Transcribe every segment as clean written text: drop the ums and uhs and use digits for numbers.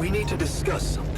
We need to discuss something.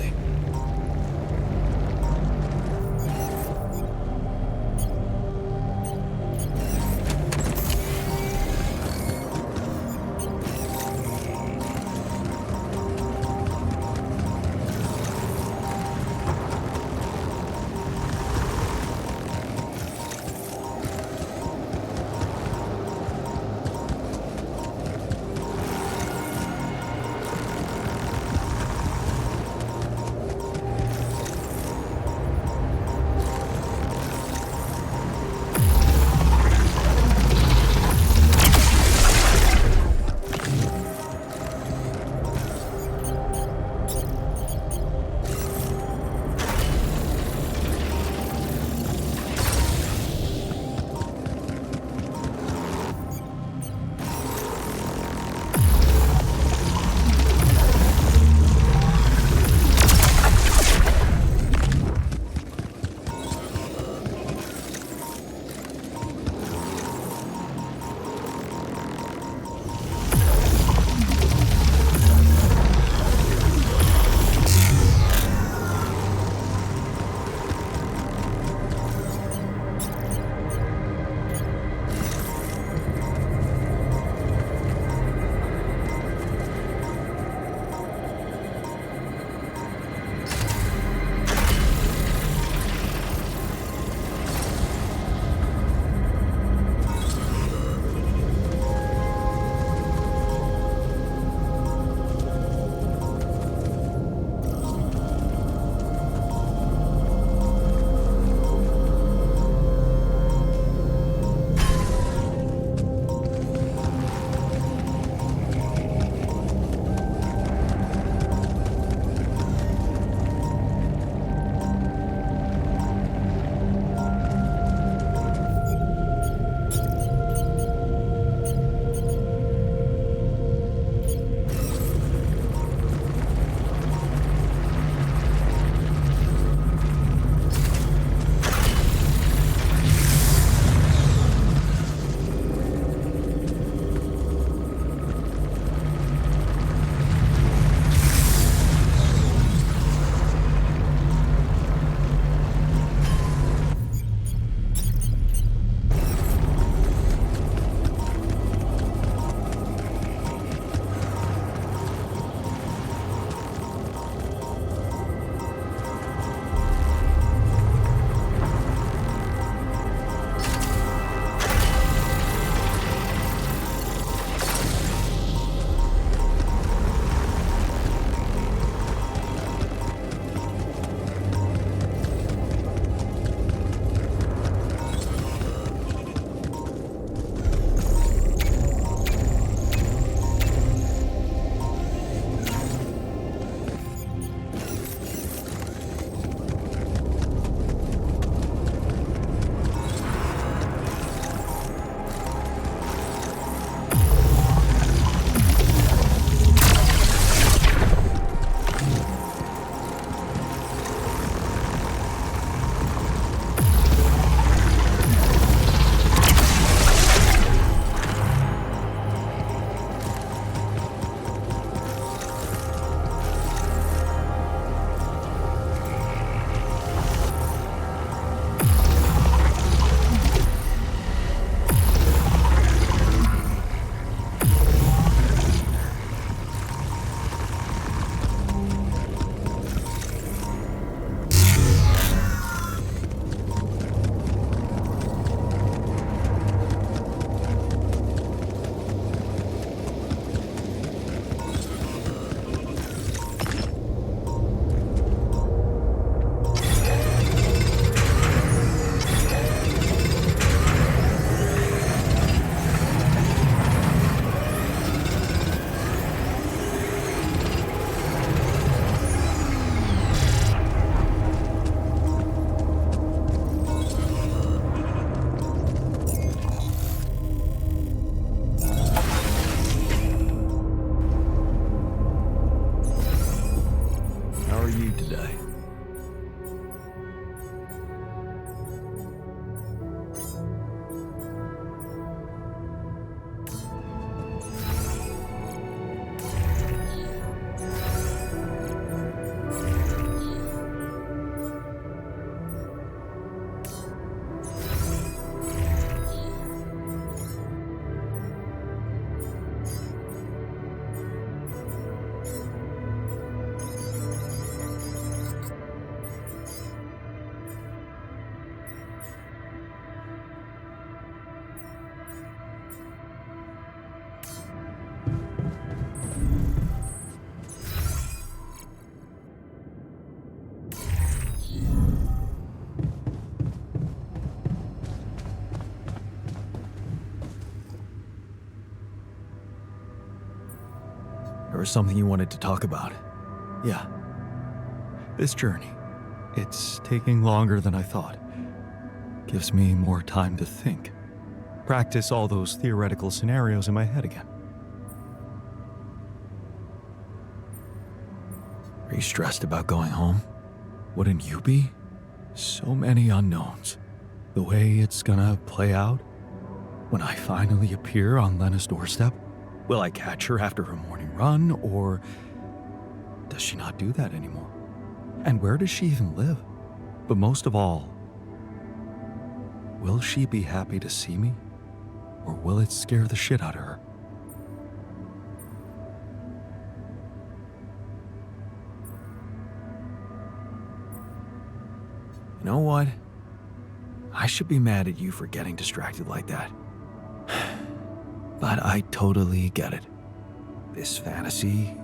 there was something you wanted to talk about. Yeah. This journey. It's taking longer than I thought. Gives me more time to think. Practice all those theoretical scenarios in my head again. Are you stressed about going home? Wouldn't you be? So many unknowns. The way it's gonna play out. When I finally appear on Lena's doorstep, will I catch her after her morning run, or does she not do that anymore? And where does she even live? But most of all, will she be happy to see me, or will it scare the shit out of her? You know what? I should be mad at you for getting distracted like that. But I totally get it. This fantasy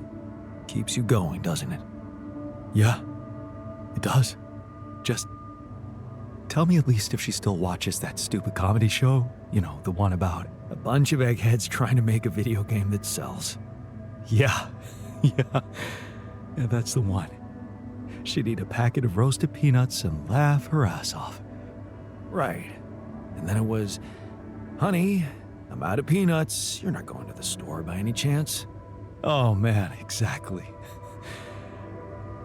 keeps you going, doesn't it? Yeah, it does. Just tell me at least if she still watches that stupid comedy show. You know, the one about a bunch of eggheads trying to make a video game that sells. Yeah, yeah, that's the one. She'd eat a packet of roasted peanuts and laugh her ass off. Right. And then it was, honey, I'm out of peanuts. You're not going to the store by any chance? Oh man, exactly.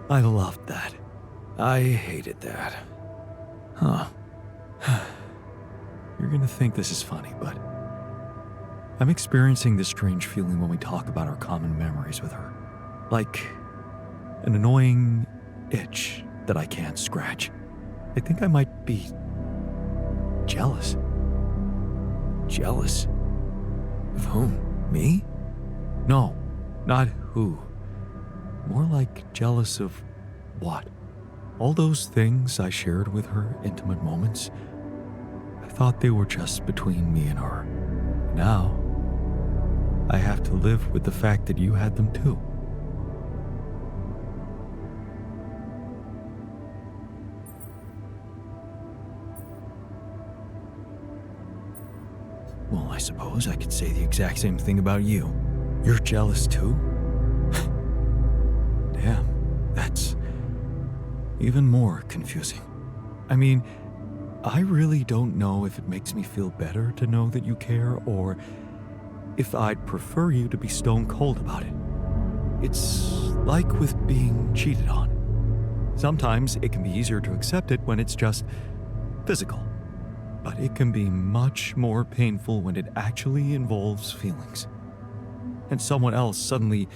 I loved that. I hated that. Huh. You're gonna think this is funny, but I'm experiencing this strange feeling when we talk about our common memories with her. Like an annoying itch that I can't scratch. I think I might be jealous. Jealous? Of whom? Me? No, not who. More like jealous of what? All those things I shared with her, intimate moments, I thought they were just between me and her. Now, I have to live with the fact that you had them too. Well, I suppose I could say the exact same thing about you. You're jealous too? Damn, that's even more confusing. I mean, I really don't know if it makes me feel better to know that you care, or if I'd prefer you to be stone cold about it. It's like with being cheated on. Sometimes it can be easier to accept it when it's just physical. But it can be much more painful when it actually involves feelings. And someone else suddenly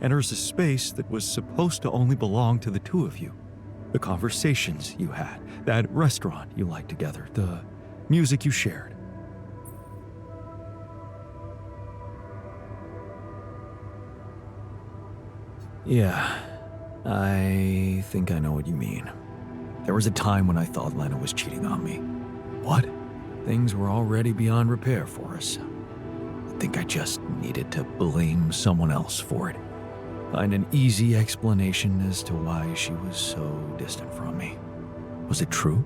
enters a space that was supposed to only belong to the two of you. The conversations you had, that restaurant you liked together, the music you shared. Yeah, I think I know what you mean. There was a time when I thought Lena was cheating on me. What? Things were already beyond repair for us. I think I just needed to blame someone else for it. Find an easy explanation as to why she was so distant from me. Was it true?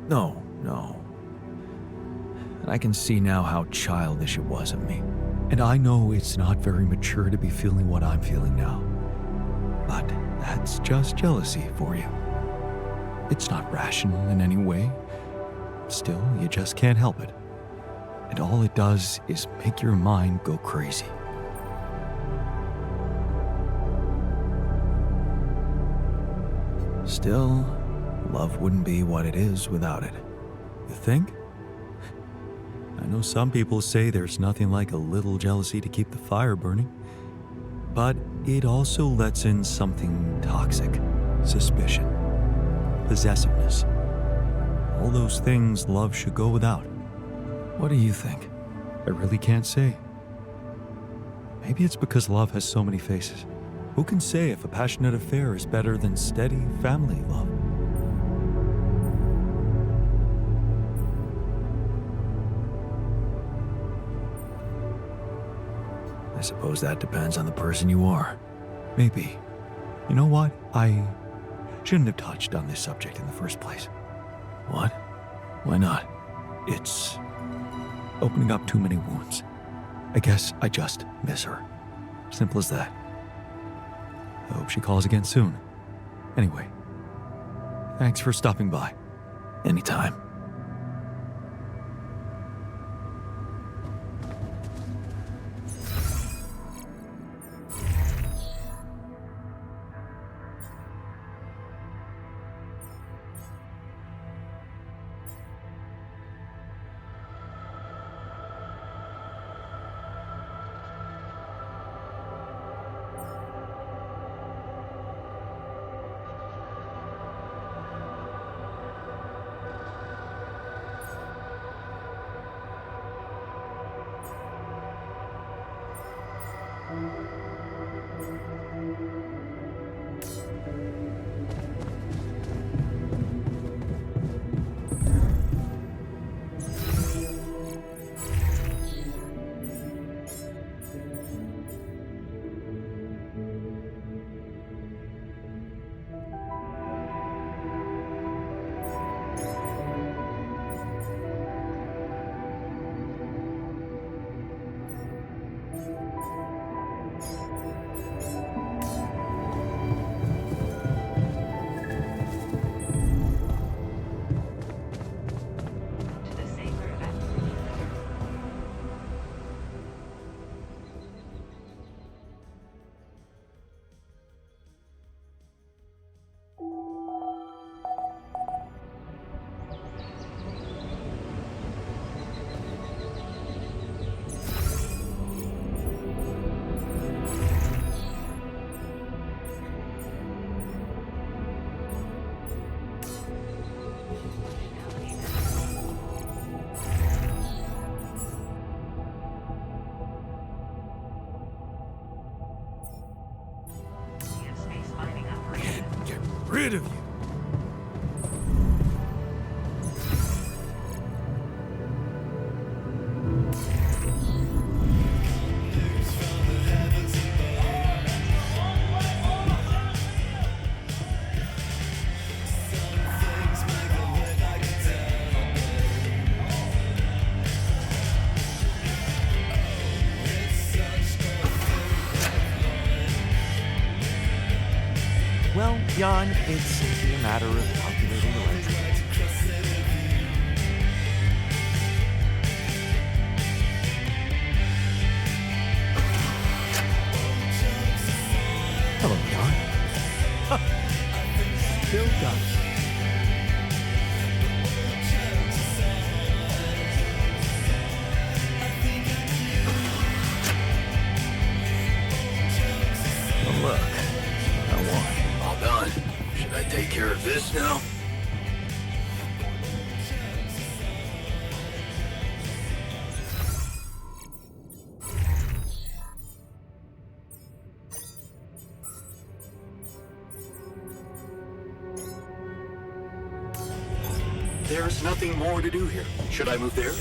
No. And I can see now how childish it was of me. And I know it's not very mature to be feeling what I'm feeling now. But that's just jealousy for you. It's not rational in any way. Still, you just can't help it. And all it does is make your mind go crazy. Still, love wouldn't be what it is without it. You think? I know some people say there's nothing like a little jealousy to keep the fire burning. But it also lets in something toxic. Suspicion. Possessiveness. All those things love should go without. What do you think? I really can't say. Maybe it's because love has so many faces. Who can say if a passionate affair is better than steady family love? I suppose that depends on the person you are. Maybe. You know what? I shouldn't have touched on this subject in the first place. What? Why not? It's opening up too many wounds. I guess I just miss her. Simple as that. I hope she calls again soon. Anyway, thanks for stopping by. Anytime. Get rid of you. Well, Jan, it's simply a matter of calculating the right trade. Hello, Jan. Still got it. Well, look, I won. All done. Should I take care of this now? There's nothing more to do here. Should I move there?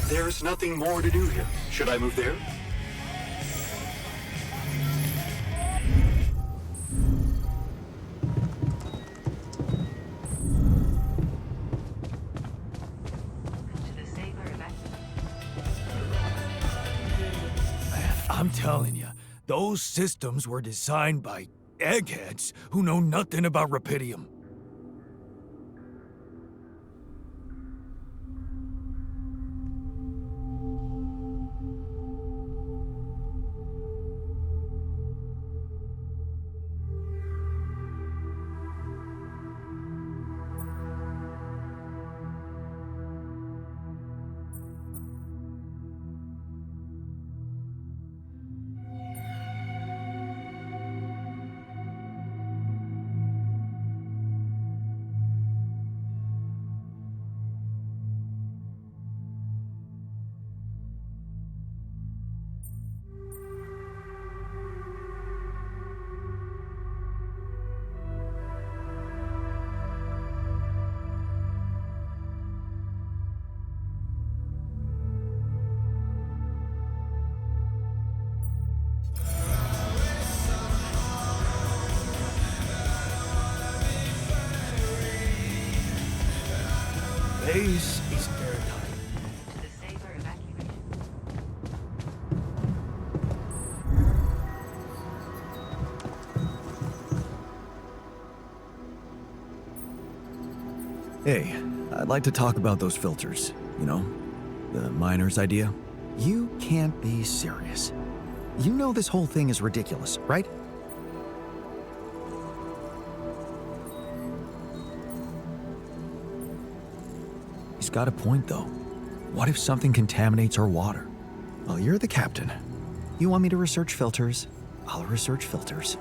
There's nothing more to do here. Should I move there? I'm telling you, those systems were designed by eggheads who know nothing about Rapidium. Base is airtight. The safer evacuation. Hey, I'd like to talk about those filters. You know, the miner's idea. You can't be serious. You know this whole thing is ridiculous, right? He's got a point, though. What if something contaminates our water? Well, you're the captain. You want me to research filters? I'll research filters.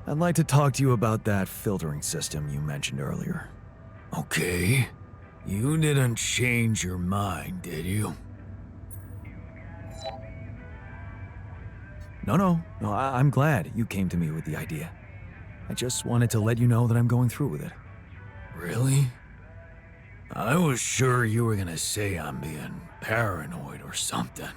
I'd like to talk to you about that filtering system you mentioned earlier. Okay. You didn't change your mind, did you? No, I'm glad you came to me with the idea. I just wanted to let you know that I'm going through with it. Really? I was sure you were gonna say I'm being paranoid or something.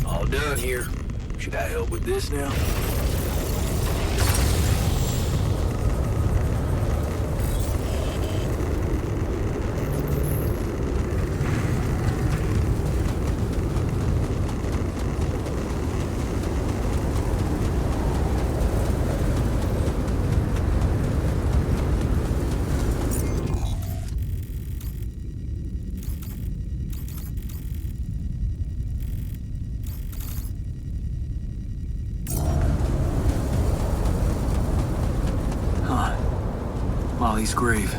All done here. Should I help with this now? Molly's grave.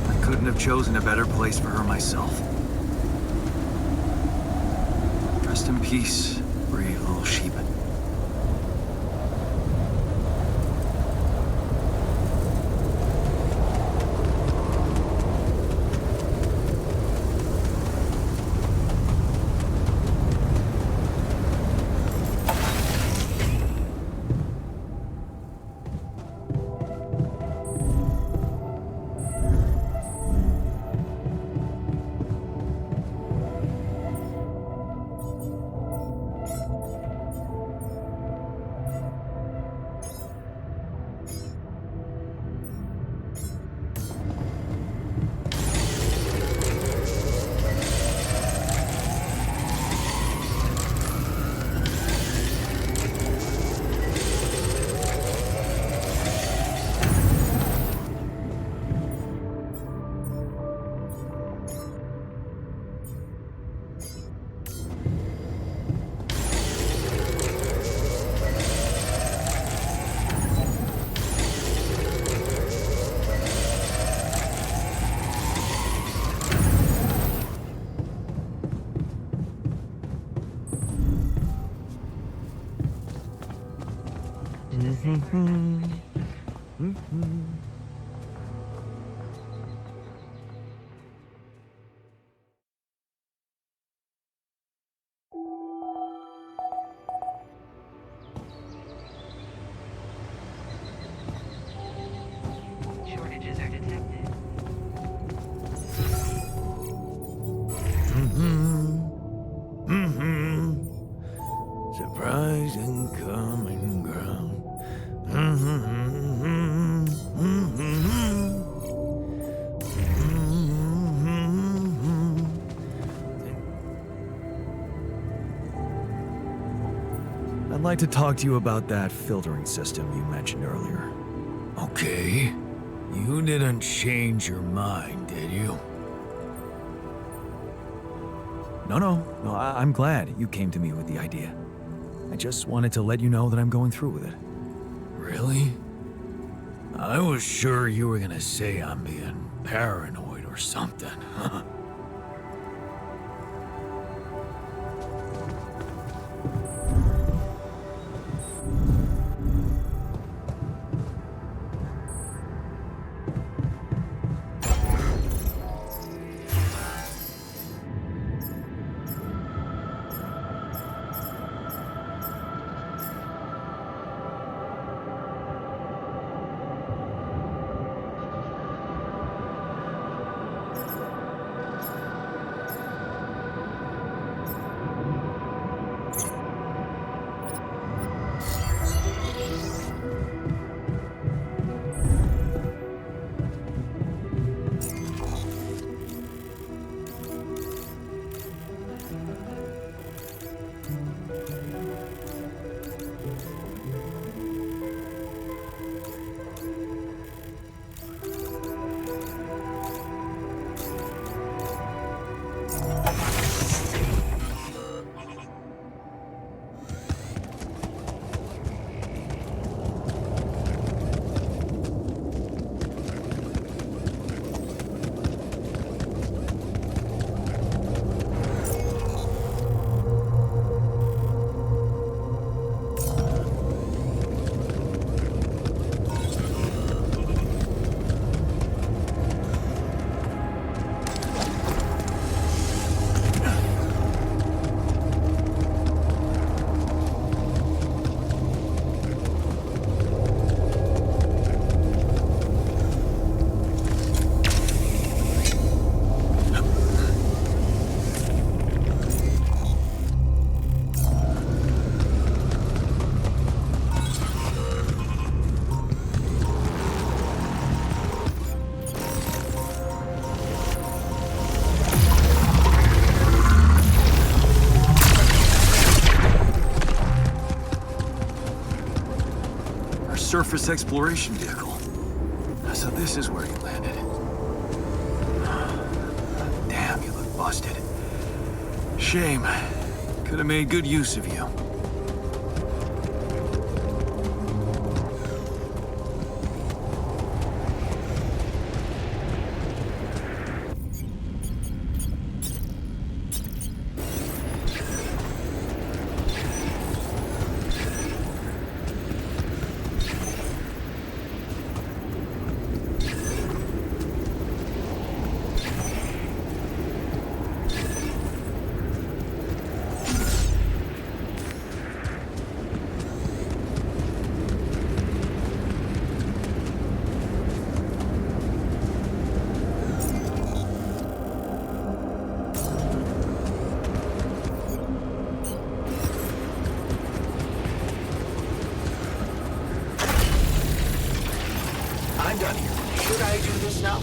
I couldn't have chosen a better place for her myself. Rest in peace, brave little sheep. Shortages are detected. Surprising common ground. I'd like to talk to you about that filtering system you mentioned earlier. Okay. You didn't change your mind, did you? No, I'm glad you came to me with the idea. I just wanted to let you know that I'm going through with it. Really? I was sure you were gonna say I'm being paranoid or something. surface exploration vehicle. So this is where you landed. Damn, you look busted. Shame. Could have made good use of you. I'm done here. Should I do this now?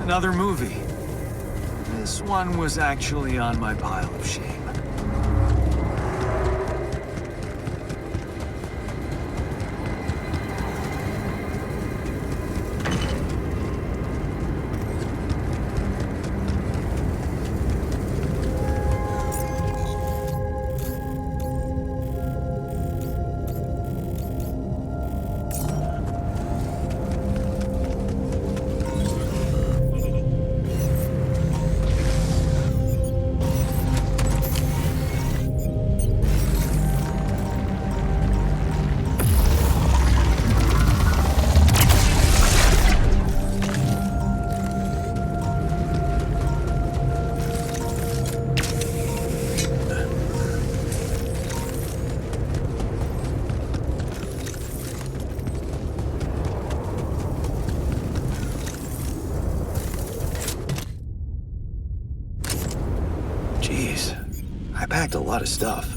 Another movie. This one was actually on my pile of shame. Jeez, I packed a lot of stuff.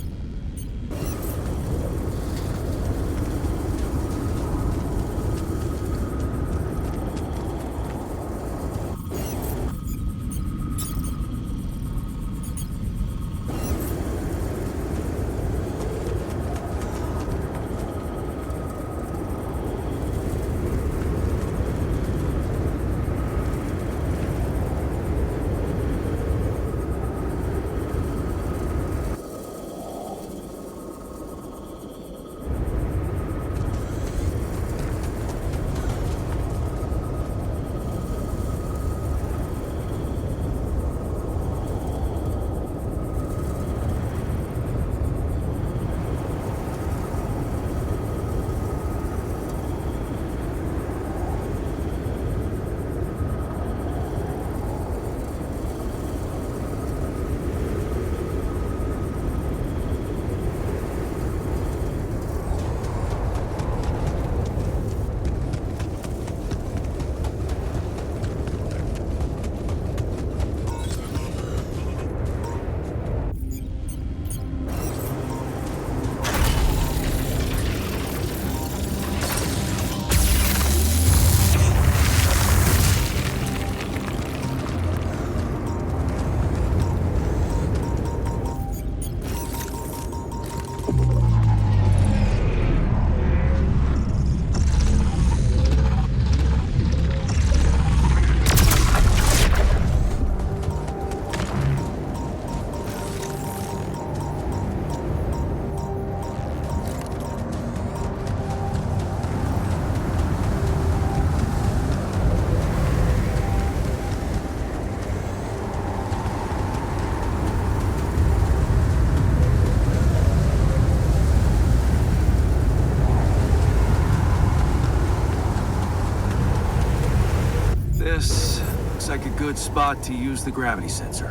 Looks like a good spot to use the gravity sensor.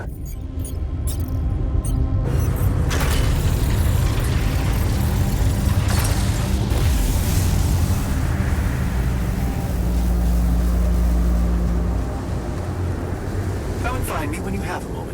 Come and find me when you have a moment.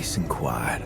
Nice and quiet.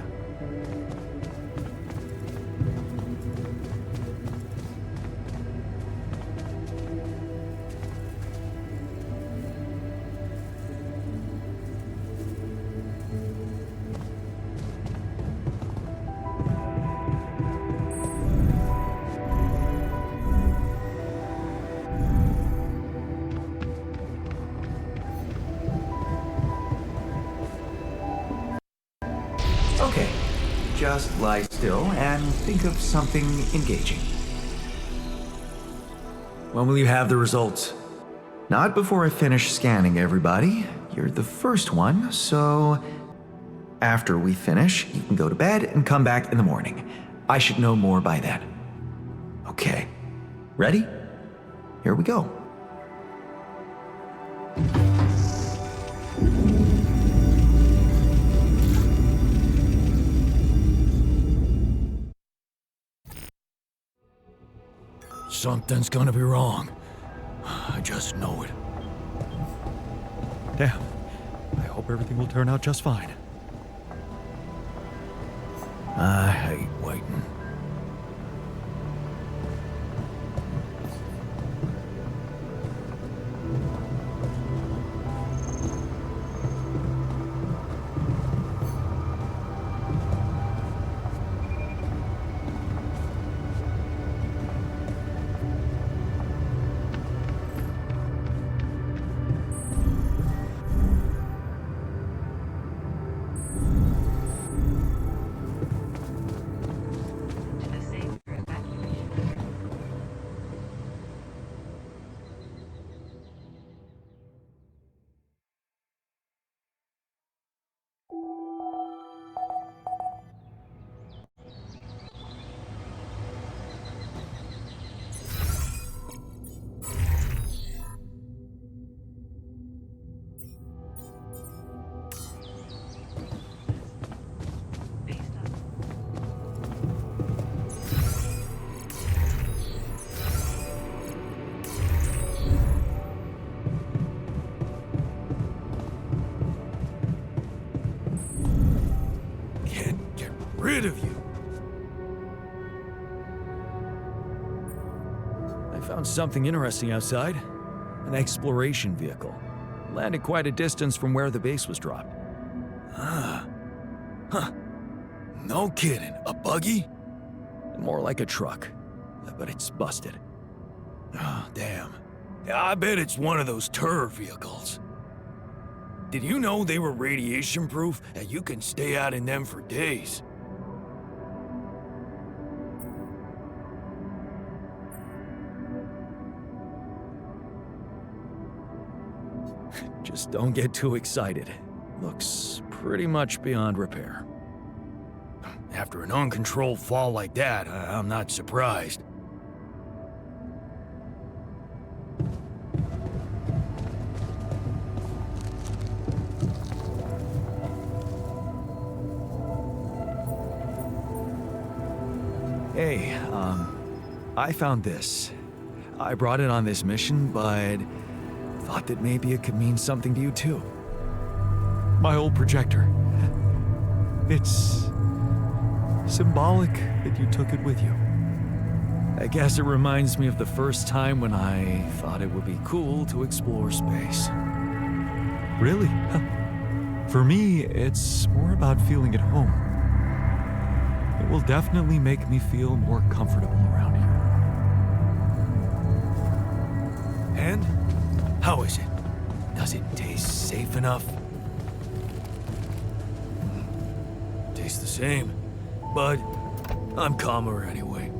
Okay, just lie still and think of something engaging. When will you have the results? Not before I finish scanning everybody. You're the first one, so after we finish, you can go to bed and come back in the morning. I should know more by then. Okay, ready? Here we go. Something's gonna be wrong. I just know it. Damn. I hope everything will turn out just fine. I hate waiting. To the safe for evacuation. Based on Can't get rid of you. I found something interesting outside. An exploration vehicle. Landed quite a distance from where the base was dropped. No kidding. A buggy? More like a truck, but it's busted. Oh, damn. Yeah, I bet it's one of those tour vehicles. Did you know they were radiation proof and you can stay out in them for days? Just don't get too excited. Looks pretty much beyond repair. After an uncontrolled fall like that, I'm not surprised. Hey, I found this. I brought it on this mission, but thought that maybe it could mean something to you too. My old projector. It's symbolic that you took it with you. I guess it reminds me of the first time when I thought it would be cool to explore space. Really? For me, it's more about feeling at home. It will definitely make me feel more comfortable around here. And? How is it? Does it taste safe enough? Tastes the same, but I'm calmer anyway.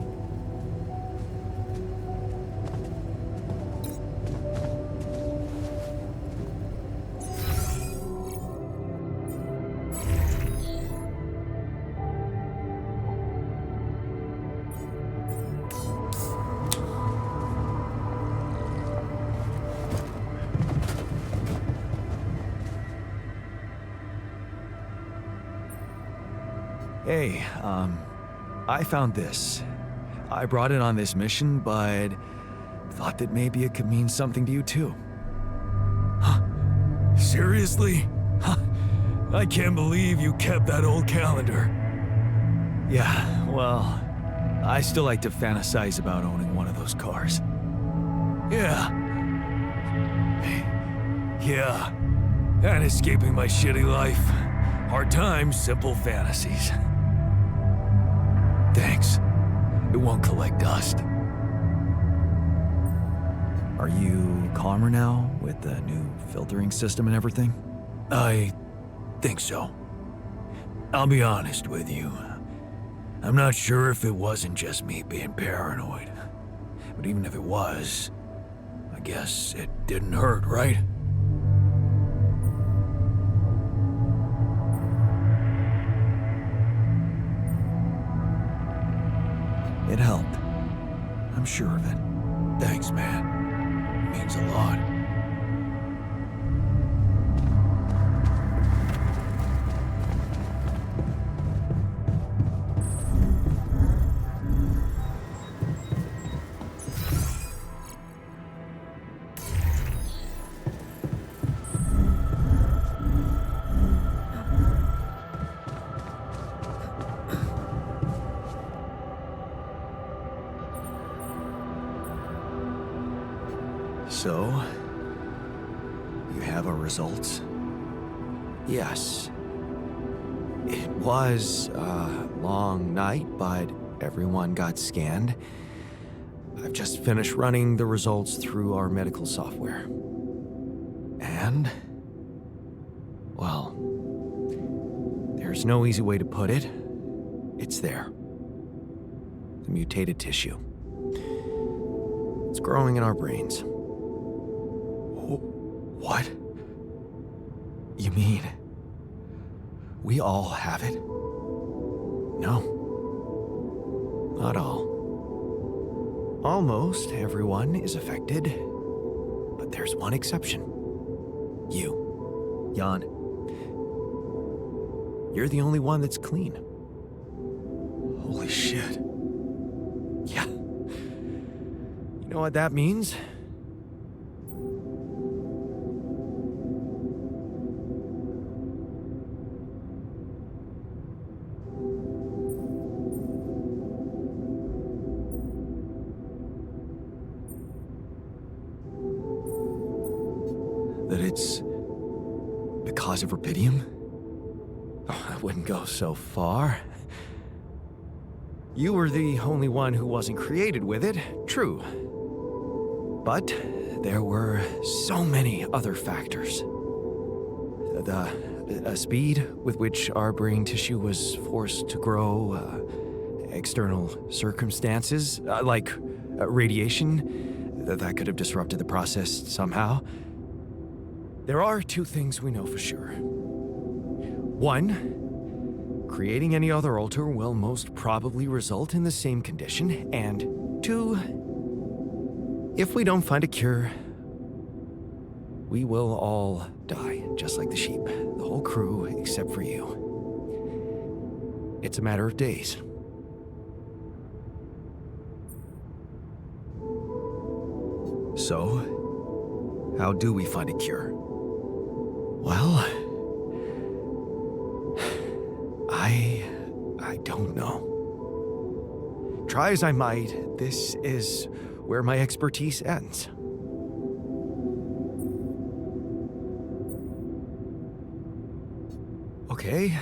Hey, I found this. I brought it on this mission, but thought that maybe it could mean something to you too. Seriously? I can't believe you kept that old calendar. Yeah, well, I still like to fantasize about owning one of those cars. Yeah. Yeah. And escaping my shitty life. Hard times, simple fantasies. Thanks. It won't collect dust. Are you calmer now with the new filtering system and everything? I think so. I'll be honest with you. I'm not sure if it wasn't just me being paranoid. But even if it was, I guess it didn't hurt, right? It helped. I'm sure of it. Thanks, man. It means a lot. So, you have our results? Yes. It was a long night, but everyone got scanned. I've just finished running the results through our medical software. And, well, there's no easy way to put it. It's there. The mutated tissue. It's growing in our brains. What? You mean we all have it? No. Not all. Almost everyone is affected, but there's one exception. You, Jan. You're the only one that's clean. Holy shit. Yeah. You know what that means? That it's because of Rubidium? Oh, I wouldn't go so far. You were the only one who wasn't created with it, true. But there were so many other factors. The speed with which our brain tissue was forced to grow, external circumstances, like radiation, that could have disrupted the process somehow. There are two things we know for sure. One, creating any other altar will most probably result in the same condition. And two, if we don't find a cure, we will all die, just like the sheep. The whole crew, except for you. It's a matter of days. So, how do we find a cure? Well, I don't know. Try as I might, this is where my expertise ends. Okay,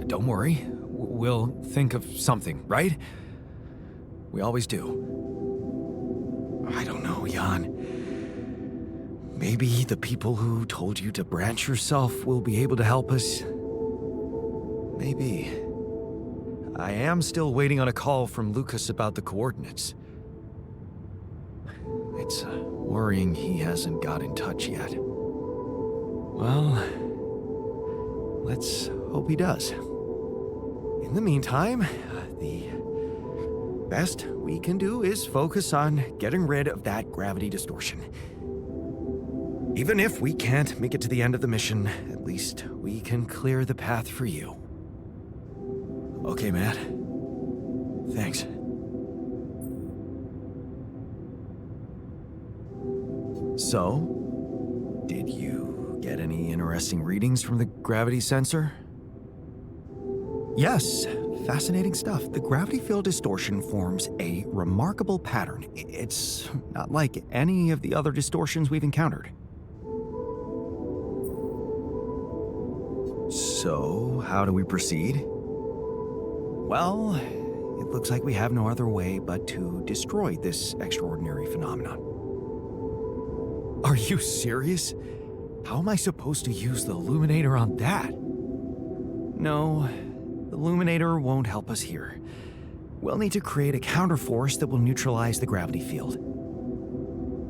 don't worry. We'll think of something, right? We always do. I don't know, Jan. Maybe the people who told you to branch yourself will be able to help us. Maybe. I am still waiting on a call from Lucas about the coordinates. It's worrying he hasn't got in touch yet. Well, let's hope he does. In the meantime, the best we can do is focus on getting rid of that gravity distortion. Even if we can't make it to the end of the mission, at least we can clear the path for you. Okay, Matt. Thanks. So, did you get Get any interesting readings from the gravity sensor? Yes, fascinating stuff. The gravity field distortion forms a remarkable pattern. It's not like any of the other distortions we've encountered. So, how do we proceed? Well, it looks like we have no other way but to destroy this extraordinary phenomenon. Are you serious? How am I supposed to use the illuminator on that? No, the illuminator won't help us here. We'll need to create a counterforce that will neutralize the gravity field.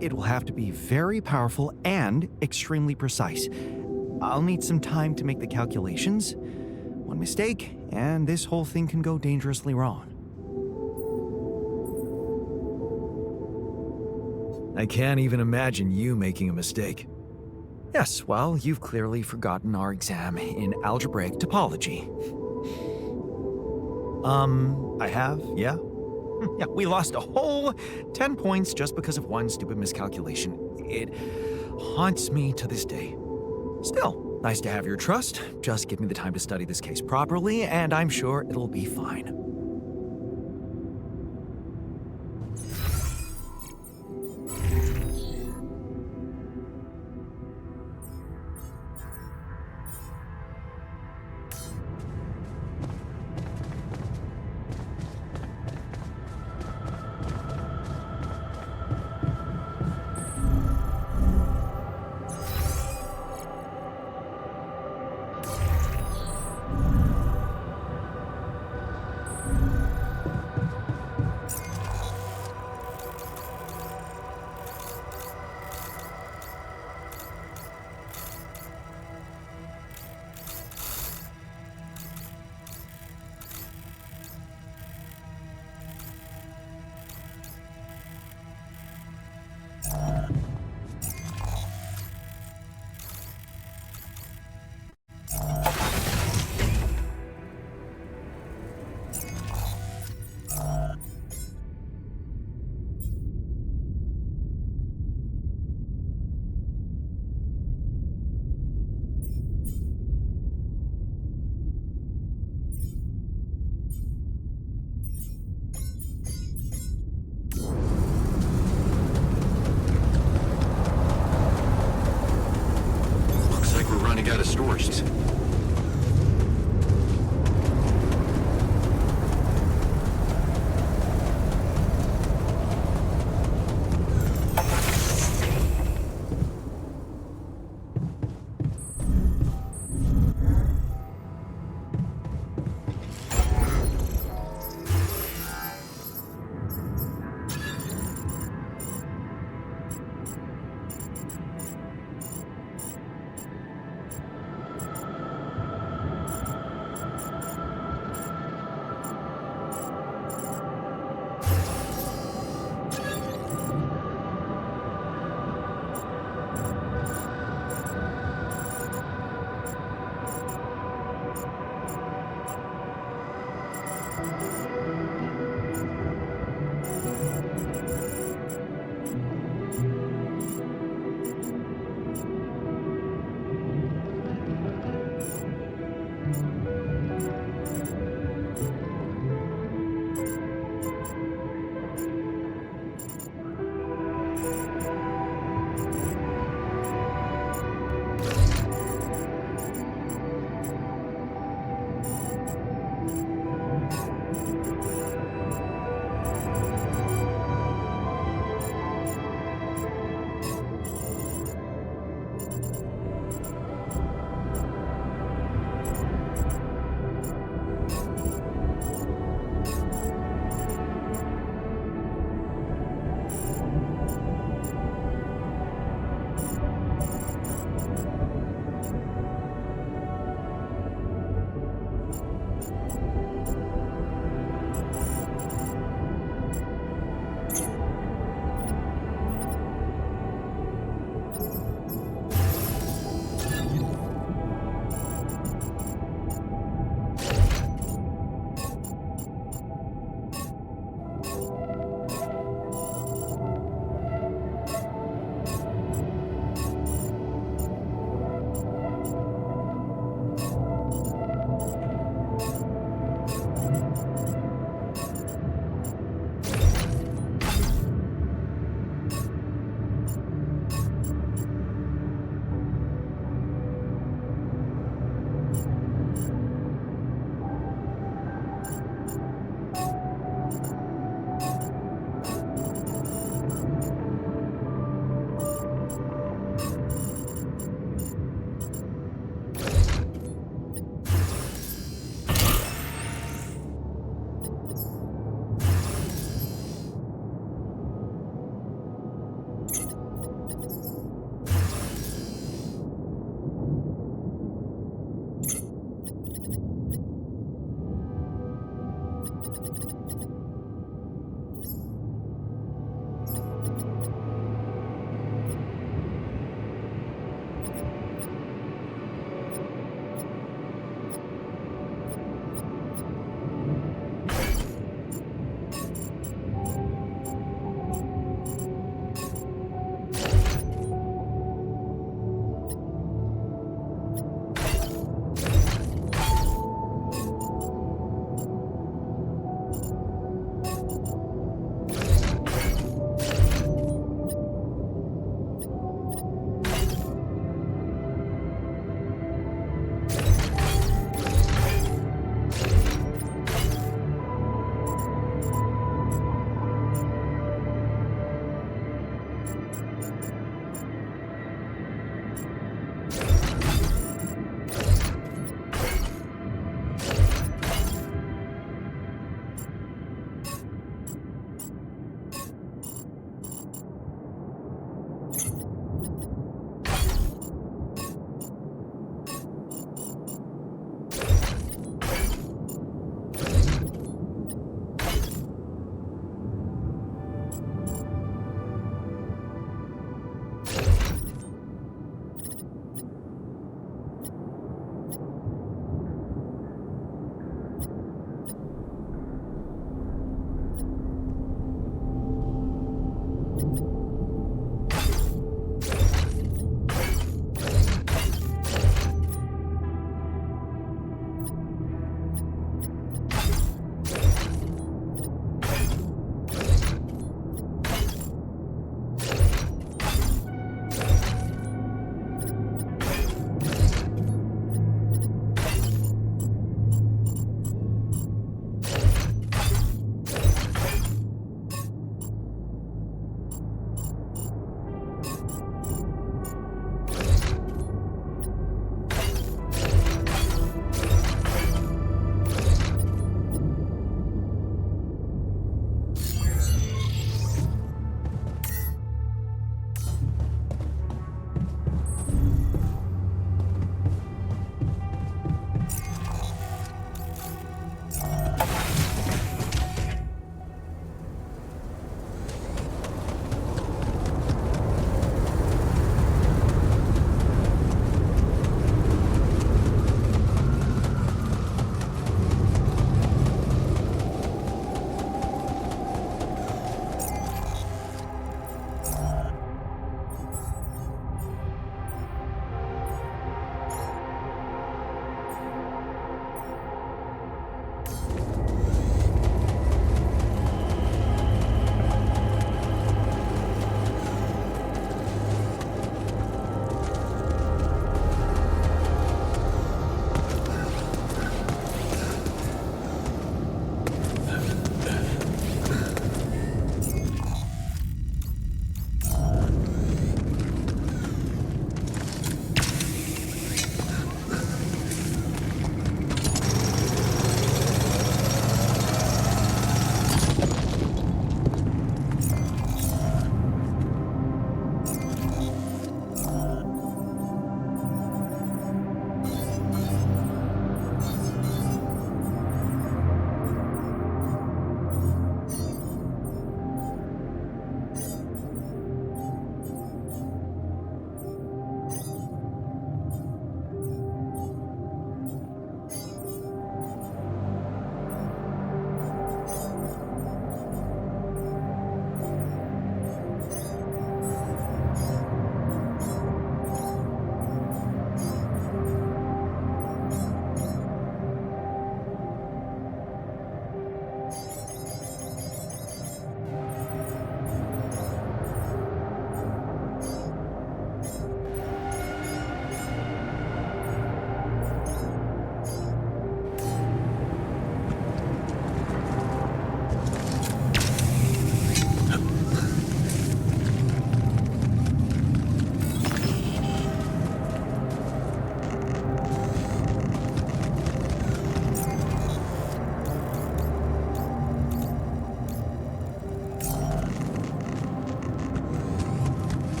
It will have to be very powerful and extremely precise. I'll need some time to make the calculations. One mistake, and this whole thing can go dangerously wrong. I can't even imagine you making a mistake. Yes, well, you've clearly forgotten our exam in algebraic topology. I have, yeah. Yeah, we lost a whole 10 points just because of one stupid miscalculation. It haunts me to this day. Still, nice to have your trust. Just give me the time to study this case properly, and I'm sure it'll be fine.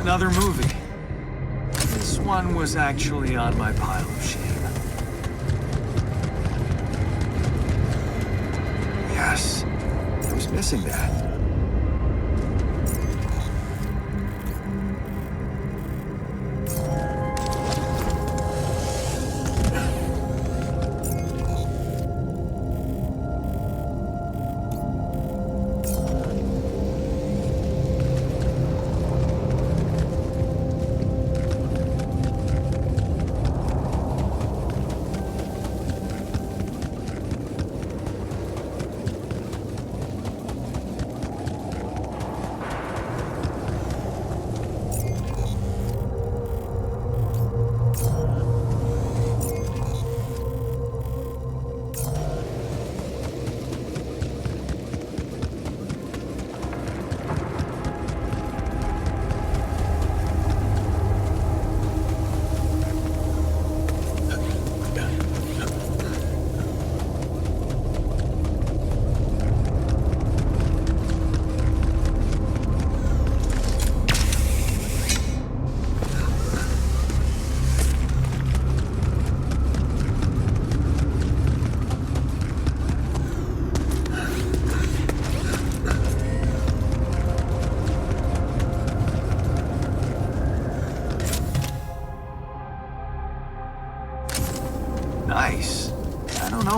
Another movie. This one was actually on my pile of shame. Yes, I was missing that.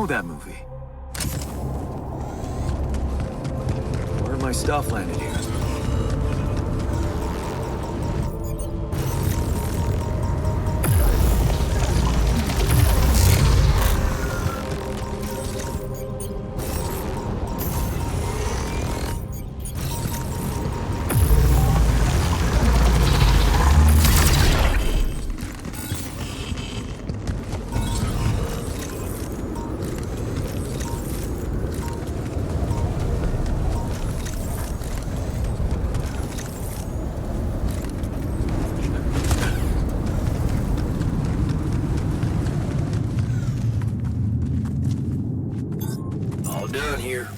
know that movie. Where my stuff landed here? All done here.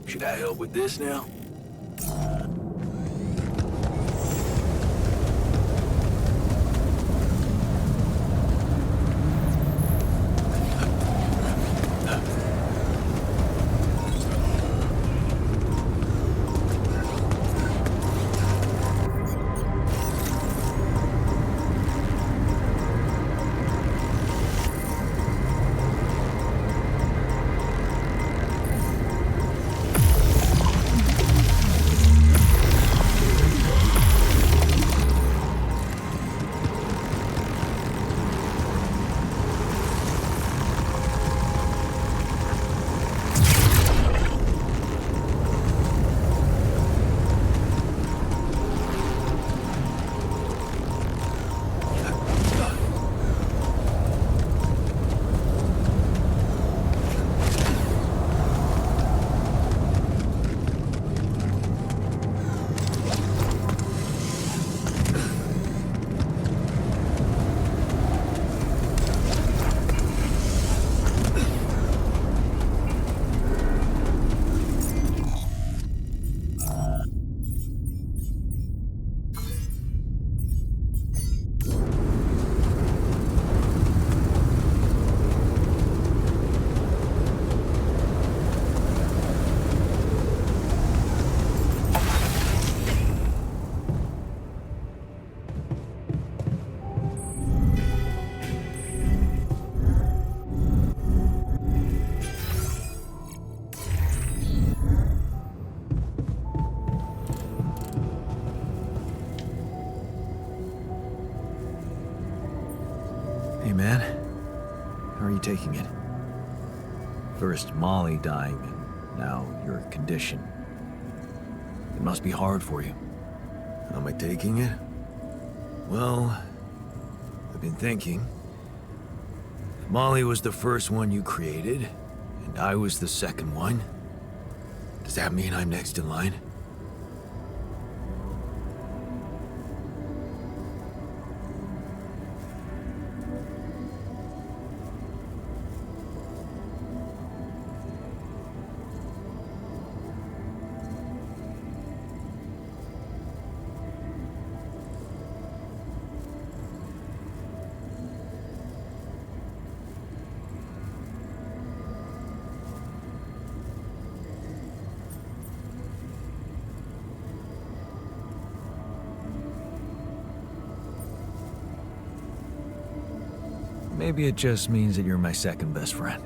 Should I help with this now? Hey, man. How are you taking it? First Molly dying, and now your condition. It must be hard for you. How am I taking it? Well, I've been thinking. If Molly was the first one you created, and I was the second one, does that mean I'm next in line? Maybe it just means that you're my second best friend.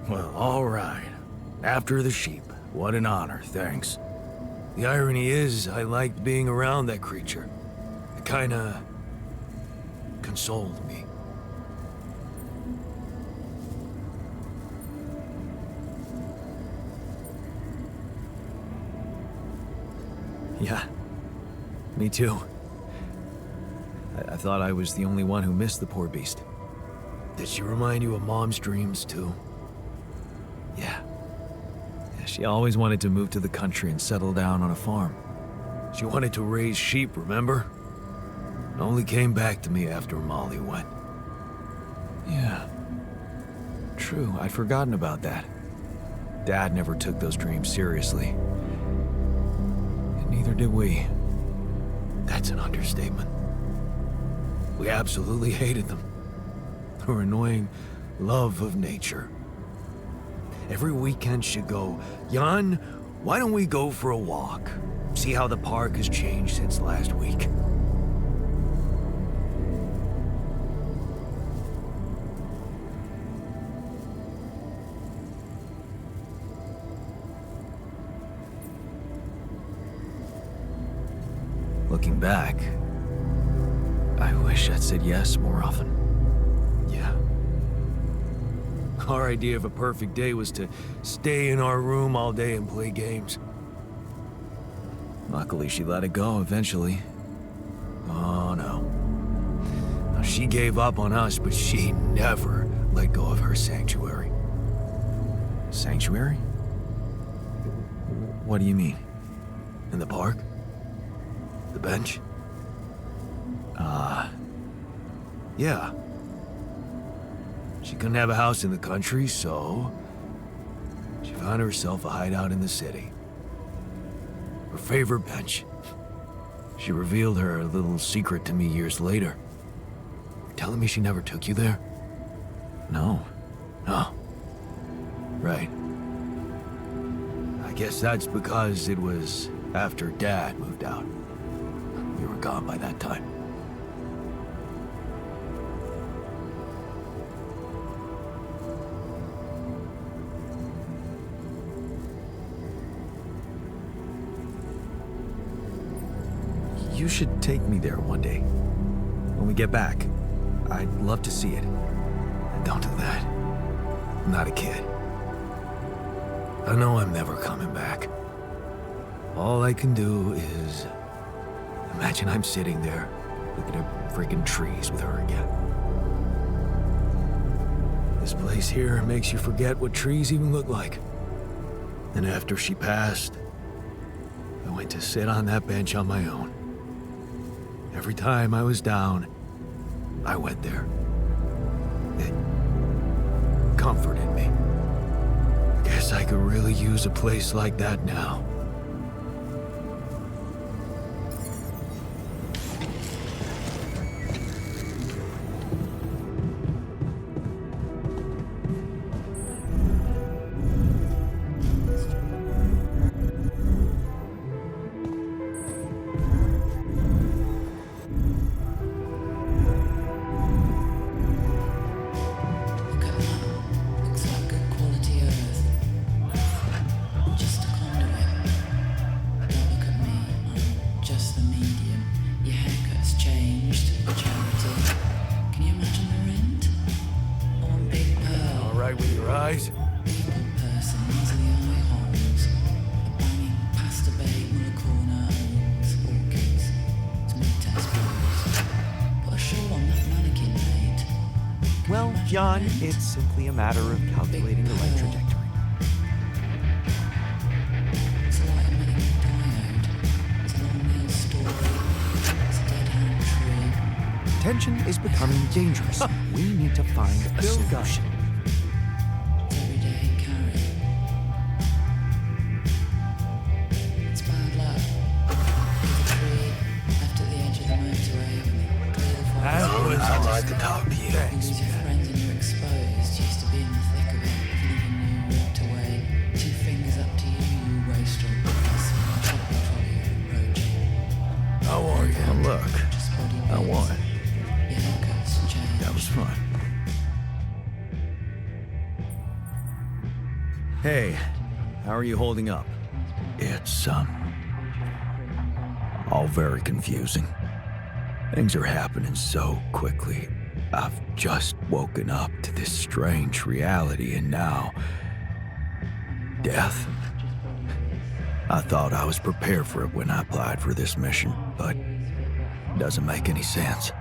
Well, all right. After the sheep. What an honor, thanks. The irony is, I liked being around that creature. It kinda consoled me. Yeah, me too. I thought I was the only one who missed the poor beast. Did she remind you of Mom's dreams, too? Yeah. She always wanted to move to the country and settle down on a farm. She wanted to raise sheep, remember? It only came back to me after Molly went. Yeah. True, I'd forgotten about that. Dad never took those dreams seriously. And neither did we. That's an understatement. We absolutely hated them. Her annoying love of nature. Every weekend she'd go, Jan, why don't we go for a walk? See how the park has changed since last week. Looking back, I wish I'd said yes more often. Yeah. Our idea of a perfect day was to stay in our room all day and play games. Luckily, she let it go eventually. Oh no. Now, she gave up on us, but she never let go of her sanctuary. Sanctuary? What do you mean? In the park? The bench? Yeah. She couldn't have a house in the country, so she found herself a hideout in the city. Her favorite bench. She revealed her little secret to me years later. You're telling me she never took you there? No. Oh. Right. I guess that's because it was after Dad moved out. We were gone by that time. You should take me there one day. When we get back, I'd love to see it. Don't do that. I'm not a kid. I know I'm never coming back. All I can do is imagine I'm sitting there looking at freaking trees with her again. This place here makes you forget what trees even look like. And after she passed, I went to sit on that bench on my own. Every time I was down, I went there. It comforted me. Guess I could really use a place like that now. Look at that. Looks like good quality earth. Just a conduit. Don't look at me. I'm just the medium. Your haircut's changed. Charity. Can you imagine the rent? One big pearl. All right with your eyes? People person, easily eye holes. A banging pasta bake, mulla corner, owls, orchids. Some new test balls. Put a shawl on that mannequin, mate. Well, Jan, it's simply a matter of calculating the right trajectory. It's a light-emitting diode. It's a long nail story. It's a dead hand tree. Tension is becoming dangerous. We need to find a solution. It's everyday carry. It's bad luck. There's a tree left at the edge of the motorway. Clear the forest. I'd like to talk to you. You lose your friends and you're exposed. Used to be in the thick of it. If leaving you walked away. 2 fingers up to you, you wastrel. Shopping trolley approaching. How are you? Oh, look. Just body I beats. won. Your haircut's changed. That was fun. Hey, how are you holding up? It's, all very confusing. Things are happening so quickly. I've just woken up to this strange reality, and now... death. I thought I was prepared for it when I applied for this mission, but it doesn't make any sense.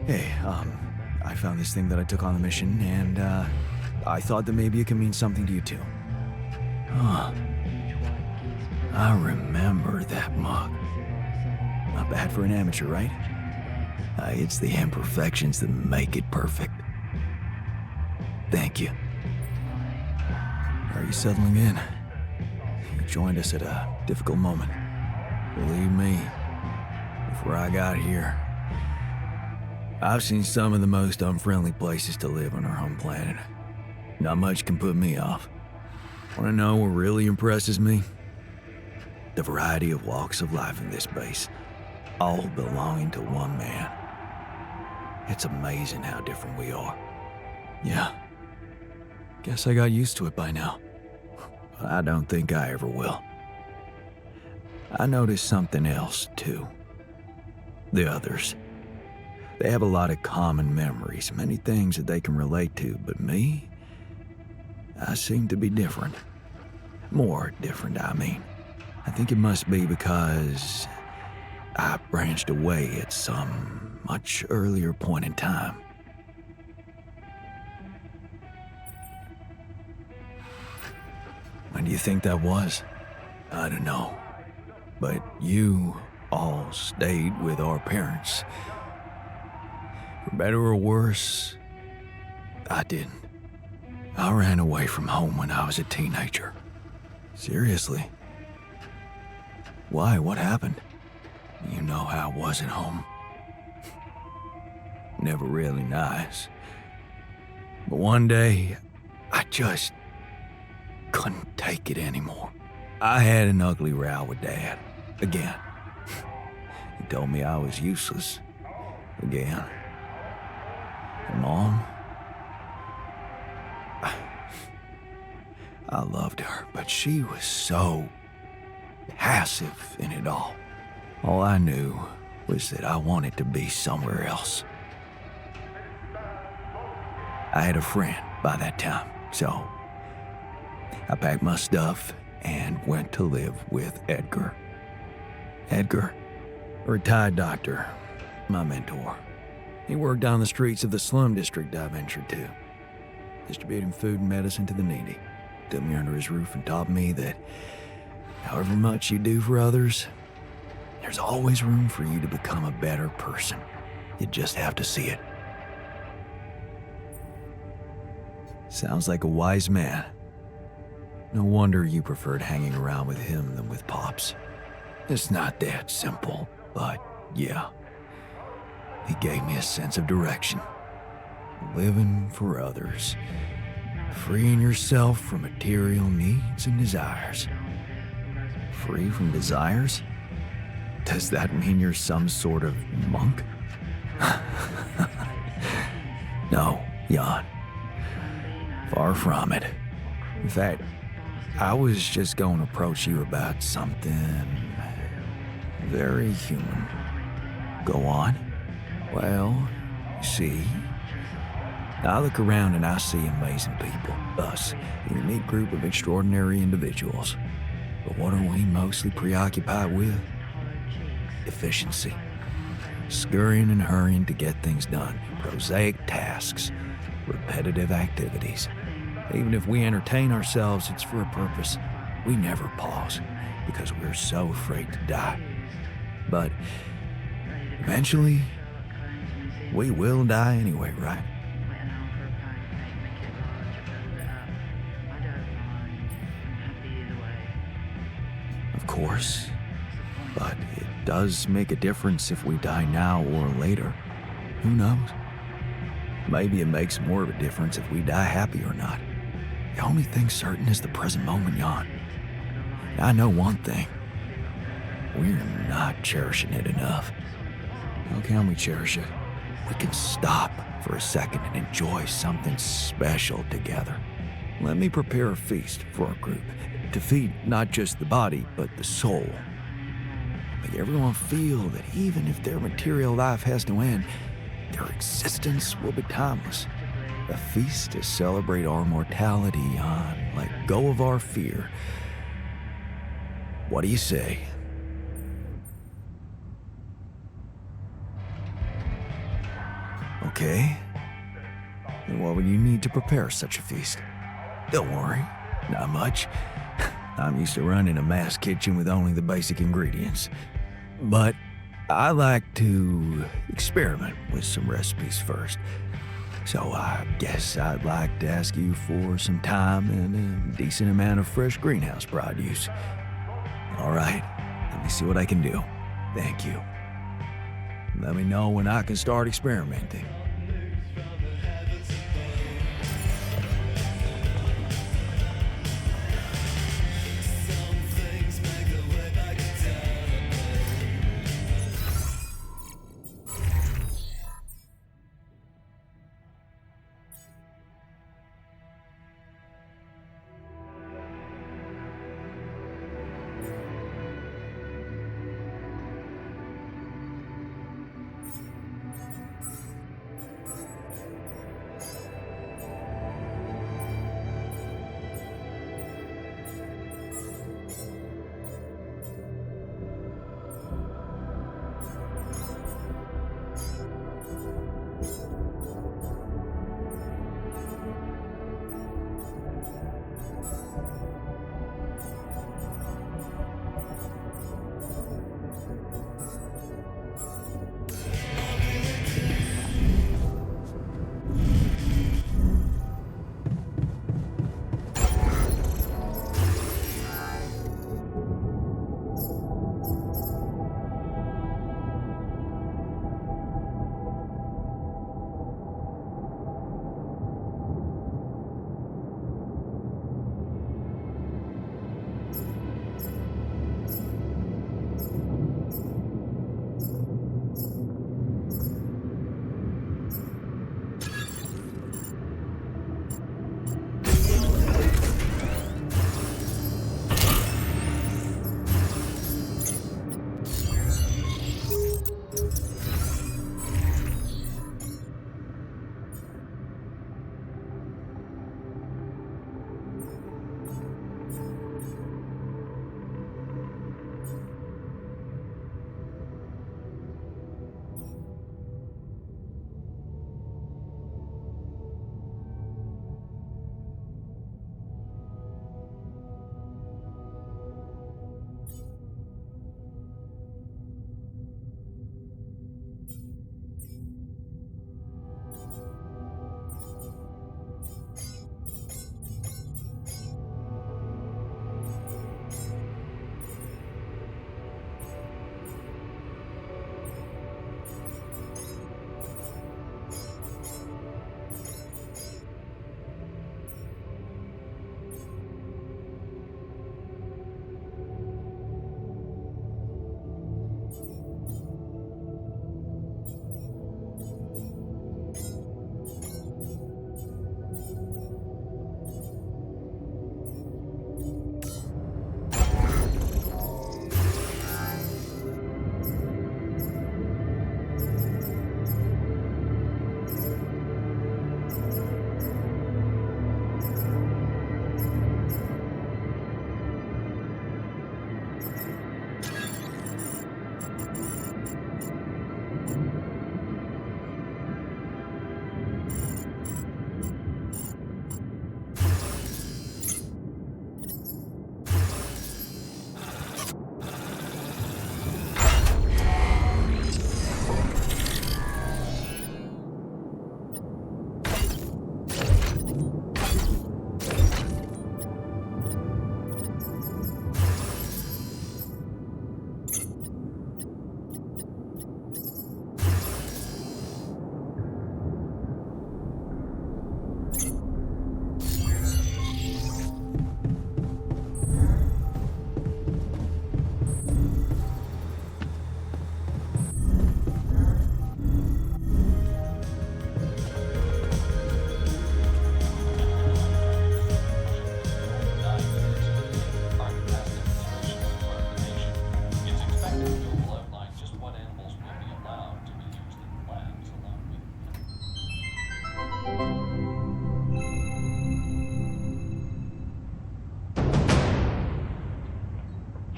Hey, I found this thing that I took on the mission, and, I thought that maybe it can mean something to you too. Huh. I remember that mug. Not bad for an amateur, right? It's the imperfections that make it perfect. Thank you. Are you settling in? You joined us at a difficult moment. Believe me, before I got here, I've seen some of the most unfriendly places to live on our home planet. Not much can put me off. Want to know what really impresses me? The variety of walks of life in this base, all belonging to one man. It's amazing how different we are. Yeah. Guess I got used to it by now. I don't think I ever will. I noticed something else, too. The others. They have a lot of common memories, many things that they can relate to, but me? I seem to be different. More different, I mean. I think it must be because I branched away at some much earlier point in time. When do you think that was? I don't know. But you all stayed with our parents. For better or worse, I didn't. I ran away from home when I was a teenager. Seriously. Why? What happened? You know how I was at home. Never really nice. But one day, I just couldn't take it anymore. I had an ugly row with Dad. Again. He told me I was useless. Again. And Mom? I loved her, but she was so passive in it all. All I knew was that I wanted to be somewhere else. I had a friend by that time, so I packed my stuff and went to live with Edgar. Edgar, a retired doctor, my mentor. He worked on the streets of the slum district I ventured to, distributing food and medicine to the needy. Took me under his roof and taught me that however much you do for others, there's always room for you to become a better person. You just have to see it. Sounds like a wise man. No wonder you preferred hanging around with him than with Pops. It's not that simple, but yeah. He gave me a sense of direction. Living for others. Freeing yourself from material needs and desires. Free from desires? Does that mean you're some sort of monk? No, Jan. Far from it. In fact, I was just going to approach you about something very human. Go on. Well, you see, I look around and I see amazing people, us, a unique group of extraordinary individuals. But what are we mostly preoccupied with? Efficiency. Scurrying and hurrying to get things done. Prosaic tasks. Repetitive activities. Even if we entertain ourselves, it's for a purpose. We never pause because we're so afraid to die. But eventually, we will die anyway, right? Of course. But it does make a difference if we die now or later. Who knows? Maybe it makes more of a difference if we die happy or not. The only thing certain is the present moment, Jan. I know one thing. We're not cherishing it enough. How can we cherish it? We can stop for a second and enjoy something special together. Let me prepare a feast for our group to feed not just the body, but the soul. Make everyone feel that even if their material life has to end, their existence will be timeless. A feast to celebrate our mortality, Jan. Let go of our fear. What do you say? Okay. And what would you need to prepare such a feast? Don't worry, not much. I'm used to running a mass kitchen with only the basic ingredients. But I like to experiment with some recipes first. So I guess I'd like to ask you for some time and a decent amount of fresh greenhouse produce. All right, let me see what I can do. Thank you. Let me know when I can start experimenting.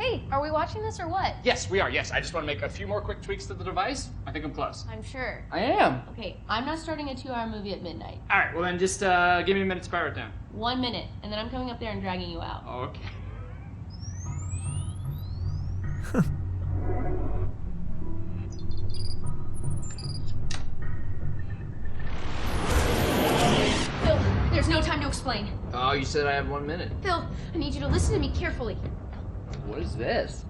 Hey, are we watching this or what? Yes, we are. Yes, I just want to make a few more quick tweaks to the device. I think I'm close. I'm sure. I am. Okay, I'm not starting a 2-hour movie at midnight. All right, well then just give me a minute to pirate down. 1 minute, and then I'm coming up there and dragging you out. Okay. Phil, there's no time to explain. Oh, you said I have 1 minute. Phil, I need you to listen to me carefully. What is this?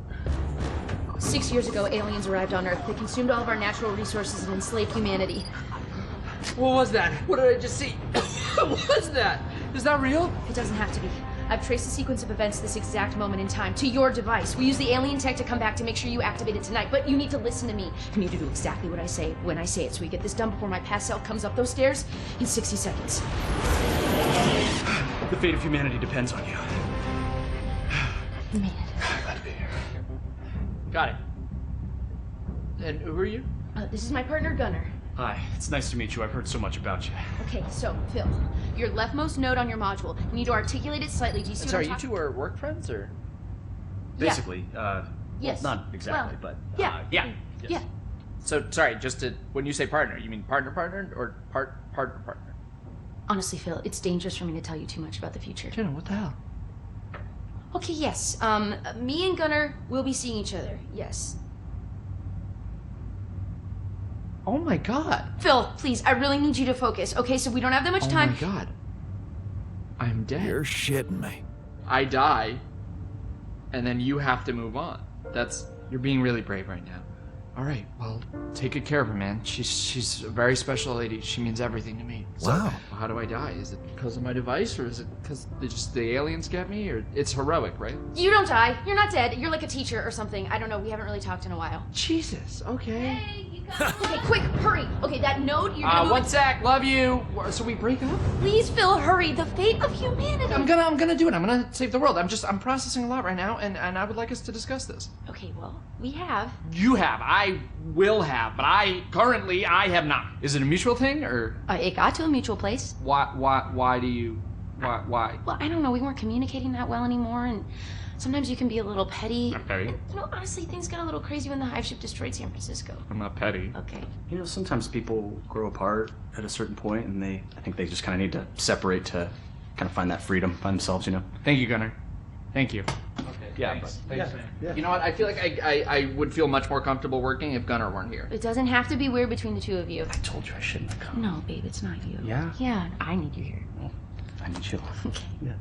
6 years ago, aliens arrived on Earth. They consumed all of our natural resources and enslaved humanity. What was that? What did I just see? What was that? Is that real? It doesn't have to be. I've traced the sequence of events this exact moment in time to your device. We use the alien tech to come back to make sure you activate it tonight, but you need to listen to me. You need to do exactly what I say when I say it, so we get this done before my past self comes up those stairs in 60 seconds. The fate of humanity depends on you. Man. Glad to be here. Got it. And who are you? This is my partner, Gunnar. Hi, it's nice to meet you. I've heard so much about you. Okay, so, Phil, your leftmost node on your module. You need to articulate it slightly. Do you see what Sorry, I'm you talking? two are work friends, or? Basically, Yes. well, not exactly, Well, but yeah. Yeah. Yeah. So, sorry, just to, when you say partner, you mean partner or partner? Honestly, Phil, it's dangerous for me to tell you too much about the future. Jenna, what the hell? Okay, yes. Me and Gunnar will be seeing each other. Yes. Oh my god. Phil, please, I really need you to focus. Okay, so we don't have that much time. Oh my god. I'm dead. You're shitting me. I die, and then you have to move on. You're being really brave right now. All right, well, take good care of her, man. She's a very special lady. She means everything to me. So, Wow. how do I die? Is it because of my device, or is it because the aliens get me, or it's heroic, right? You don't die. You're not dead. You're like a teacher or something. I don't know. We haven't really talked in a while. Jesus. Okay. Hey, you got Okay, quick, hurry. Okay, that node, you're gonna move 1 sec. Love you. So we break up? Please, Phil, hurry. The fate of humanity. I'm gonna do it. I'm gonna save the world. I'm processing a lot right now, and I would like us to discuss this. Okay, well, we have. You have. I will have, but I have not. Is it a mutual thing, or It got to a mutual place. why do you why? Well, I don't know. We weren't communicating that well anymore, and sometimes you can be a little petty. I'm petty. You know, honestly, things got a little crazy when the hive ship destroyed San Francisco. I'm not petty. Okay. You know, sometimes people grow apart at a certain point, and I think they just kind of need to separate to kind of find that freedom, find themselves, you know? Thank you, Gunnar. Thank you. Yeah, Thanks. but, yeah. You know what? I feel like I would feel much more comfortable working if Gunnar weren't here. It doesn't have to be weird between the two of you. I told you I shouldn't have come. No, babe, it's not you. Yeah? Yeah, I need you here. Well, I need you. Okay. Yeah.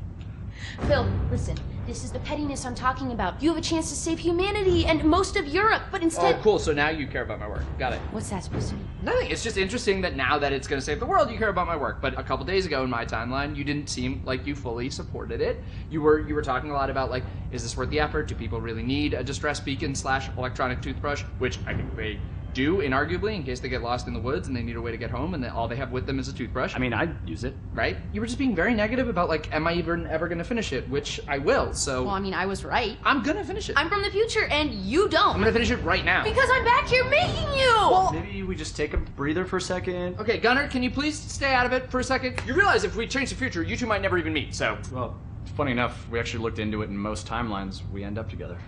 Phil, listen. This is the pettiness I'm talking about. You have a chance to save humanity and most of Europe, but instead. Oh, cool. So now you care about my work. Got it. What's that supposed to mean? Nothing. It's just interesting that now that it's going to save the world, you care about my work. But a couple days ago in my timeline, you didn't seem like you fully supported it. You were talking a lot about, like, is this worth the effort? Do people really need a distress beacon / electronic toothbrush? Which I think they do, inarguably, in case they get lost in the woods and they need a way to get home and all they have with them is a toothbrush. I mean, I'd use it. Right? You were just being very negative about, like, am I even ever going to finish it? Which I will, so. Well, I mean, I was right. I'm going to finish it. I'm from the future, and you don't. I'm going to finish it right now. Because I'm back here making you! Maybe we just take a breather for a second. Okay, Gunnar, can you please stay out of it for a second? You realize if we change the future, you two might never even meet, so. Well, funny enough, we actually looked into it, and most timelines, we end up together.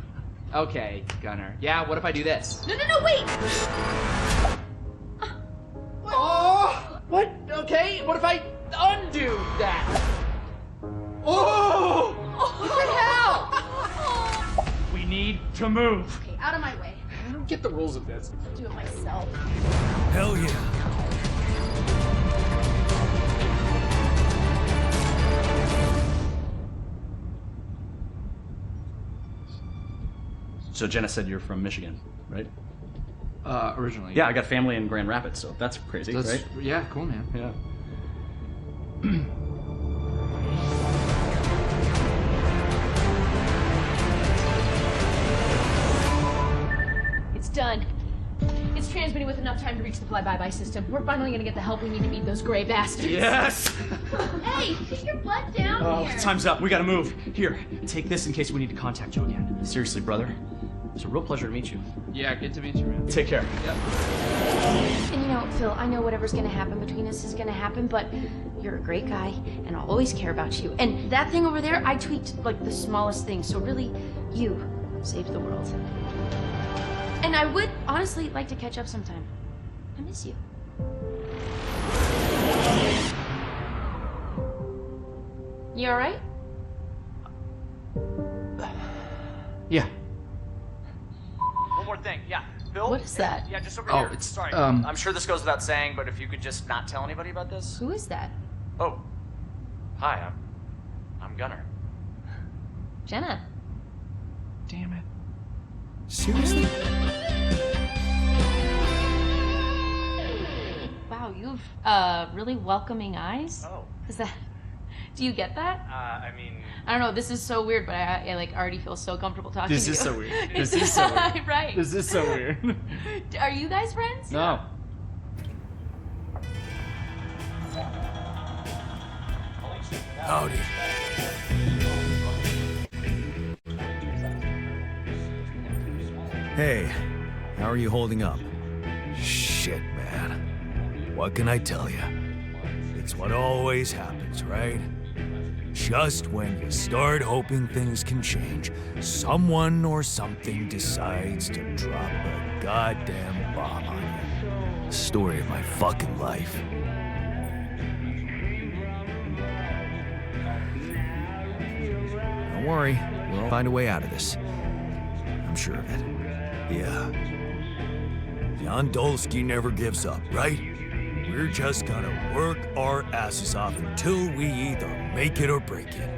Okay, Gunnar. Yeah, what if I do this? No, wait! Oh! What? Okay, what if I undo that? Oh! What the hell? We need to move. Okay, out of my way. I don't get the rules of this. I'll do it myself. Hell yeah. So Jenna said you're from Michigan, right? Originally. Yeah, I got family in Grand Rapids, so that's crazy, right? Yeah, cool, man. Yeah. It's done. It's transmitting with enough time to reach the fly-by-by system. We're finally gonna get the help we need to beat those gray bastards. Yes! Hey, get your butt down Oh, here! time's up. We gotta move. Here, take this in case we need to contact you again. Seriously, brother. It's a real pleasure to meet you. Yeah, good to meet you, man. Take care. Yep. And you know, Phil, I know whatever's gonna happen between us is gonna happen, but you're a great guy, and I'll always care about you. And that thing over there, I tweaked like the smallest thing, so really, you saved the world. And I would honestly like to catch up sometime. I miss you. You alright? Yeah. One more thing, yeah. Bill? What is that? Yeah, just over Oh, here. it's, Sorry. um, I'm sure this goes without saying, but if you could just not tell anybody about this. Who is that? Oh. Hi, I'm Gunnar. Jenna. Damn it. Seriously? Wow, you have really welcoming eyes. Oh. Is that? Do you get that? I mean, I don't know. This is so weird, but I like already feel so comfortable talking This to you. is so weird. This is so weird. Right. This is so weird. Are you guys friends? No. Howdy. Hey, how are you holding up? Shit, man. What can I tell you? It's what always happens, right? Just when you start hoping things can change, someone or something decides to drop a goddamn bomb on you. Story of my fucking life. Don't worry, we'll find a way out of this. I'm sure of it. Yeah. Jan Dolsky never gives up, right? We're just gonna work our asses off until we either make it or break it.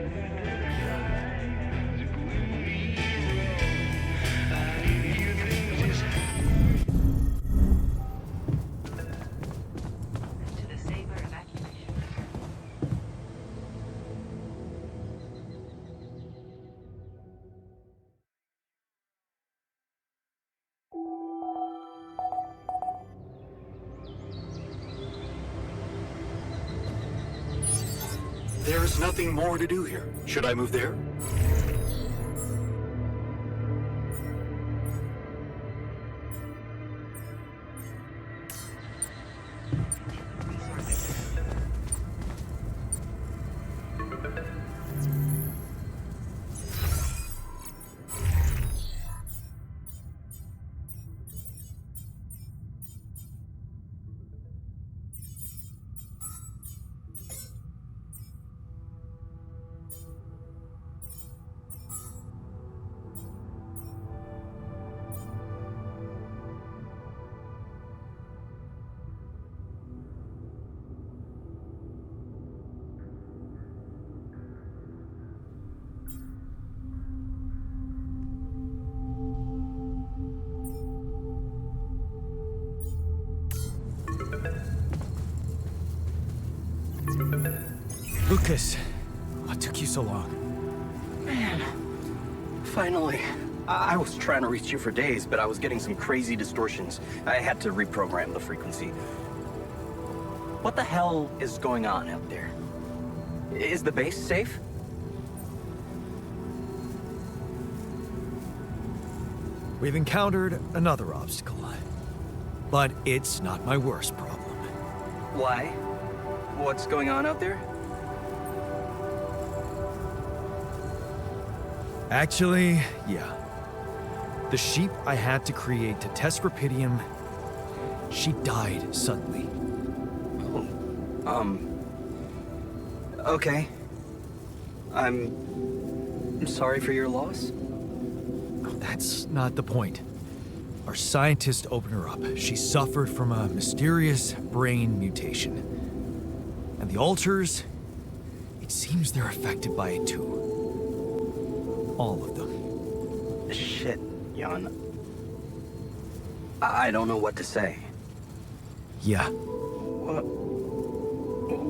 To the Saber evacuation. There's nothing more to do here. Should I move there? Lucas, what took you so long? Finally. I was trying to reach you for days, but I was getting some crazy distortions. I had to reprogram the frequency. What the hell is going on out there? Is the base safe? We've encountered another obstacle, but it's not my worst problem. Why? What's going on out there? Actually, yeah. The sheep I had to create to test Rapidium, she died suddenly. Okay. I'm sorry for your loss. That's not the point. Our scientists opened her up. She suffered from a mysterious brain mutation. And the altars, it seems they're affected by it too. All of them. Shit, Jan. I don't know what to say. Yeah.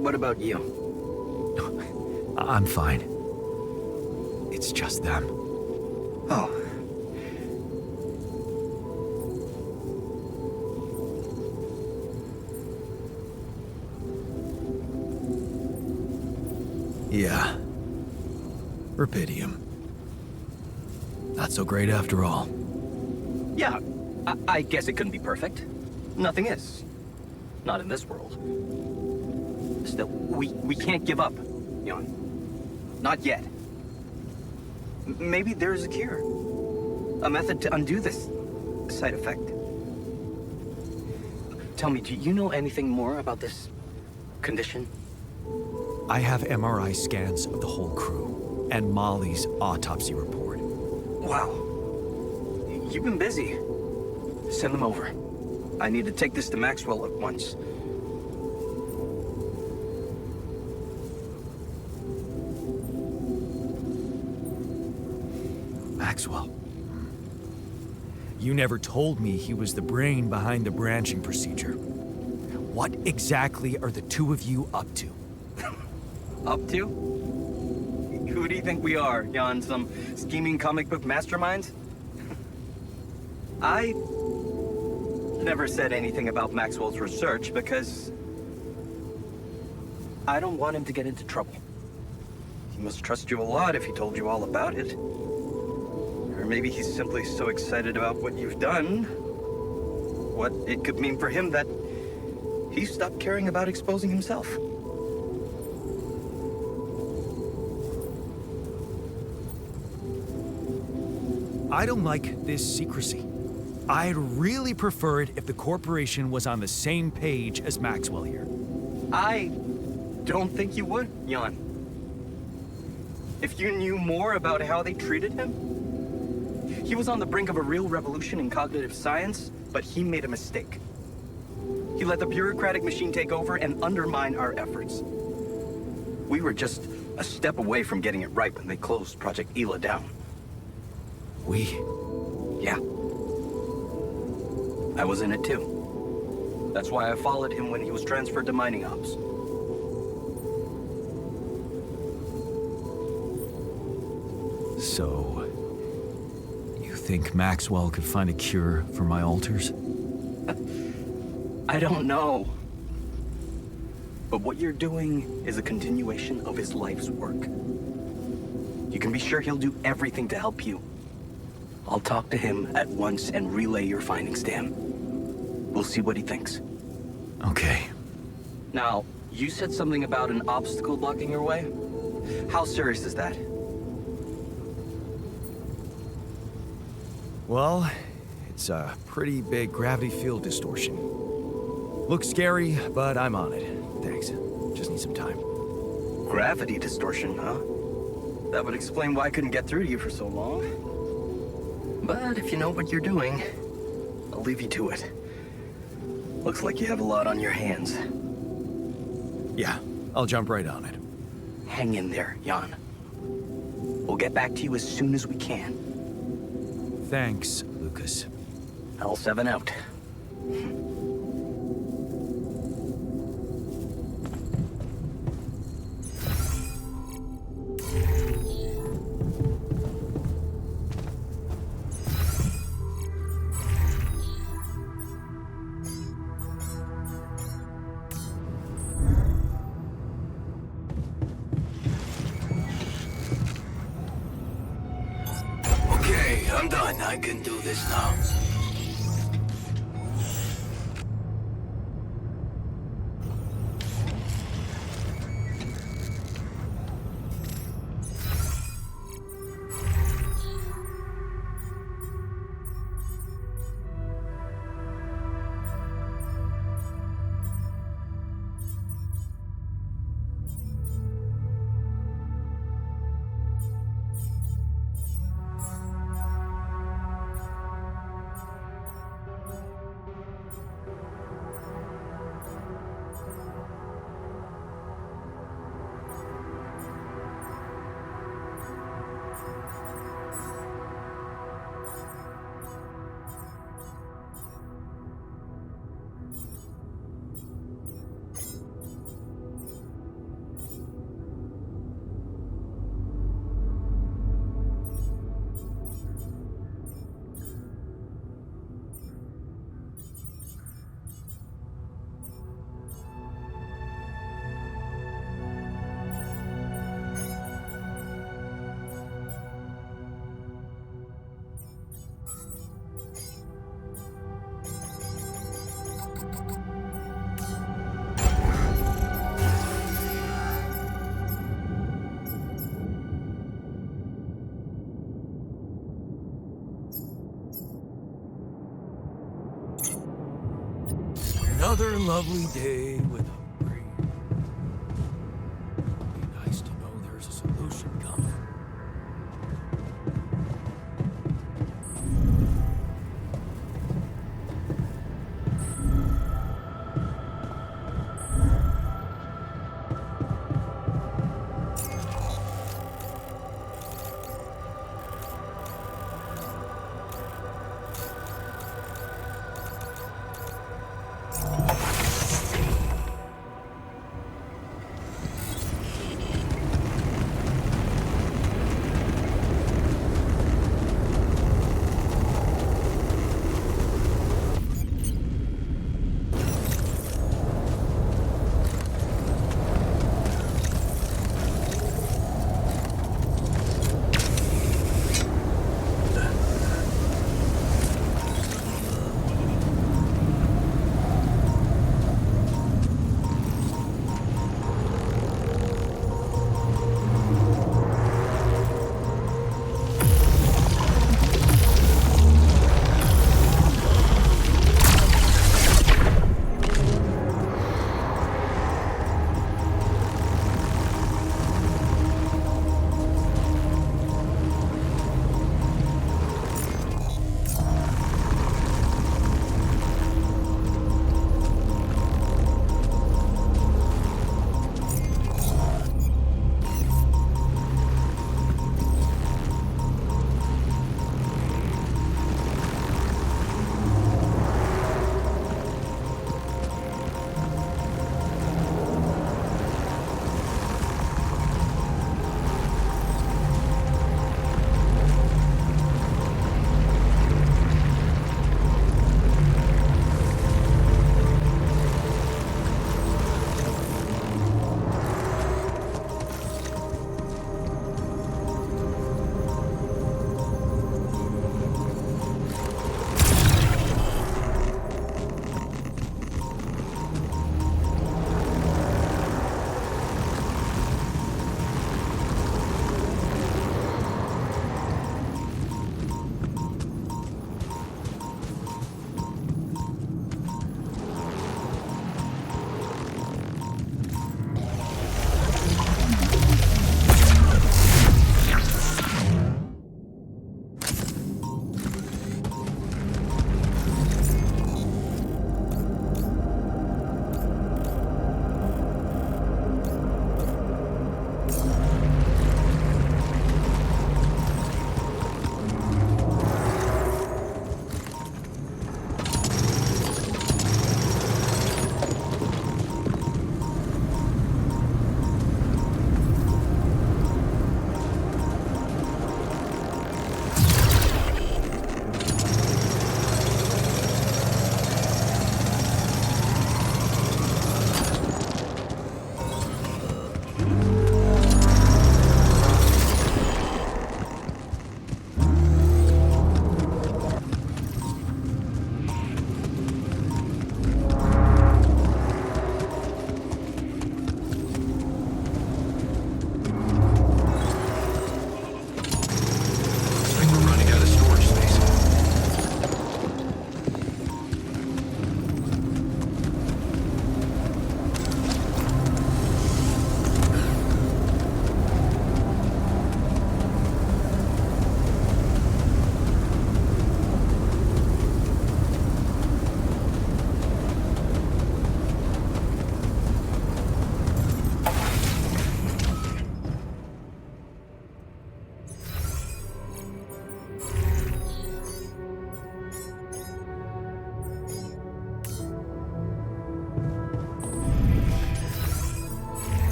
What about you? I'm fine. It's just them. Oh. Yeah. Rapidium. Not so great after all. Yeah, I guess it couldn't be perfect. Nothing is. Not in this world. Still, we can't give up, Jan. Not yet. Maybe there's a cure. a method to undo this side effect. Tell me, do you know anything more about this condition? I have MRI scans of the whole crew and Molly's autopsy report. Wow. You've been busy. Send them over. I need to take this to Maxwell at once. Maxwell. You never told me he was the brain behind the branching procedure. What exactly are the two of you up to? Up to? Who do you think we are, Jan? Some scheming comic book masterminds? I never said anything about Maxwell's research because I don't want him to get into trouble. He must trust you a lot if he told you all about it. Or maybe he's simply so excited about what you've done, what it could mean for him, that he stopped caring about exposing himself. I don't like this secrecy. I'd really prefer it if the corporation was on the same page as Maxwell here. I don't think you would, Jan. If you knew more about how they treated him, he was on the brink of a real revolution in cognitive science, but he made a mistake. He let the bureaucratic machine take over and undermine our efforts. We were just a step away from getting it right when they closed Project Ela down. We? Yeah. I was in it too. That's why I followed him when he was transferred to mining ops. So, you think Maxwell could find a cure for my alters? I don't know. But what you're doing is a continuation of his life's work. You can be sure he'll do everything to help you. I'll talk to him at once and relay your findings to him. We'll see what he thinks. Okay. Now, you said something about an obstacle blocking your way? How serious is that? Well, it's a pretty big gravity field distortion. Looks scary, but I'm on it. Thanks. Just need some time. Gravity distortion, huh? That would explain why I couldn't get through to you for so long. But if you know what you're doing, I'll leave you to it. Looks like you have a lot on your hands. Yeah, I'll jump right on it. Hang in there, Jan. We'll get back to you as soon as we can. Thanks, Lucas. L7 out. Okay, I'm done. I can do this now. Another lovely day with a breeze. Be nice to know there's a solution coming.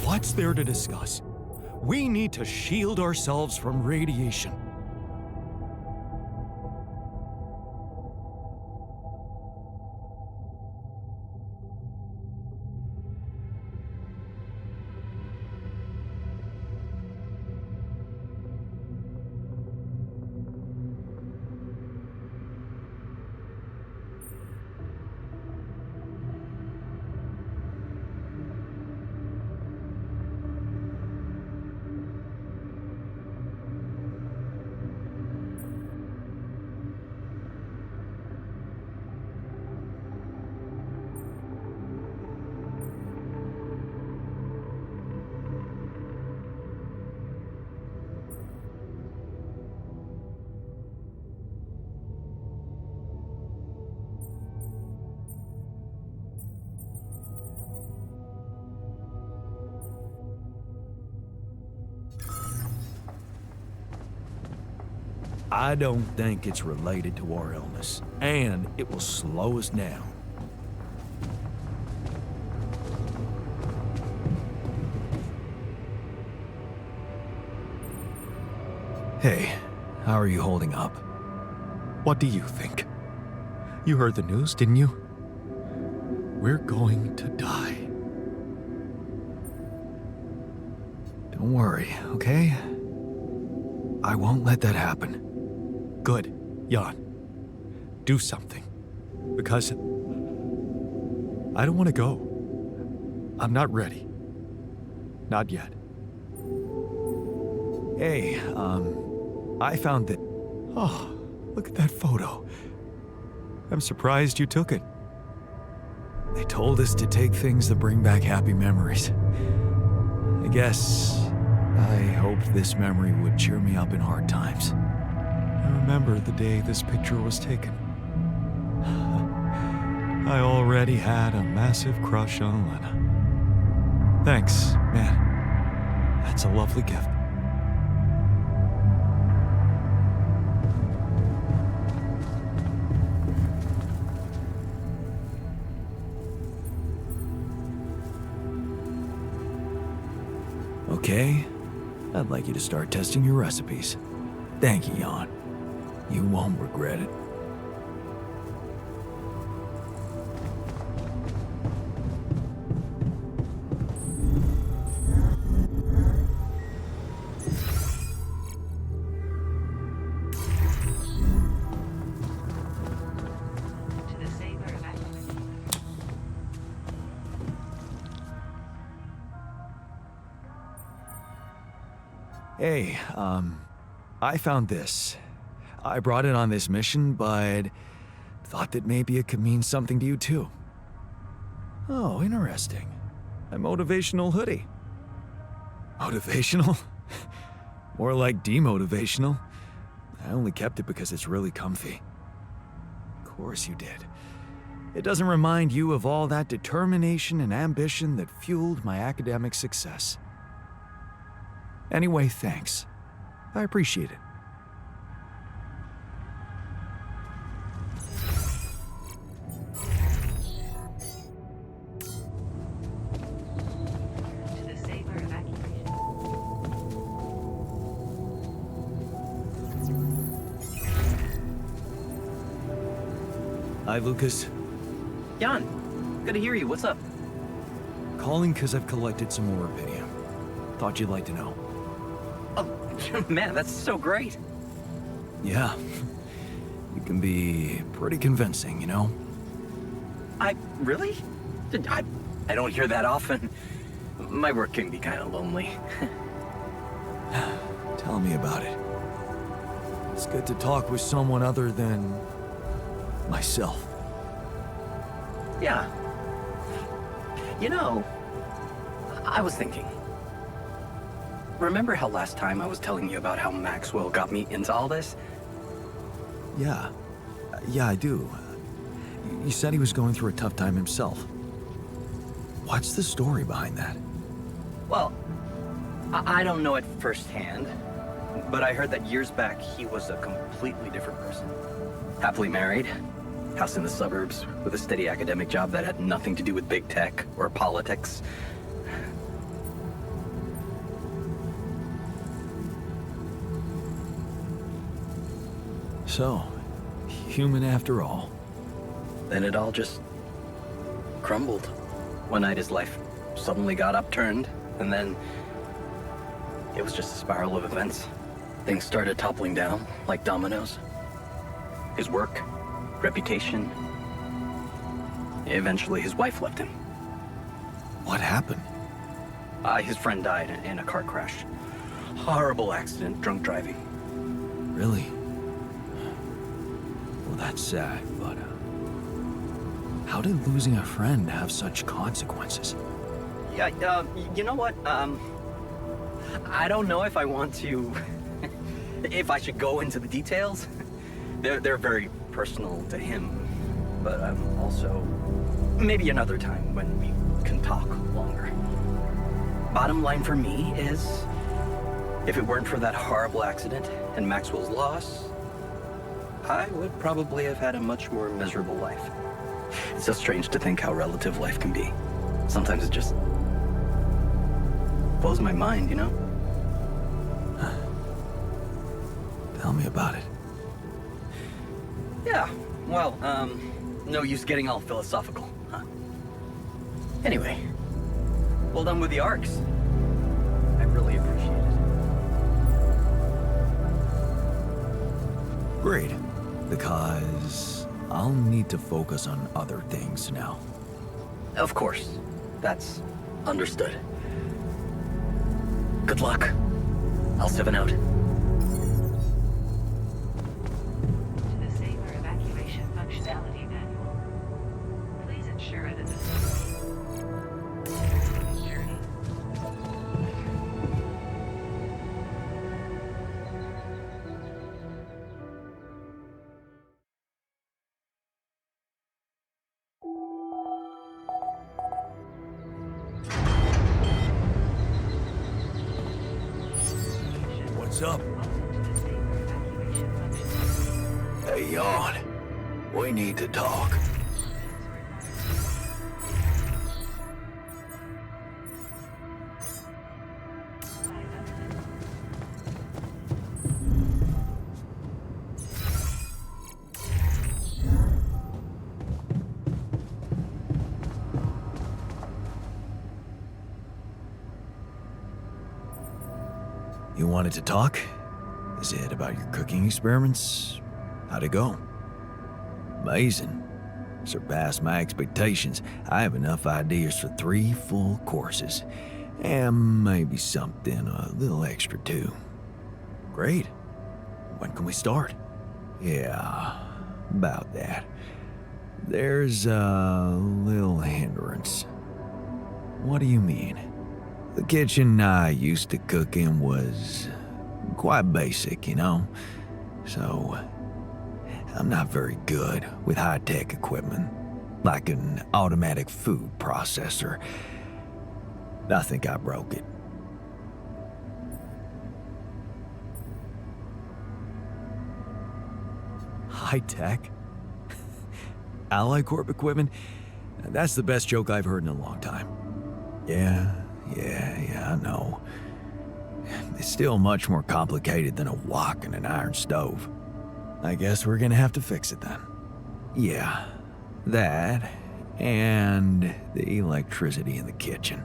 What's there to discuss? We need to shield ourselves from radiation. I don't think it's related to our illness, and it will slow us down. Hey, how are you holding up? What do you think? You heard the news, didn't you? We're going to die. Don't worry, okay? I won't let that happen. Good, Jan. Do something. Because I don't want to go. I'm not ready. Not yet. Hey, I found that. Oh, look at that photo. I'm surprised you took it. They told us to take things that bring back happy memories. I guess I hoped this memory would cheer me up in hard times. I remember the day this picture was taken. I already had a massive crush on Lena. Thanks, man. That's a lovely gift. Okay, I'd like you to start testing your recipes. Thank you, Jan. You won't regret it. To the Saber evacuation. Hey, I found this. I brought it on this mission, but thought that maybe it could mean something to you too. Oh, interesting. A motivational hoodie. Motivational? More like demotivational. I only kept it because it's really comfy. Of course you did. It doesn't remind you of all that determination and ambition that fueled my academic success. Anyway, thanks. I appreciate it. To the Saber evacuation. Hi, Lucas. Jan, good to hear you. What's up? Calling because I've collected some more Rubidium. Thought you'd like to know. Oh, man, that's so great. Yeah. You can be pretty convincing, you know? Really? I don't hear that often. My work can be kind of lonely. Tell me about it. It's good to talk with someone other than myself. Yeah. You know, I was thinking. Remember how last time I was telling you about how Maxwell got me into all this? Yeah. Yeah, I do. He said he was going through a tough time himself. What's the story behind that? Well, I don't know it firsthand, but I heard that years back he was a completely different person. Happily married, house in the suburbs, with a steady academic job that had nothing to do with big tech or politics. So, human after all. Then it all just crumbled. One night his life suddenly got upturned, and then it was just a spiral of events. Things started toppling down like dominoes. His work, reputation. Eventually his wife left him. What happened? His friend died in a car crash. Horrible accident, drunk driving. Really? Well, that's sad, but how did losing a friend have such consequences? Yeah, you know what? I don't know if I want to... if I should go into the details. They're very personal to him. But also... maybe another time when we can talk longer. Bottom line for me is... if it weren't for that horrible accident and Maxwell's loss, I would probably have had a much more miserable life. It's so strange to think how relative life can be. Sometimes it just blows my mind, you know? Tell me about it. Yeah, well, no use getting all philosophical, huh? Anyway, well done with the arcs. I really appreciate it. Great, because I'll need to focus on other things now. Of course, that's understood. Good luck. I'll 7 out. To the Saber evacuation functionality manual. Please ensure it is a journey. What's up? Hey, Yawn. We need to talk. You wanted to talk? Is it about your cooking experiments? How'd it go? Amazing. Surpassed my expectations. I have enough ideas for 3 full courses. And maybe something a little extra too. Great. When can we start? Yeah, about that. There's a little hindrance. What do you mean? The kitchen I used to cook in was quite basic, you know? So, I'm not very good with high-tech equipment, like an automatic food processor. I think I broke it. High-tech? Ally Corp equipment? That's the best joke I've heard in a long time. Yeah, I know. It's still much more complicated than a wok and an iron stove. I guess we're gonna have to fix it then. Yeah, that, and the electricity in the kitchen.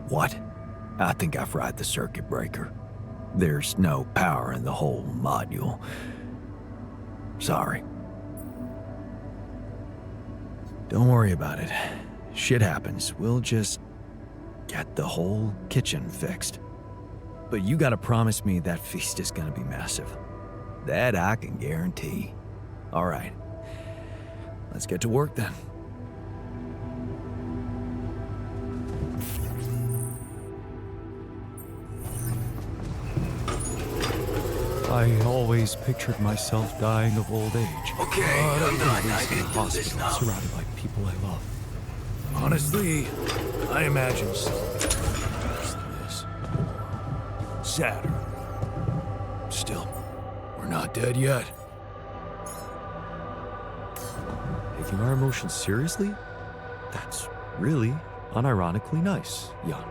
What? I think I fried the circuit breaker. There's no power in the whole module. Sorry. Don't worry about it. Shit happens. We'll just get the whole kitchen fixed. But you gotta promise me that feast is gonna be massive. That I can guarantee. All right. Let's get to work then. I always pictured myself dying of old age. Okay, I'm done. I in a can do hospital, this now. surrounded by people I love. Honestly, I imagine something worse than this. Sadder. Still, we're not dead yet. Taking our emotions seriously? That's really unironically nice, Jan.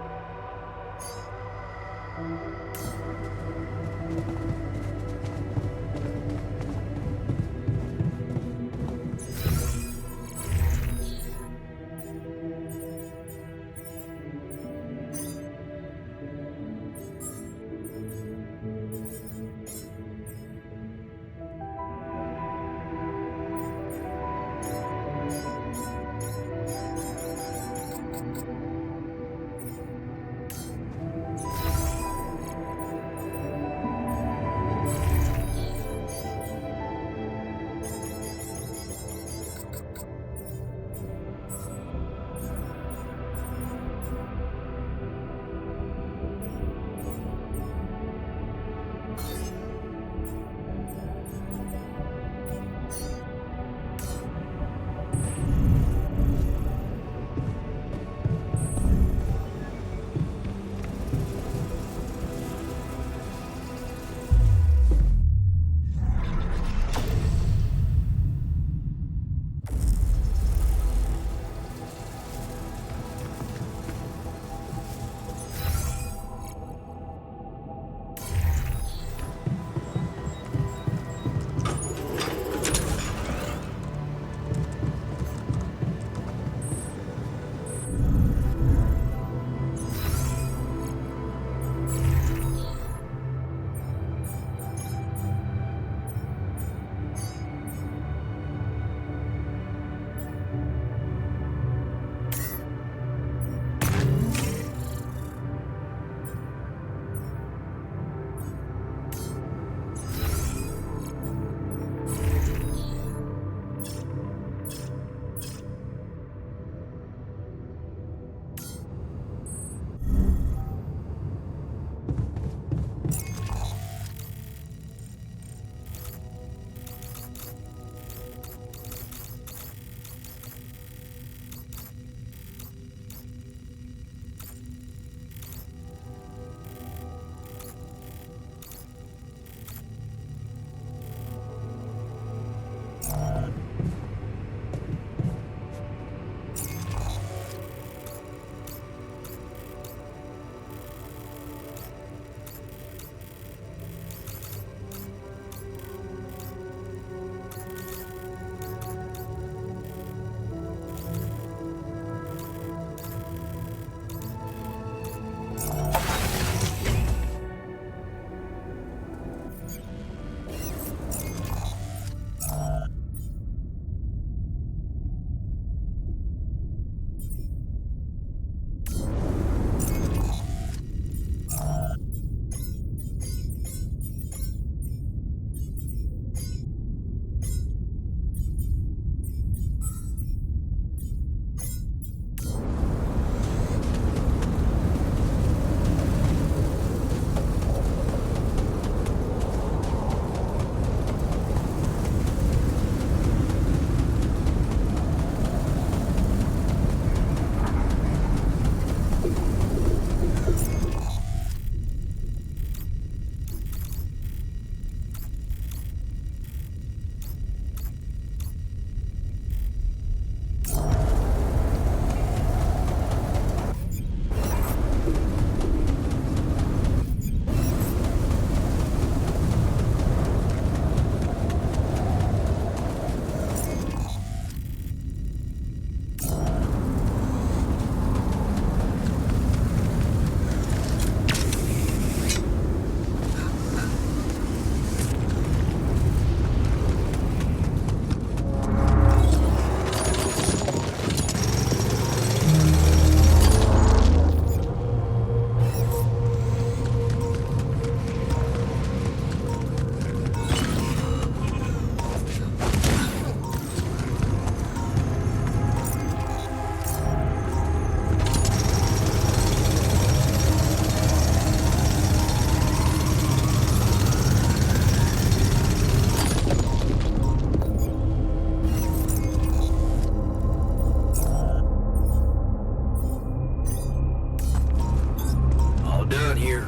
done here.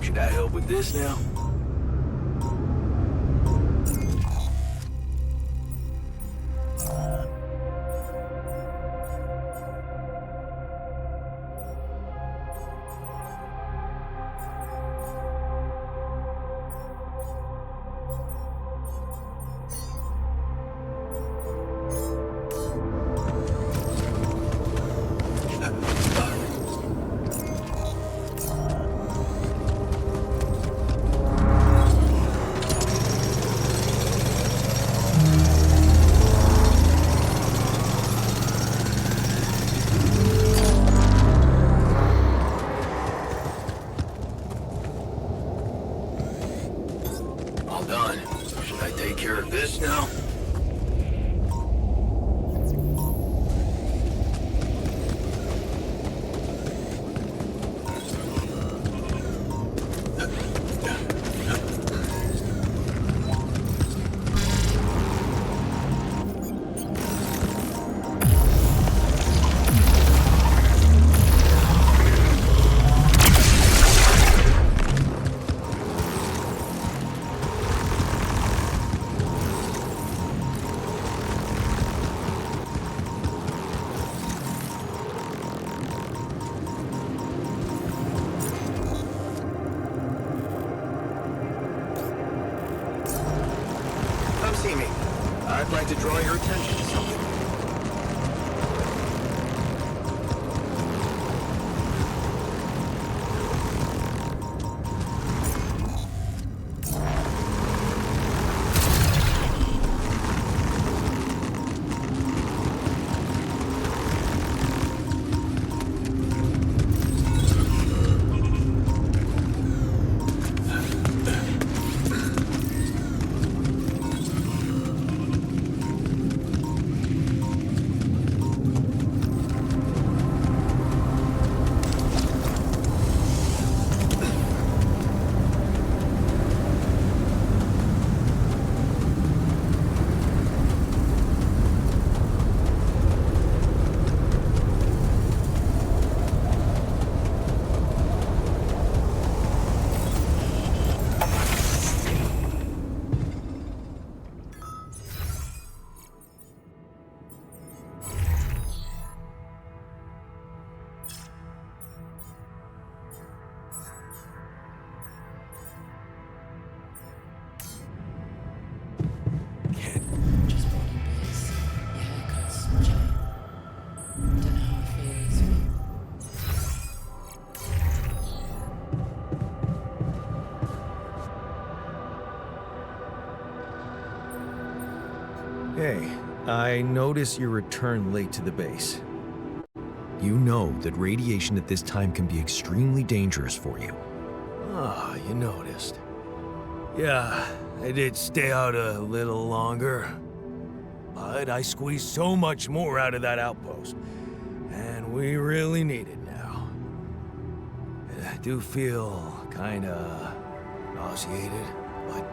Should I help with this now? All done. Should I take care of this now? Come see me. I'd like to draw your attention to something. Just body base, your haircuts, Jay. Don't know how I feel this week. Hey, I notice you returned late to the base. You know that radiation at this time can be extremely dangerous for you. Ah, you noticed. Yeah, I did stay out a little longer. But I squeezed so much more out of that outpost. And we really need it now. I do feel kinda nauseated, but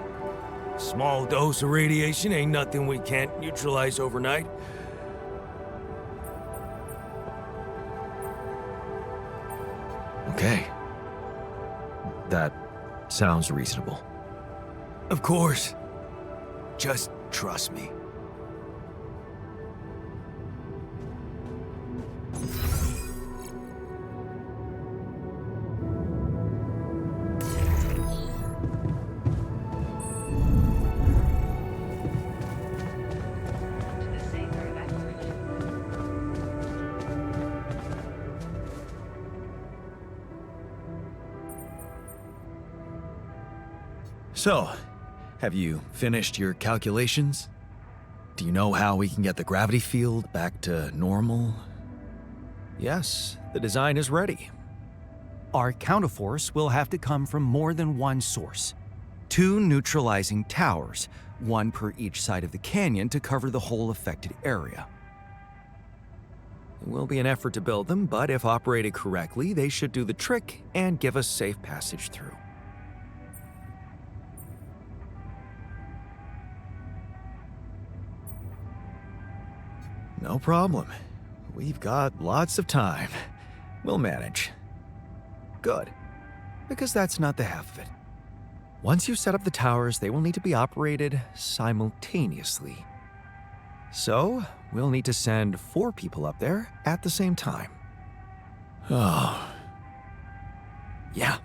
a small dose of radiation ain't nothing we can't neutralize overnight. Okay. That sounds reasonable. Of course. Just trust me. To the safer evacuation. So, have you finished your calculations? Do you know how we can get the gravity field back to normal? Yes, the design is ready. Our counterforce will have to come from more than one source. 2 neutralizing towers, one per each side of the canyon to cover the whole affected area. It will be an effort to build them, but if operated correctly, they should do the trick and give us safe passage through. No problem. We've got lots of time. We'll manage. Good. because that's not the half of it. Once you set up the towers, they will need to be operated simultaneously. So, we'll need to send 4 people up there at the same time. Oh, Yeah.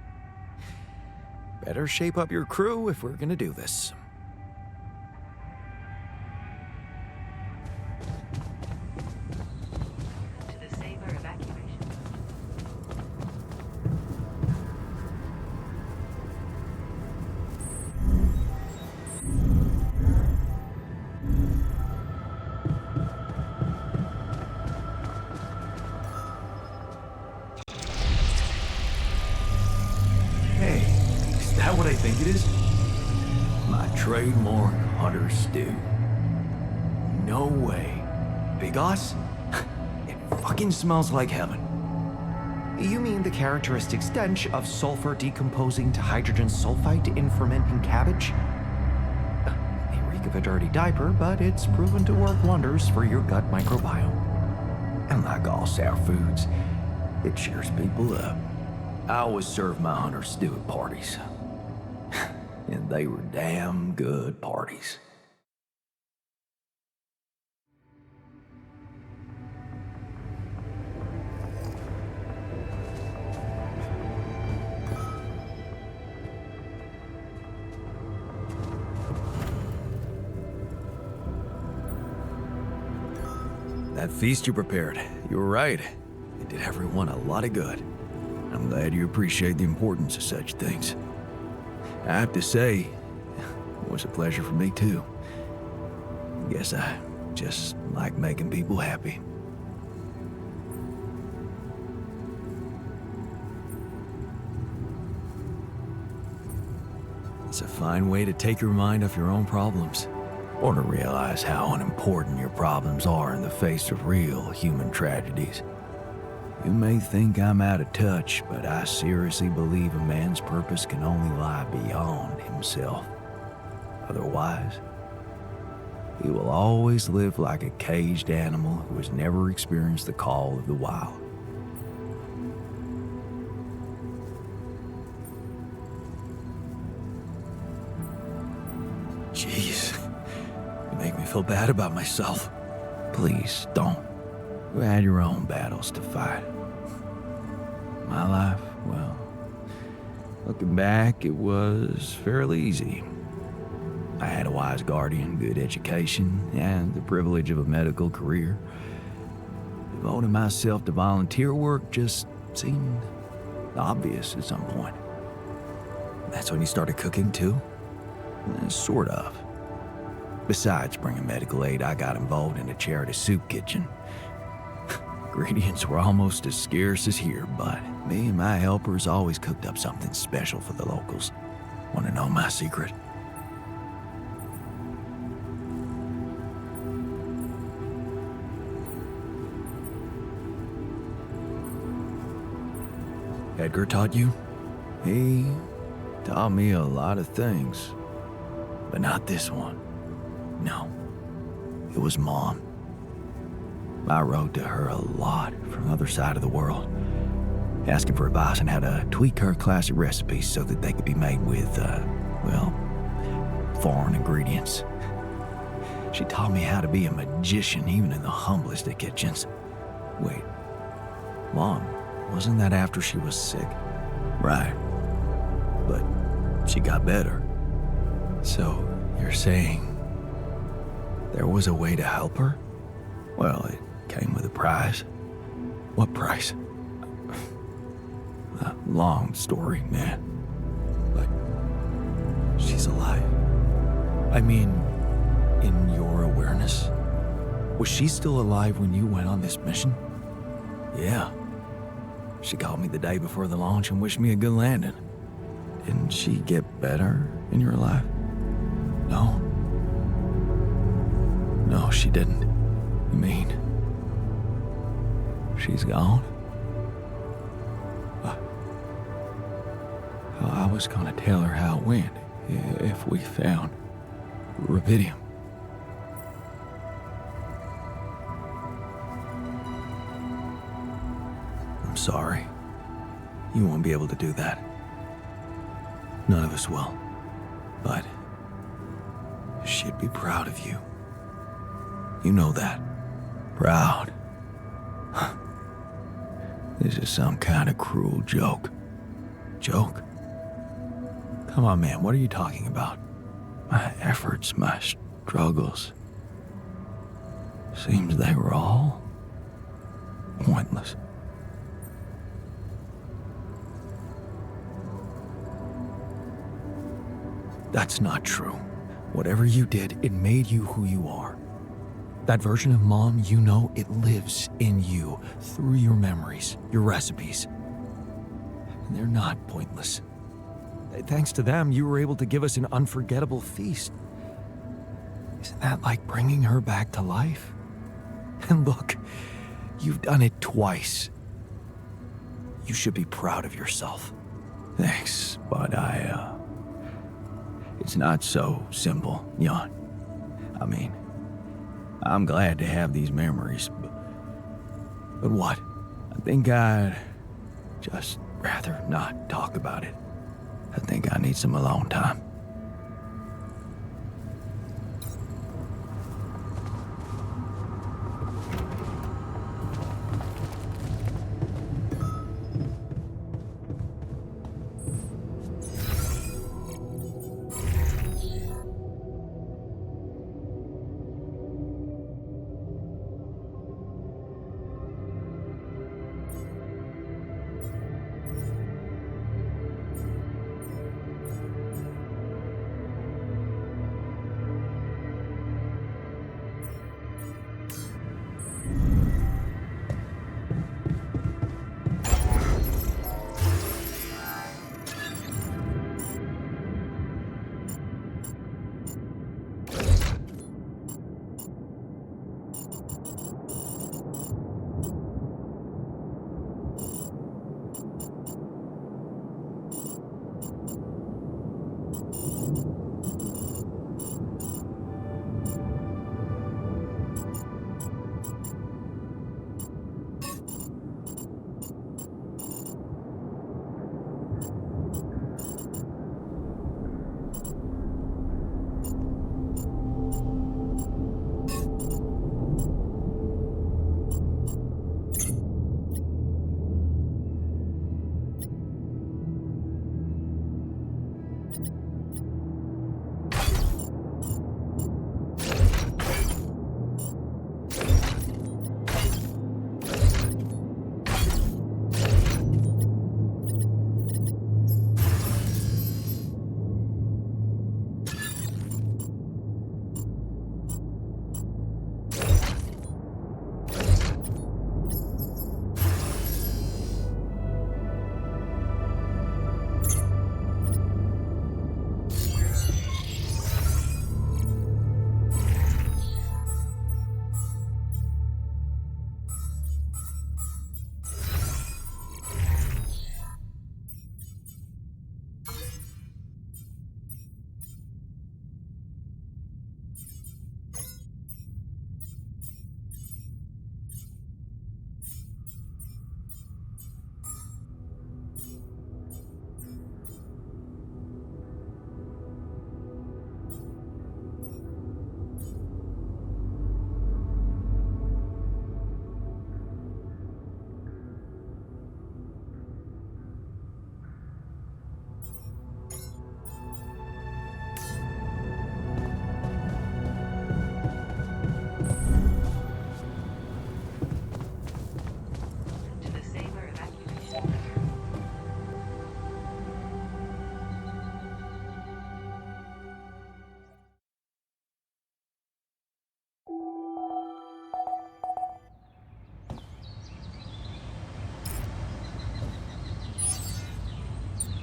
Better shape up your crew if we're gonna do this. To the Saber evacuation. hey, is that what I think it is? My trademark hunter stew. No way. Big Oss? It fucking smells like heaven. You mean the characteristic stench of sulfur decomposing to hydrogen sulfide in fermenting cabbage? May reek of a dirty diaper, but it's proven to work wonders for your gut microbiome. And like all sour foods, it cheers people up. I always serve my hunter stew at parties. And they were damn good parties. That feast you prepared, you were right. It did everyone a lot of good. I'm glad you appreciate the importance of such things. I have to say, it was a pleasure for me too. Guess I just like making people happy. It's a fine way to take your mind off your own problems, or to realize how unimportant your problems are in the face of real human tragedies. You may think I'm out of touch, but I seriously believe a man's purpose can only lie beyond himself. Otherwise, he will always live like a caged animal who has never experienced the call of the wild. Jeez, you make me feel bad about myself. Please don't. You had your own battles to fight. My life, well, looking back, it was fairly easy. I had a wise guardian, good education, and the privilege of a medical career. Devoting myself to volunteer work just seemed obvious at some point. That's when you started cooking too? Sort of. Besides bringing medical aid, I got involved in a charity soup kitchen. Ingredients were almost as scarce as here, but me and my helpers always cooked up something special for the locals. Want to know my secret? Edgar taught you? He taught me a lot of things, but not this one. No, it was Mom. I wrote to her a lot from the other side of the world, asking for advice on how to tweak her classic recipes so that they could be made with, well, foreign ingredients. She taught me how to be a magician even in the humblest of kitchens. Wait, Mom, wasn't that after she was sick? Right, but she got better. So you're saying there was a way to help her? Well, it came with a price. What price? A long story, man. But she's alive. I mean, in your awareness. Was she still alive when you went on this mission? Yeah. She called me the day before the launch and wished me a good landing. Didn't she get better in your life? No. No, she didn't. You mean she's gone? I was gonna tell her how it went if we found rubidium. I'm sorry. You won't be able to do that. None of us will. But she'd be proud of you. You know that. Proud. This is some kind of cruel joke. Joke? Come on, man, what are you talking about? My efforts, my struggles. Seems they were all pointless. That's not true. Whatever you did, it made you who you are. That version of Mom, you know, it lives in you through your memories, your recipes. And they're not pointless. Thanks to them, you were able to give us an unforgettable feast. Isn't that like bringing her back to life? And look, you've done it twice. You should be proud of yourself. Thanks, but it's not so simple, Jan. I mean, I'm glad to have these memories, but what? I think I'd just rather not talk about it. I think I need some alone time.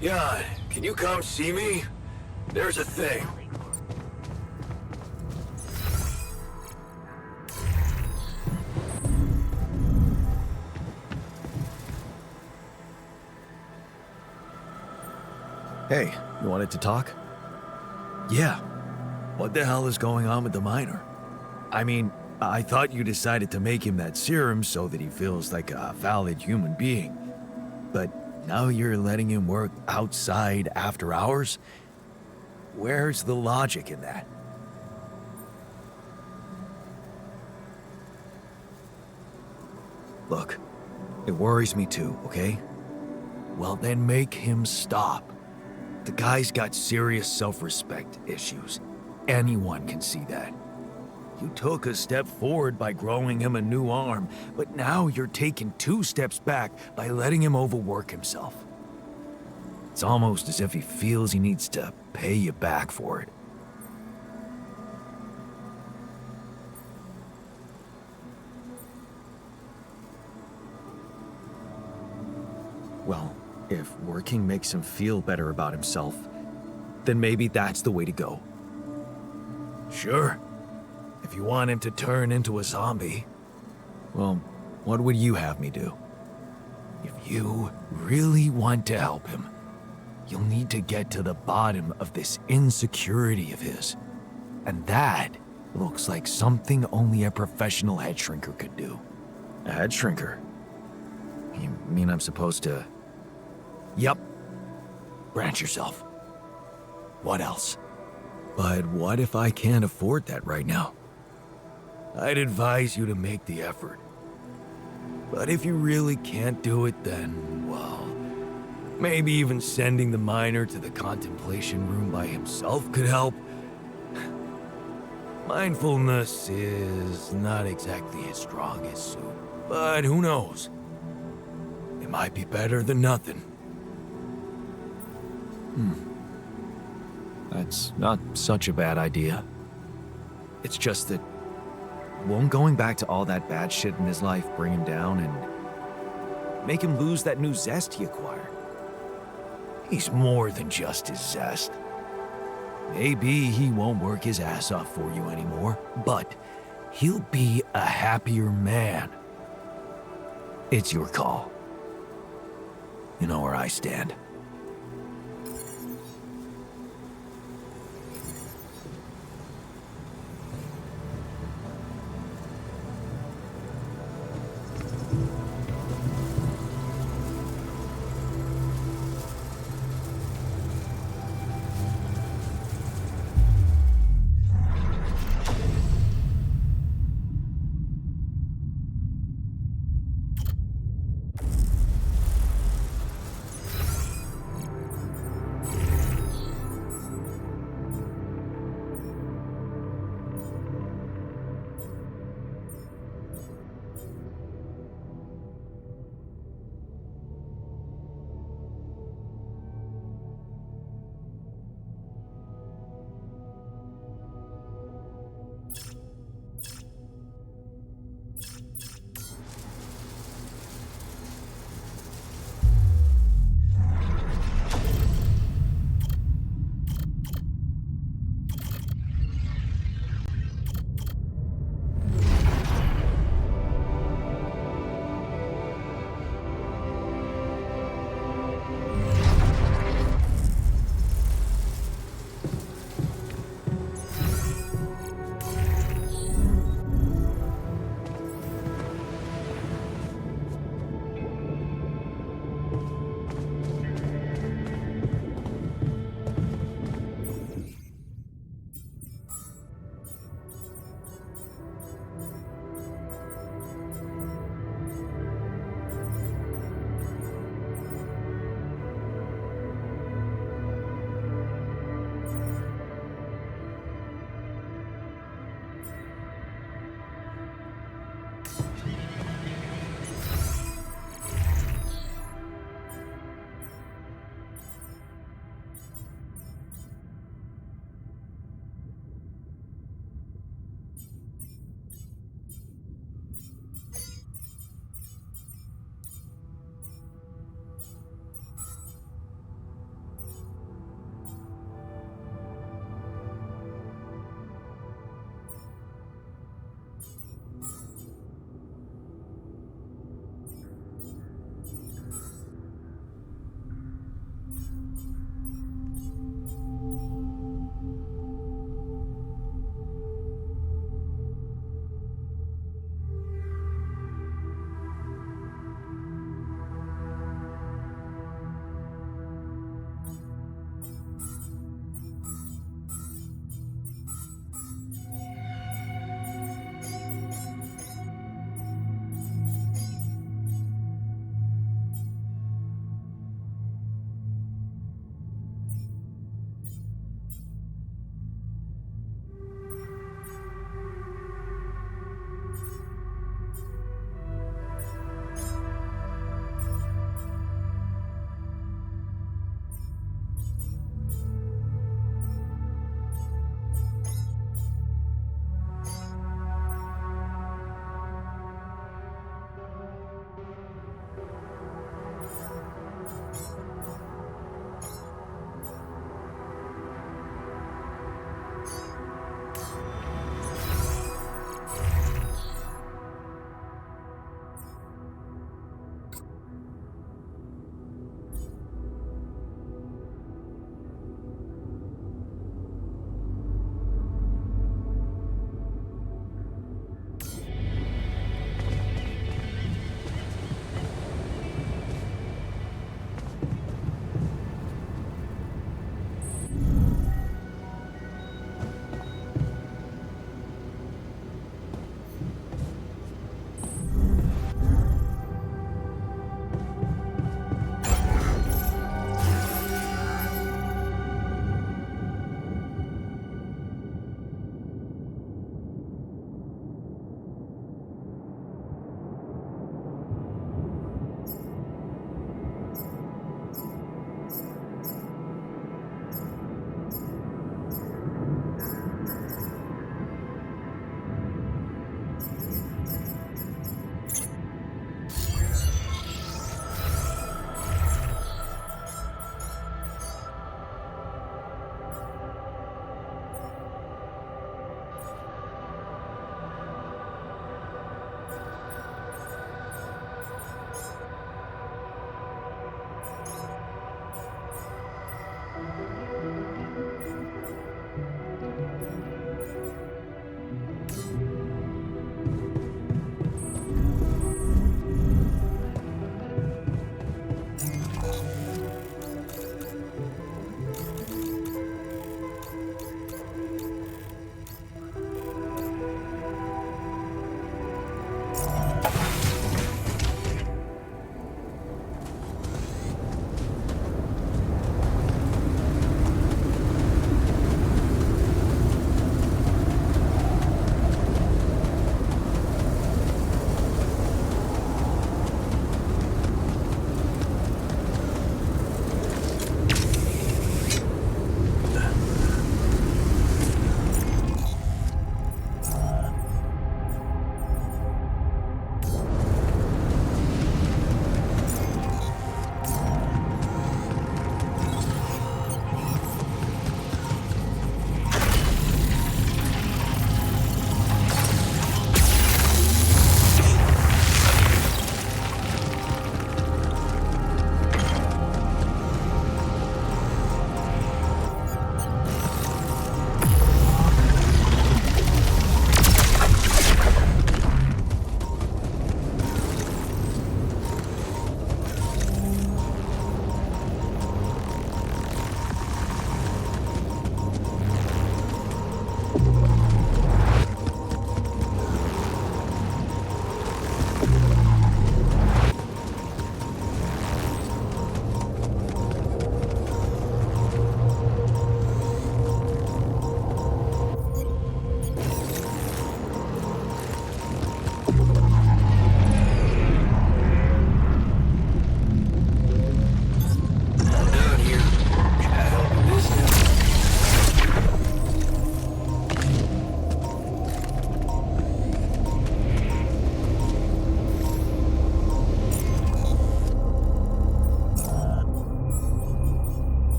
Jan, can you come see me? There's a thing. Hey, you wanted to talk? Yeah. What the hell is going on with the miner? I mean, I thought you decided to make him that serum so that he feels like a valid human being. But Now you're letting him work outside after hours? Where's the logic in that? Look, it worries me too, okay? Well, then make him stop. The guy's got serious self-respect issues. Anyone can see that. You took a step forward by growing him a new arm, but now you're taking 2 steps back by letting him overwork himself. It's almost as if he feels he needs to pay you back for it. Well, if working makes him feel better about himself, then maybe that's the way to go. Sure. If you want him to turn into a zombie. Well, what would you have me do? If you really want to help him, you'll need to get to the bottom of this insecurity of his. And that looks like something only a professional head shrinker could do. A head shrinker? You mean I'm supposed to... Yup. Branch yourself. What else? But what if I can't afford that right now? I'd advise you to make the effort. But if you really can't do it, then, well, maybe even sending the miner to the contemplation room by himself could help. Mindfulness is not exactly his strongest suit, but who knows? It might be better than nothing. That's not such a bad idea. It's just that won't going back to all that bad shit in his life bring him down and make him lose that new zest he acquired? He's more than just his zest. Maybe he won't work his ass off for you anymore, but he'll be a happier man. It's your call. You know where I stand.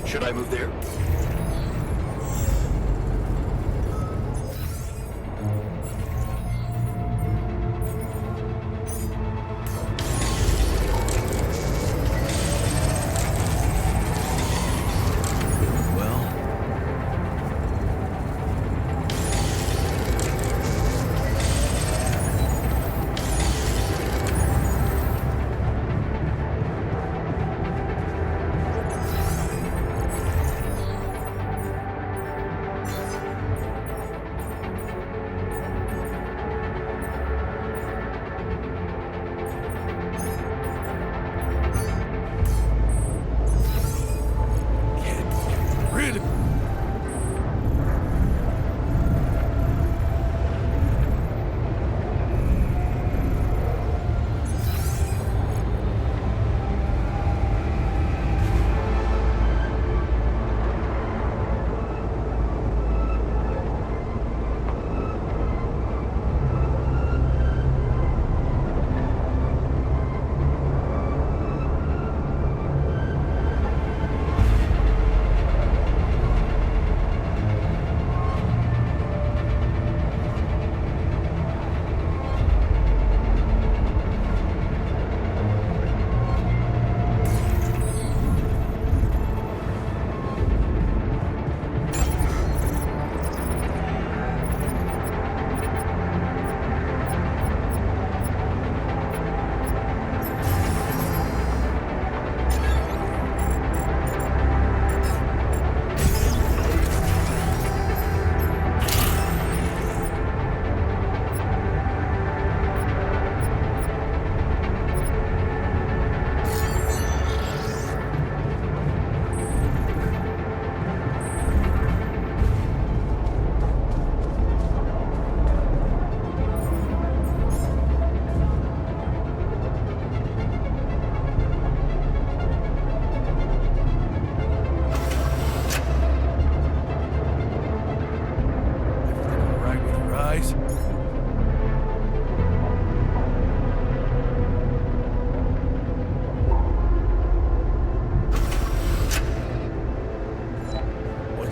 Should I move there?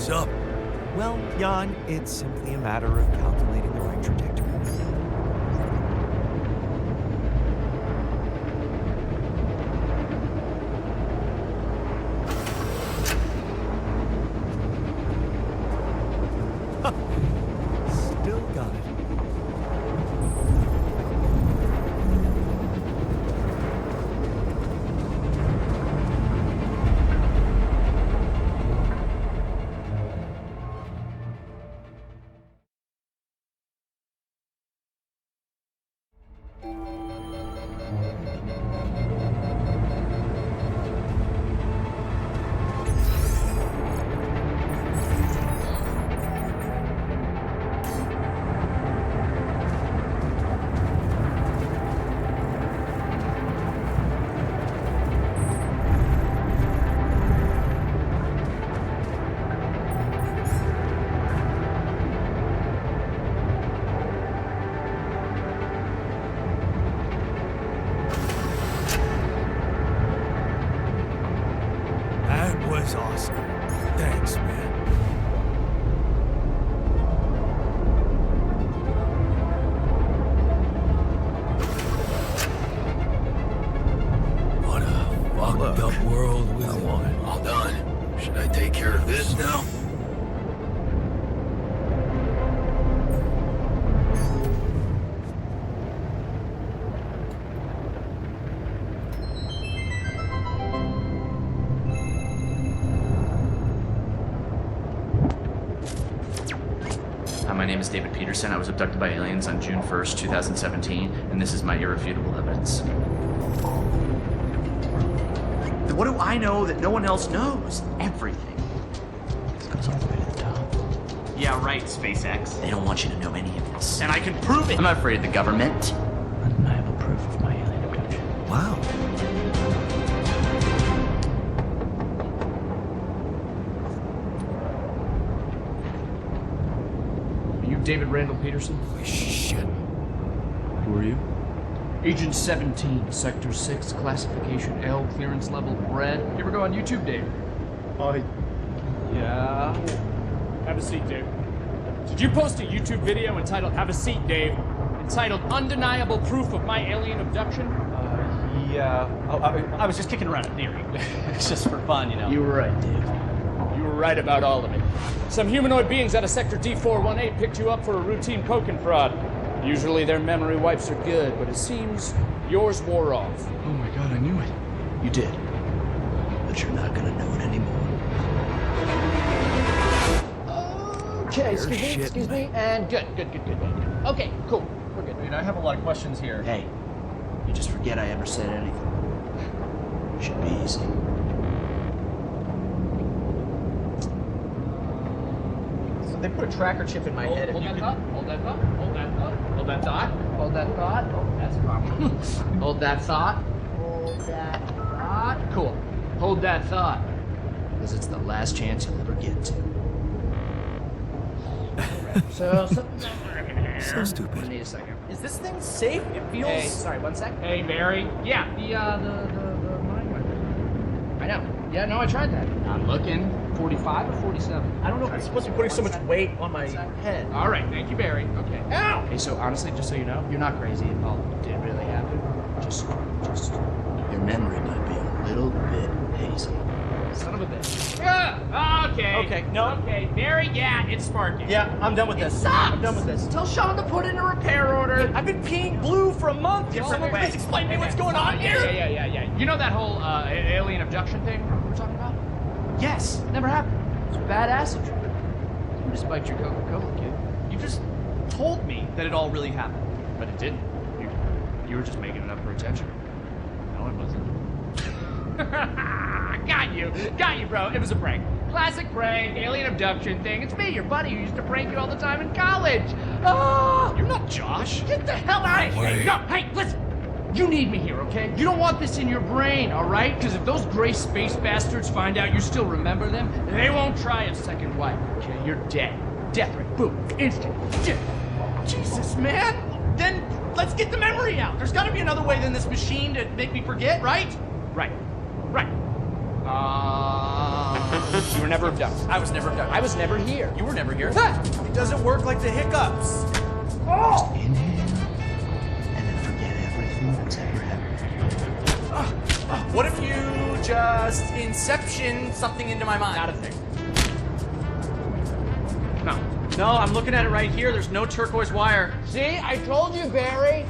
What's up? Well, Jan, it's simply a matter of calculating the right trajectory. Still got it. That was awesome. Thanks, man. What a fucked up world we live in. All done. Should I take care of this now? My name is David Peterson. I was abducted by aliens on June 1st, 2017, and this is my irrefutable evidence. What do I know that no one else knows? Everything. This goes all the way to the top. Yeah, right, SpaceX. They don't want you to know any of this. And I can prove it. I'm not afraid of the government. Undeniable proof of my alien abduction. Wow. Are you David Randall Peterson? Holy shit. Who are you? Agent 17, Sector 6, classification L, clearance level red. You ever go on YouTube, Dave? Yeah. Have a seat, Dave. Did you post a YouTube video entitled Have a Seat, Dave? Entitled Undeniable Proof of My Alien Abduction? Yeah. Oh, I was just kicking around a theory. It's just for fun, you know. You were right, Dave. You were right about all of it. Some humanoid beings out of Sector D418 picked you up for a routine poking prod. Usually their memory wipes are good, but it seems yours wore off. Oh my god, I knew it. You did. But you're not gonna know it anymore. Okay, excuse me, and good. Okay, cool. We're good. I have a lot of questions here. Hey, you just forget I ever said anything. Should be easy. So they put a tracker chip in my head. Hold that thought. Hold that thought. Hold that thought. Hold that thought. Hold that thought. Oh, that's a problem. Hold that thought. Hold that thought. Cool. Hold that thought. Because it's the last chance you'll ever get to. So So stupid. I need a second. Is this thing safe? It feels. Hey. Sorry, 1 sec. Hey, Mary. Yeah, the mine weapon. I know. Yeah, no, I tried that. I'm looking. 45 or 47? I don't know if it's supposed to be putting so much weight on my head. All right, thank you, Barry. Okay. Ow! Hey, so honestly, just so you know, you're not crazy at all. It did really happen. Just, your memory might be a little bit hazy. Son of a bitch. Yeah. Okay. Okay, no. Okay, Barry, yeah, it's sparking. Yeah, I'm done with this. Sucks. I'm done with this. Tell Sean to put in a repair order. I've been peeing blue for a month. Can someone please explain to me what's going on here? Yeah. You know that whole alien abduction thing we're talking about? Yes. Never happened. It's bad acid trip. You just spiked your Coca-Cola, kid. You just told me that it all really happened. But it didn't. You were just making it up for attention. No, it wasn't. Got you, bro. It was a prank. Classic prank, alien abduction thing. It's me, your buddy, who used to prank you all the time in college. Oh, You're not Josh. get the hell out of here. No, hey, listen. You need me here, okay? You don't want this in your brain, all right? Because if those gray space bastards find out you still remember them, they won't try a second wipe, okay? You're dead. Death rate, boom, instant. Jesus, man. Then let's get the memory out. There's got to be another way than this machine to make me forget, right? Right. You were never abducted. I was never abducted. I was never here. You were never here. Huh. It doesn't work like the hiccups. Oh! Inhale, and then forget everything that's ever happened. What if you just inception something into my mind? Not a thing. No. No, I'm looking at it right here. There's no turquoise wire. See, I told you, Barry.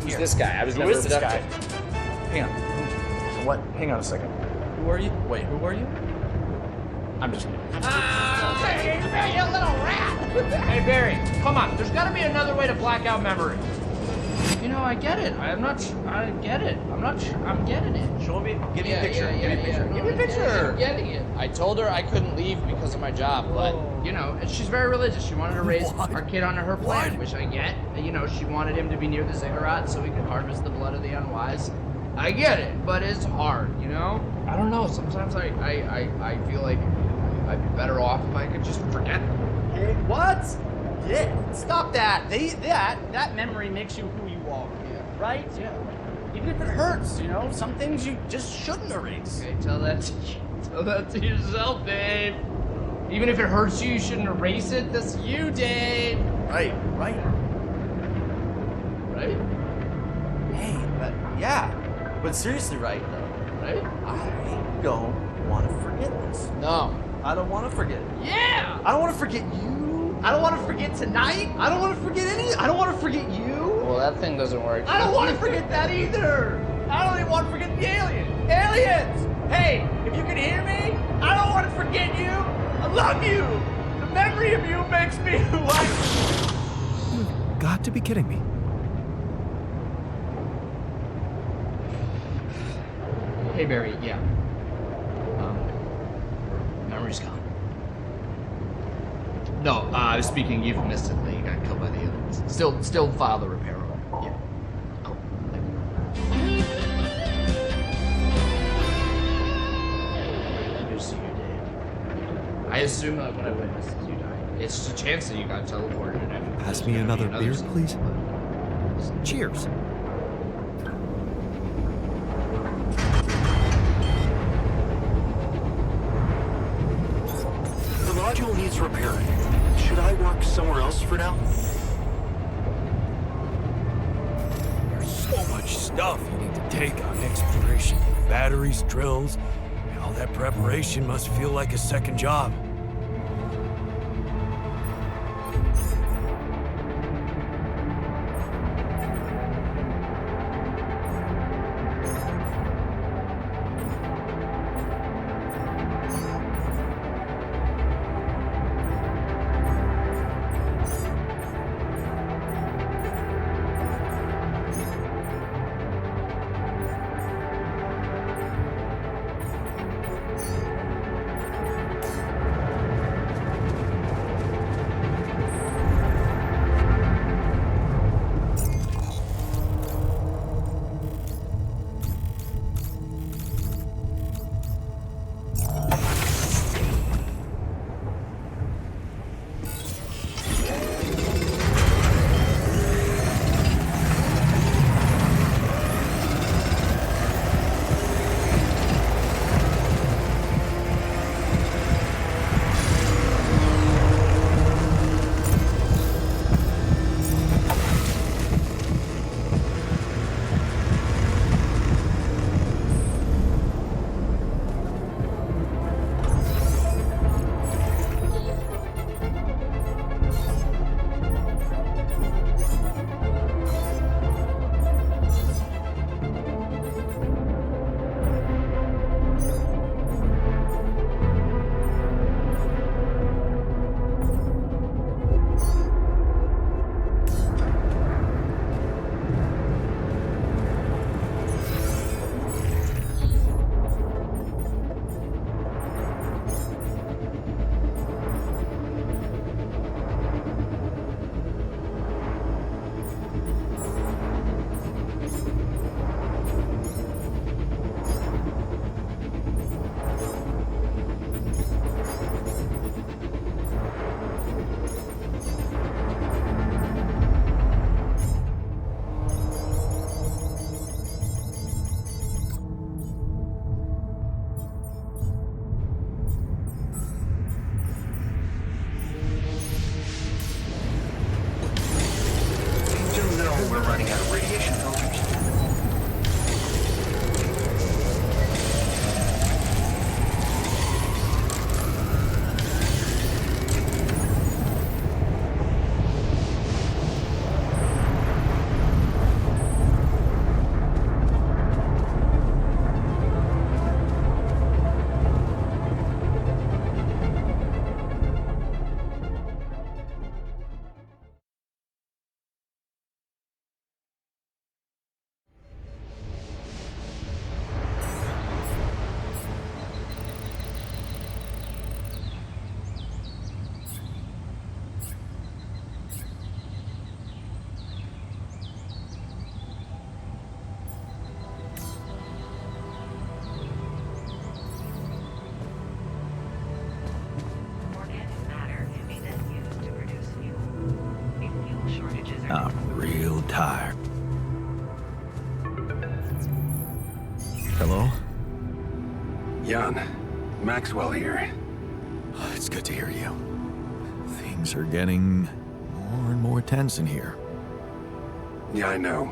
Who's this guy? I was Who never is this abducted. guy? Hang on. What? Hang on a second. Who are you? Wait, who are you? I'm just kidding. Hey, you little rat! Hey, Barry, come on. There's got to be another way to black out memory. You know, I get it. I get it. I'm getting it. Show me. Give me a picture. Give me a picture. No, Give me a picture. I'm getting it. I told her I couldn't leave because of my job, but, you know, and she's very religious. She wanted to raise our kid on her plan, which I get. You know, she wanted him to be near the ziggurat so he could harvest the blood of the unwise. I get it, but it's hard, you know? I don't know. Sometimes I feel like I'd be better off if I could just forget them. Hey, what? Yeah. Stop that. That memory makes you who you are. Yeah. Right? Yeah. Even if it hurts, you know, some things you just shouldn't erase. Okay, tell that to yourself, Dave. Even if it hurts you, you shouldn't erase it. That's you, Dave. Right. Right? Hey, but yeah. But seriously, right though. Right? I don't want to forget this. No. I don't want to forget it. Yeah! I don't want to forget you. I don't want to forget tonight. I don't want to forget I don't want to forget you. Well, that thing doesn't work. I don't want to forget that either. I don't even want to forget the aliens. Aliens! Hey, if you can hear me, I don't want to forget you. I love you. The memory of you makes me who I am. You've got to be kidding me. Hey, Barry, yeah. Memory's gone. No, I was speaking euphemistically. You got killed by the aliens. Still file the repair order. Yeah. Cool. Good to see you, Dave. I assume that when I witnessed you die, it's just a chance that you got teleported and everything. Pass me another beer, please. Cheers. The module needs repairing. Should I work somewhere else for now? There's so much stuff you need to take on exploration. Batteries, drills, and all that preparation must feel like a second job. I'm real tired. Hello? Jan, Maxwell here. It's good to hear you. Things are getting more and more tense in here. Yeah, I know.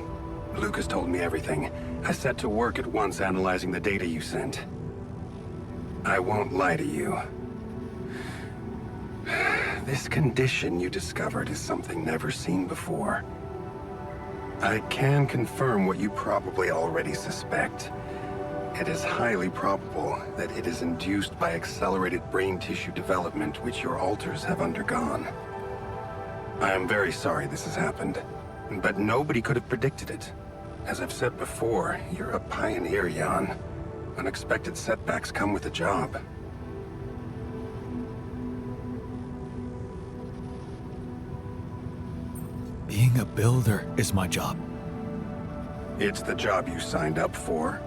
Lucas told me everything. I set to work at once analyzing the data you sent. I won't lie to you. This condition you discovered is something never seen before. I can confirm what you probably already suspect. It is highly probable that it is induced by accelerated brain tissue development which your alters have undergone. I am very sorry this has happened, but nobody could have predicted it. As I've said before, you're a pioneer, Jan. Unexpected setbacks come with the job. Being a builder is my job. It's the job you signed up for.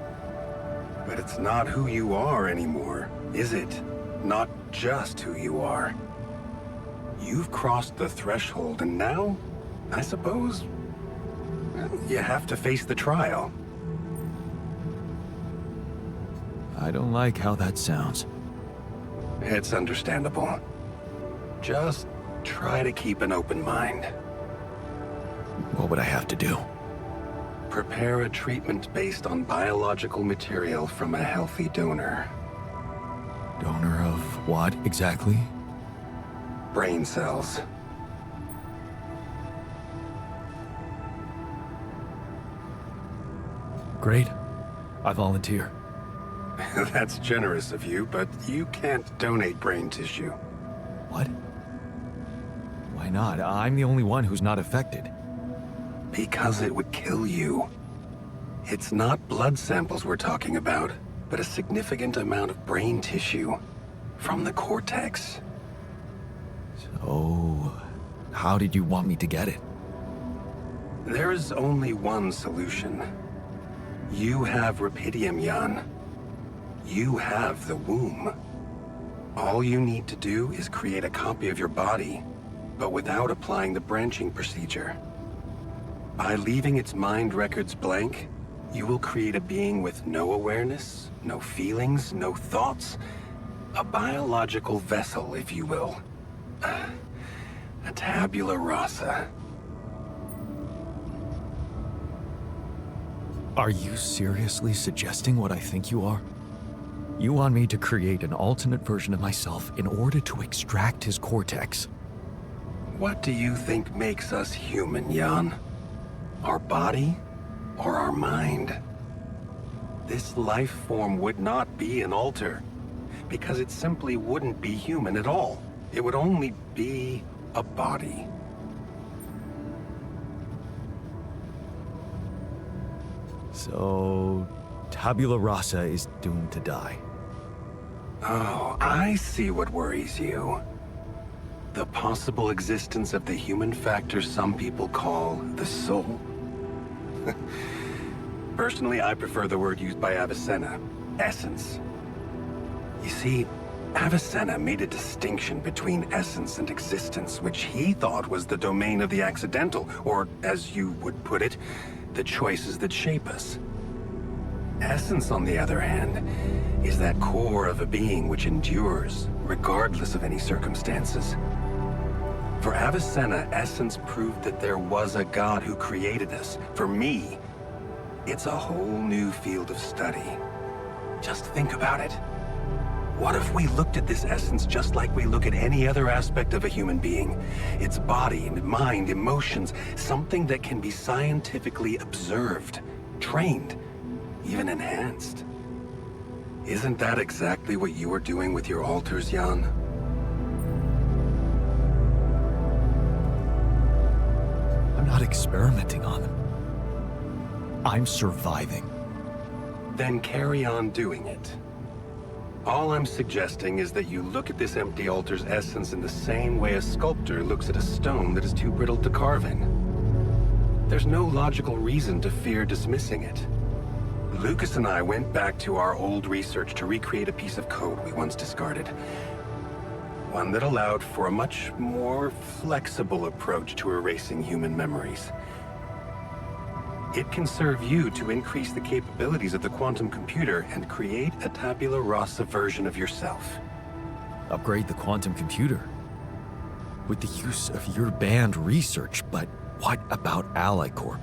But it's not who you are anymore, is it? Not just who you are. You've crossed the threshold, and now, I suppose, you have to face the trial. I don't like how that sounds. It's understandable. Just try to keep an open mind. What would I have to do? Prepare a treatment based on biological material from a healthy donor. Donor of what, exactly? Brain cells. Great. I volunteer. That's generous of you, but you can't donate brain tissue. What? Why not? I'm the only one who's not affected. Because it would kill you. It's not blood samples we're talking about, but a significant amount of brain tissue. From the cortex. So, how did you want me to get it? There is only one solution. You have Rapidium, Jan. You have the womb. All you need to do is create a copy of your body, but without applying the branching procedure. By leaving its mind records blank, you will create a being with no awareness, no feelings, no thoughts. A biological vessel, if you will. A tabula rasa. Are you seriously suggesting what I think you are? You want me to create an alternate version of myself in order to extract his cortex? What do you think makes us human, Jan? Our body or our mind? This life form would not be an alter, because it simply wouldn't be human at all. It would only be a body. So, tabula rasa is doomed to die. Oh, I see what worries you. The possible existence of the human factor some people call the soul. Personally, I prefer the word used by Avicenna, essence. You see, Avicenna made a distinction between essence and existence, which he thought was the domain of the accidental, or, as you would put it, the choices that shape us. Essence, on the other hand, is that core of a being which endures, regardless of any circumstances. For Avicenna, essence proved that there was a God who created us. For me, it's a whole new field of study. Just think about it. What if we looked at this essence just like we look at any other aspect of a human being? Its body, mind, emotions, something that can be scientifically observed, trained, even enhanced. Isn't that exactly what you are doing with your alters, Jan? I'm not experimenting on them. I'm surviving. Then carry on doing it. All I'm suggesting is that you look at this empty altar's essence in the same way a sculptor looks at a stone that is too brittle to carve in. There's no logical reason to fear dismissing it. Lucas and I went back to our old research to recreate a piece of code we once discarded. One that allowed for a much more flexible approach to erasing human memories. It can serve you to increase the capabilities of the quantum computer and create a tabula rasa version of yourself. Upgrade the quantum computer? With the use of your banned research, but what about Ally Corp?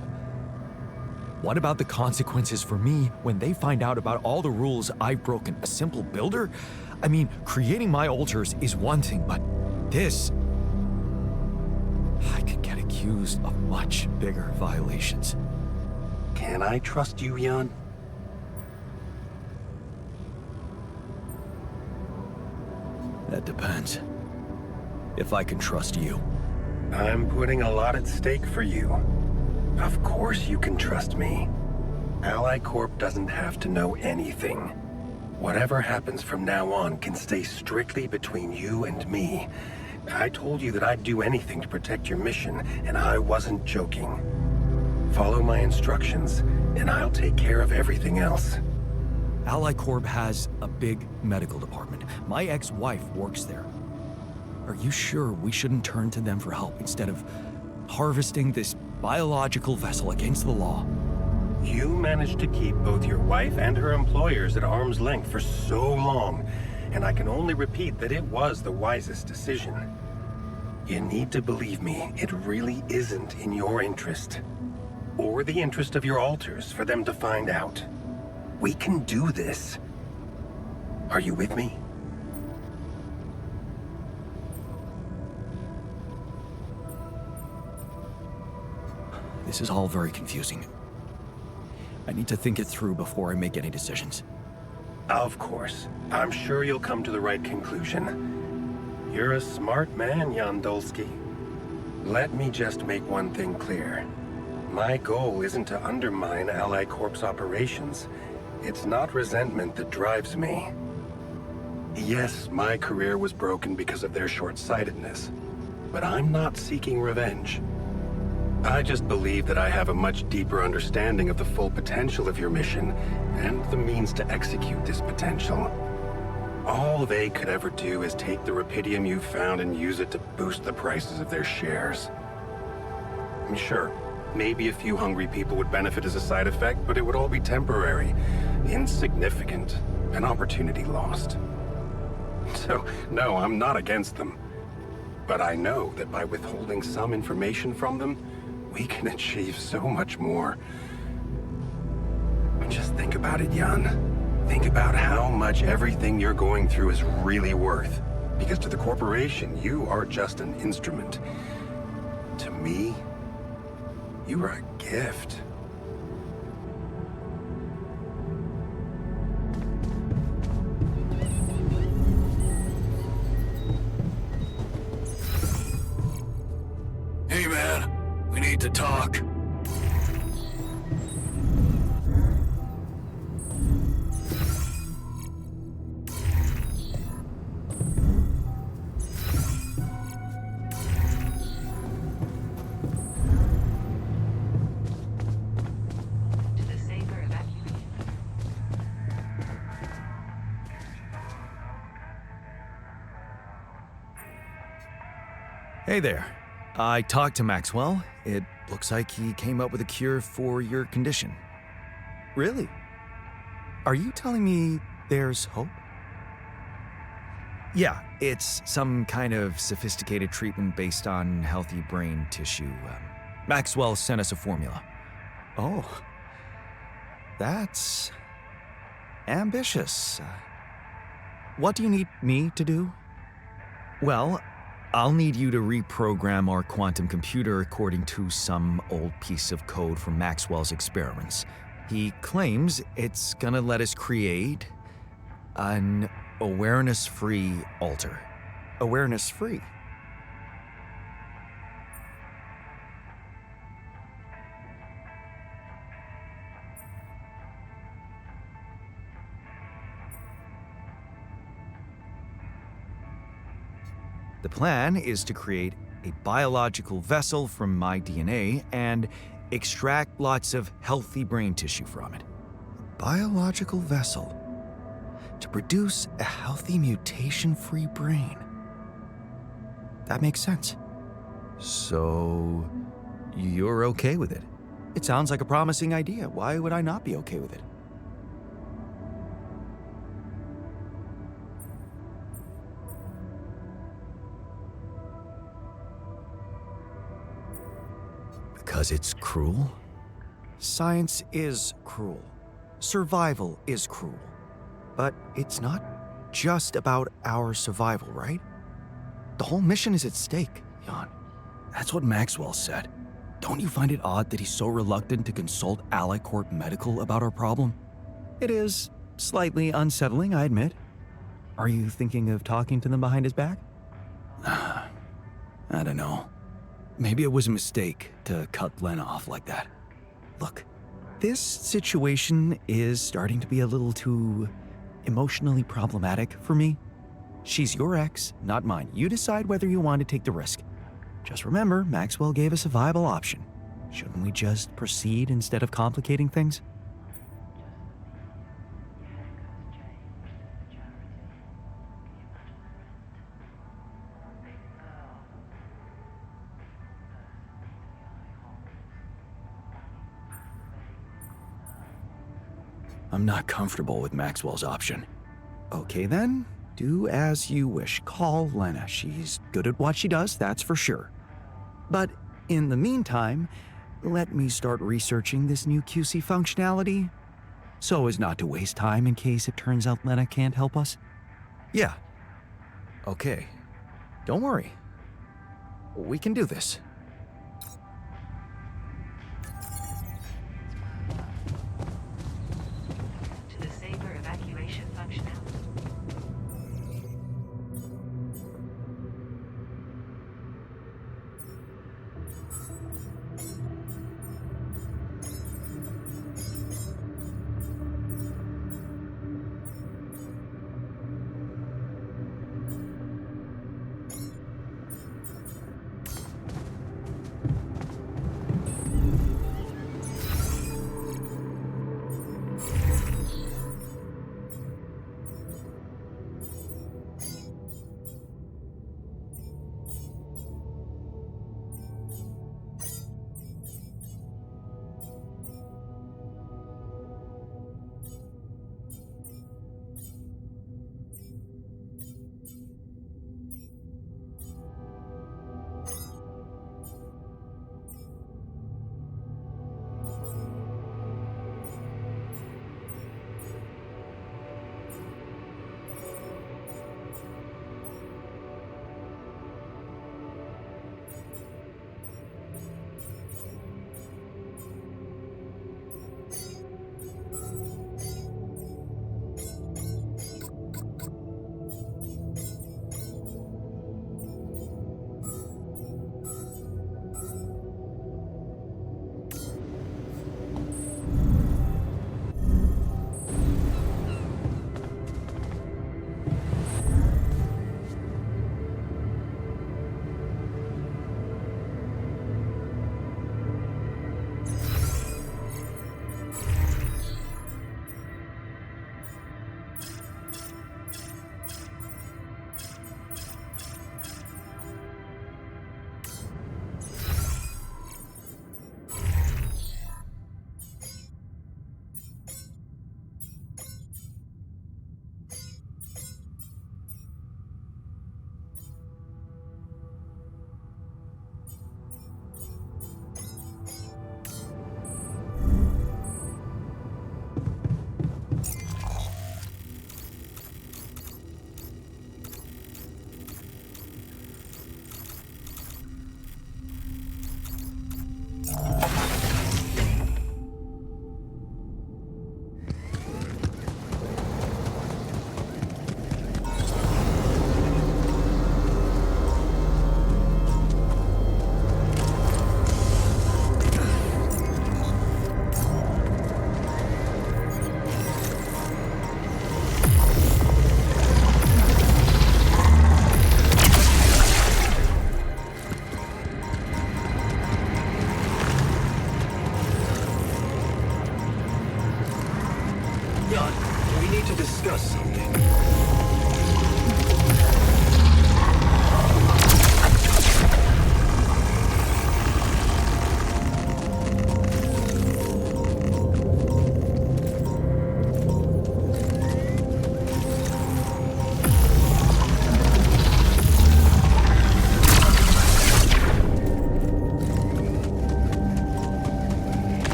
What about the consequences for me when they find out about all the rules I've broken? A simple builder? I mean, creating my altars is one thing, but this... I could get accused of much bigger violations. Can I trust you, Jan? That depends. If I can trust you. I'm putting a lot at stake for you. Of course you can trust me. Ally Corp doesn't have to know anything. Whatever happens from now on can stay strictly between you and me. I told you that I'd do anything to protect your mission, and I wasn't joking. Follow my instructions, and I'll take care of everything else. Ally Corp has a big medical department. My ex-wife works there. Are you sure we shouldn't turn to them for help instead of harvesting this biological vessel against the law? You managed to keep both your wife and her employers at arm's length for so long, and I can only repeat that it was the wisest decision. You need to believe me, it really isn't in your interest. Or the interest of your alters for them to find out. We can do this. Are you with me? This is all very confusing. I need to think it through before I make any decisions. Of course. I'm sure you'll come to the right conclusion. You're a smart man, Jan Dolsky. Let me just make one thing clear. My goal isn't to undermine Ally Corp's operations. It's not resentment that drives me. Yes, my career was broken because of their short-sightedness, but I'm not seeking revenge. I just believe that I have a much deeper understanding of the full potential of your mission, and the means to execute this potential. All they could ever do is take the Rapidium you've found and use it to boost the prices of their shares. Sure, maybe a few hungry people would benefit as a side effect, but it would all be temporary, insignificant, an opportunity lost. So, no, I'm not against them. But I know that by withholding some information from them, we can achieve so much more. Just think about it, Jan. Think about how much everything you're going through is really worth. Because to the corporation, you are just an instrument. To me, you are a gift. Hey, man. We need to talk. To the safer evacuation. Hey there. I talked to Maxwell. It looks like he came up with a cure for your condition. Really? Are you telling me there's hope? Yeah, it's some kind of sophisticated treatment based on healthy brain tissue. Maxwell sent us a formula. Oh. That's ambitious. What do you need me to do? Well, I'll need you to reprogram our quantum computer according to some old piece of code from Maxwell's experiments. He claims it's gonna let us create an awareness-free altar. Awareness-free? The plan is to create a biological vessel from my DNA and extract lots of healthy brain tissue from it. A biological vessel to produce a healthy mutation-free brain. That makes sense. So, you're okay with it? It sounds like a promising idea. Why would I not be okay with it? Because it's cruel? Science is cruel. Survival is cruel. But it's not just about our survival, right? The whole mission is at stake, Jan. That's what Maxwell said. Don't you find it odd that he's so reluctant to consult Alicorp Medical about our problem? It is slightly unsettling, I admit. Are you thinking of talking to them behind his back? I don't know. Maybe it was a mistake to cut Lena off like that. Look, this situation is starting to be a little too emotionally problematic for me. She's your ex, not mine. You decide whether you want to take the risk. Just remember, Maxwell gave us a viable option. Shouldn't we just proceed instead of complicating things? I'm not comfortable with Maxwell's option. Okay then, do as you wish. Call Lena. She's good at what she does, that's for sure. But in the meantime, let me start researching this new QC functionality so as not to waste time in case it turns out Lena can't help us. Yeah. Okay. Don't worry. We can do this. To the safer evacuation functionality.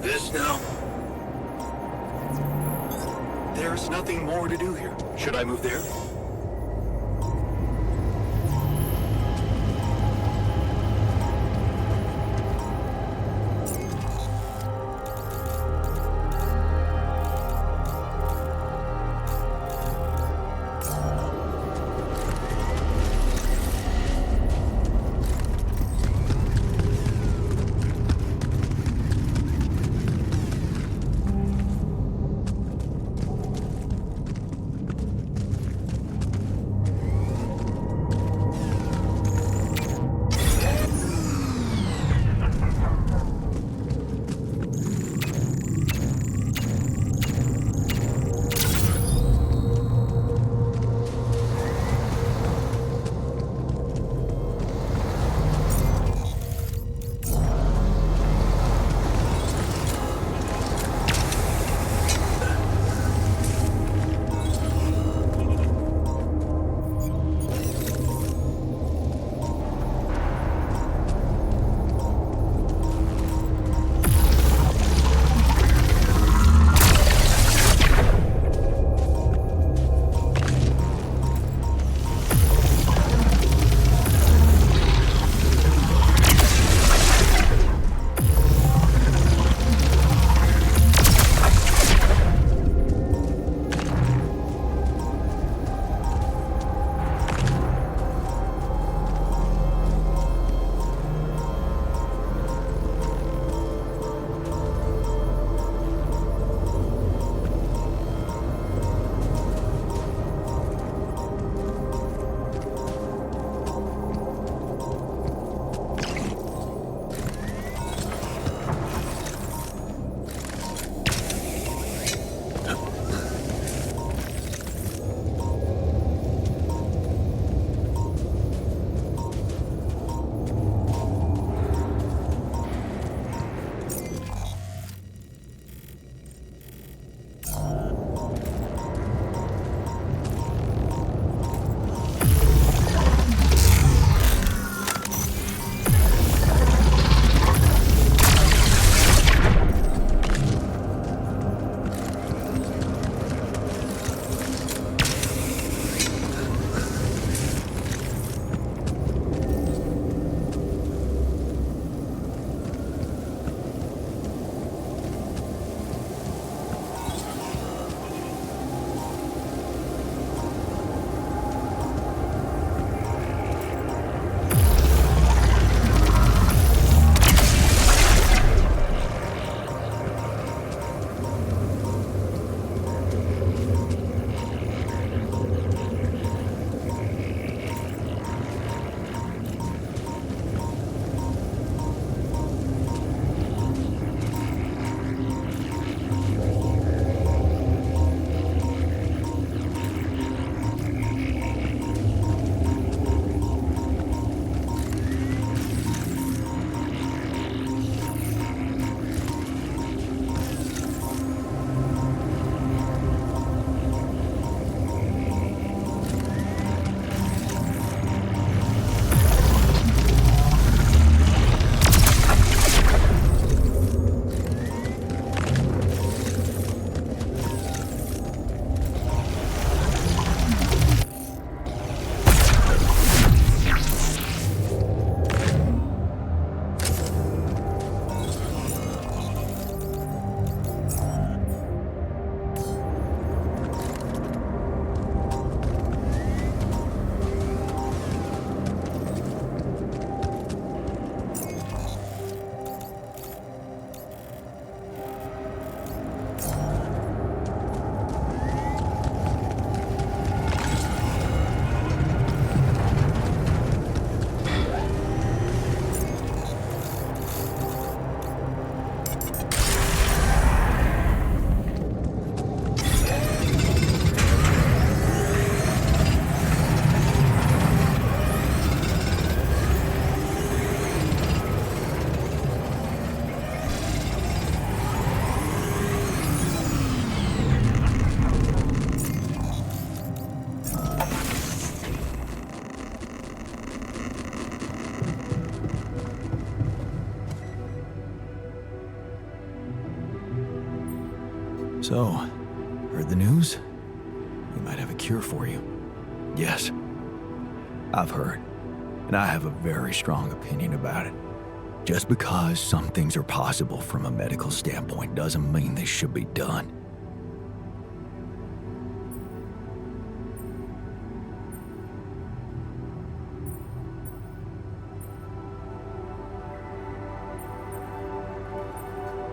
This now? There's nothing more to do here. Should I move there? So, heard the news? We might have a cure for you. Yes, I've heard, and I have a very strong opinion about it. Just because some things are possible from a medical standpoint doesn't mean they should be done.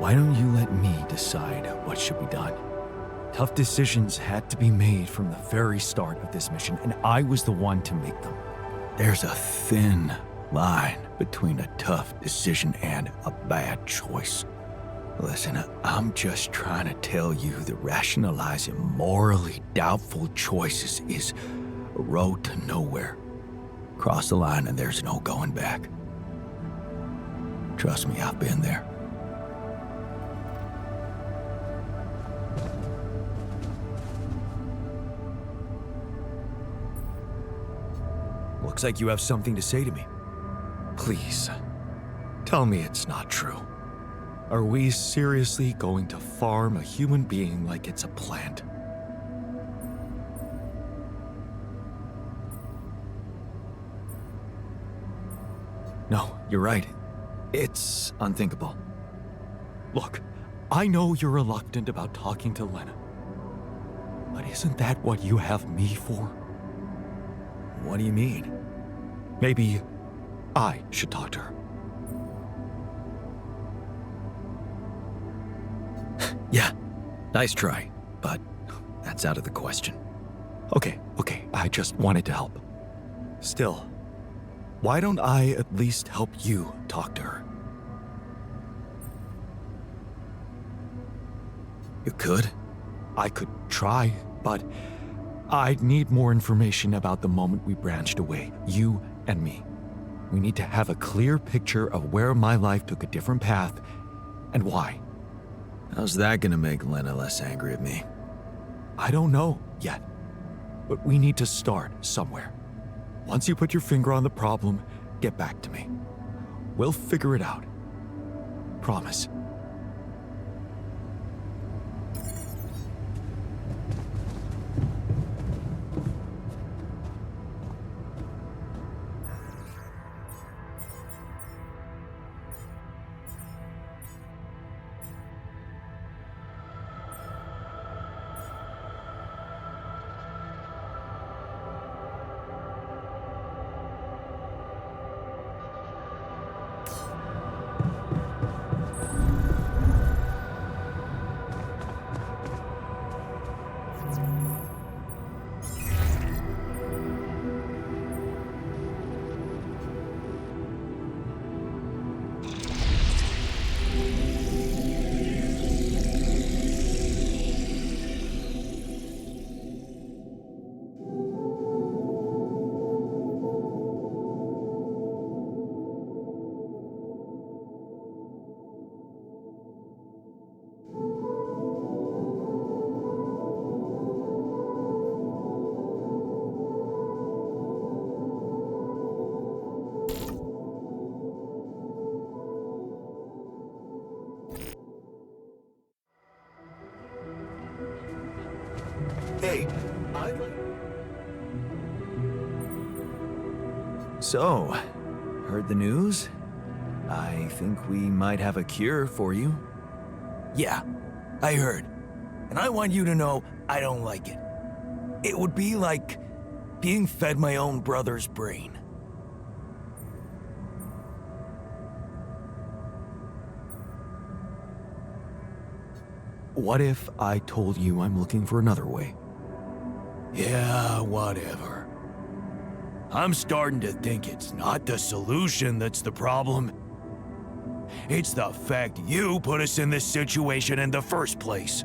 Why don't you let me decide what should be done? Tough decisions had to be made from the very start of this mission, and I was the one to make them. There's a thin line between a tough decision and a bad choice. Listen, I'm just trying to tell you that rationalizing morally doubtful choices is a road to nowhere. Cross the line and there's no going back. Trust me, I've been there. Looks like you have something to say to me. Please, tell me it's not true. Are we seriously going to farm a human being like it's a plant? No, you're right. It's unthinkable. Look, I know you're reluctant about talking to Lena. But isn't that what you have me for? What do you mean? Maybe I should talk to her. Yeah, nice try, but that's out of the question. Okay, I just wanted to help. Still, why don't I at least help you talk to her? You could? I could try, but I'd need more information about the moment we branched away, you and me. We need to have a clear picture of where my life took a different path and why. How's that gonna make Lena less angry at me? I don't know yet, but we need to start somewhere. Once you put your finger on the problem, get back to me. We'll figure it out. Promise. Hey, So, heard the news? I think we might have a cure for you. Yeah, I heard. And I want you to know I don't like it. It would be like being fed my own brother's brain. What if I told you I'm looking for another way? Yeah, whatever. I'm starting to think it's not the solution that's the problem. It's the fact you put us in this situation in the first place.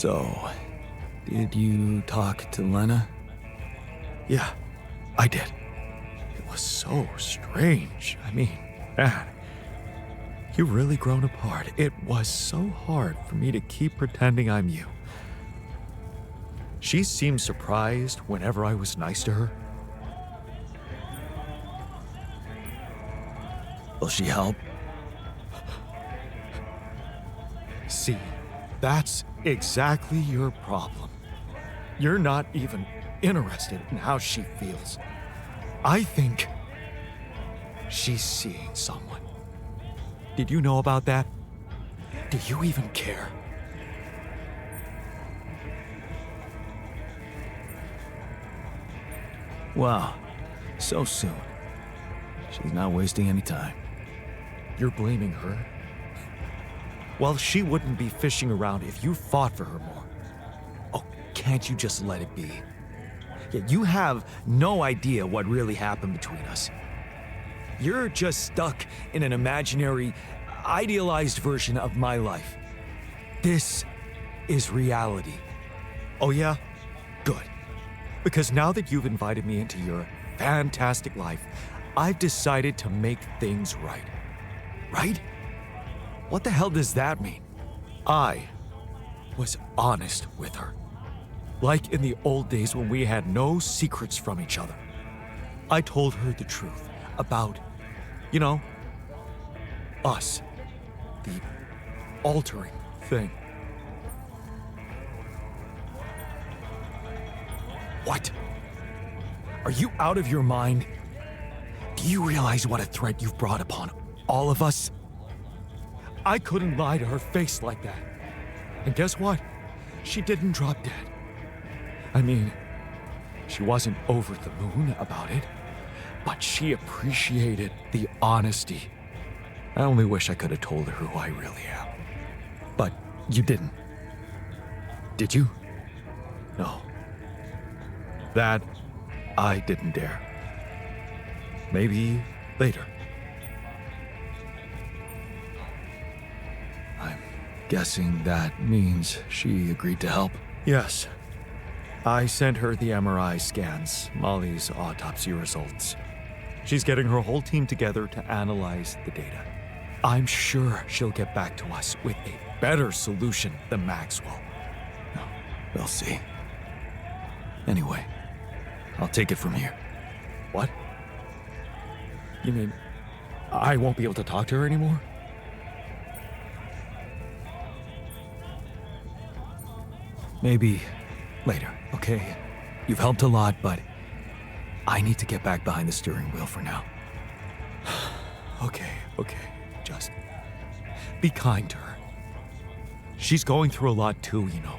So, did you talk to Lena? Yeah, I did. It was so strange. I mean, man, you've really grown apart. It was so hard for me to keep pretending I'm you. She seemed surprised whenever I was nice to her. Will she help? See, that's exactly your problem. You're not even interested in how she feels. I think she's seeing someone. Did you know about that? Do you even care? Wow, so soon. She's not wasting any time. You're blaming her? Well, she wouldn't be fishing around if you fought for her more. Oh, can't you just let it be? Yeah, you have no idea what really happened between us. You're just stuck in an imaginary, idealized version of my life. This is reality. Oh yeah? Good. Because now that you've invited me into your fantastic life, I've decided to make things right. Right? What the hell does that mean? I was honest with her. Like in the old days when we had no secrets from each other. I told her the truth about, you know, us. The altering thing. What? Are you out of your mind? Do you realize what a threat you've brought upon all of us? I couldn't lie to her face like that. And guess what? She didn't drop dead. I mean, she wasn't over the moon about it, but she appreciated the honesty. I only wish I could have told her who I really am. But you didn't. Did you? No. That I didn't dare. Maybe later. I'm guessing that means she agreed to help? Yes. I sent her the MRI scans, Molly's autopsy results. She's getting her whole team together to analyze the data. I'm sure she'll get back to us with a better solution than Maxwell. No, we'll see. Anyway, I'll take it from here. What? You mean I won't be able to talk to her anymore? Maybe later, okay? You've helped a lot, but I need to get back behind the steering wheel for now. Okay. Just be kind to her. She's going through a lot too, you know.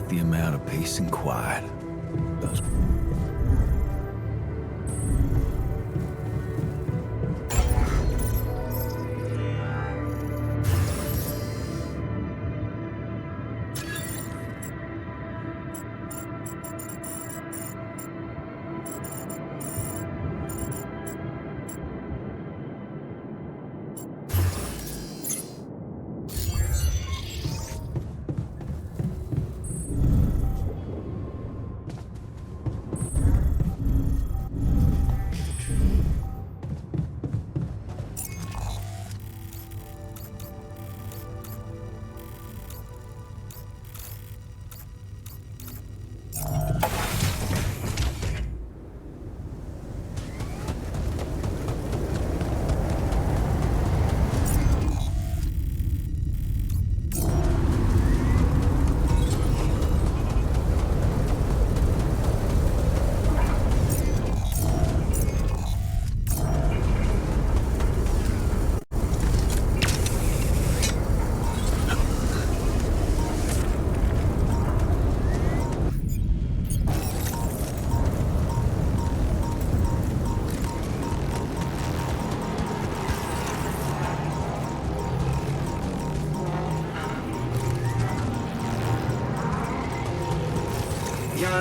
The amount of peace and quiet. Those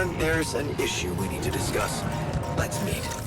everyone, there's an issue we need to discuss. Let's meet.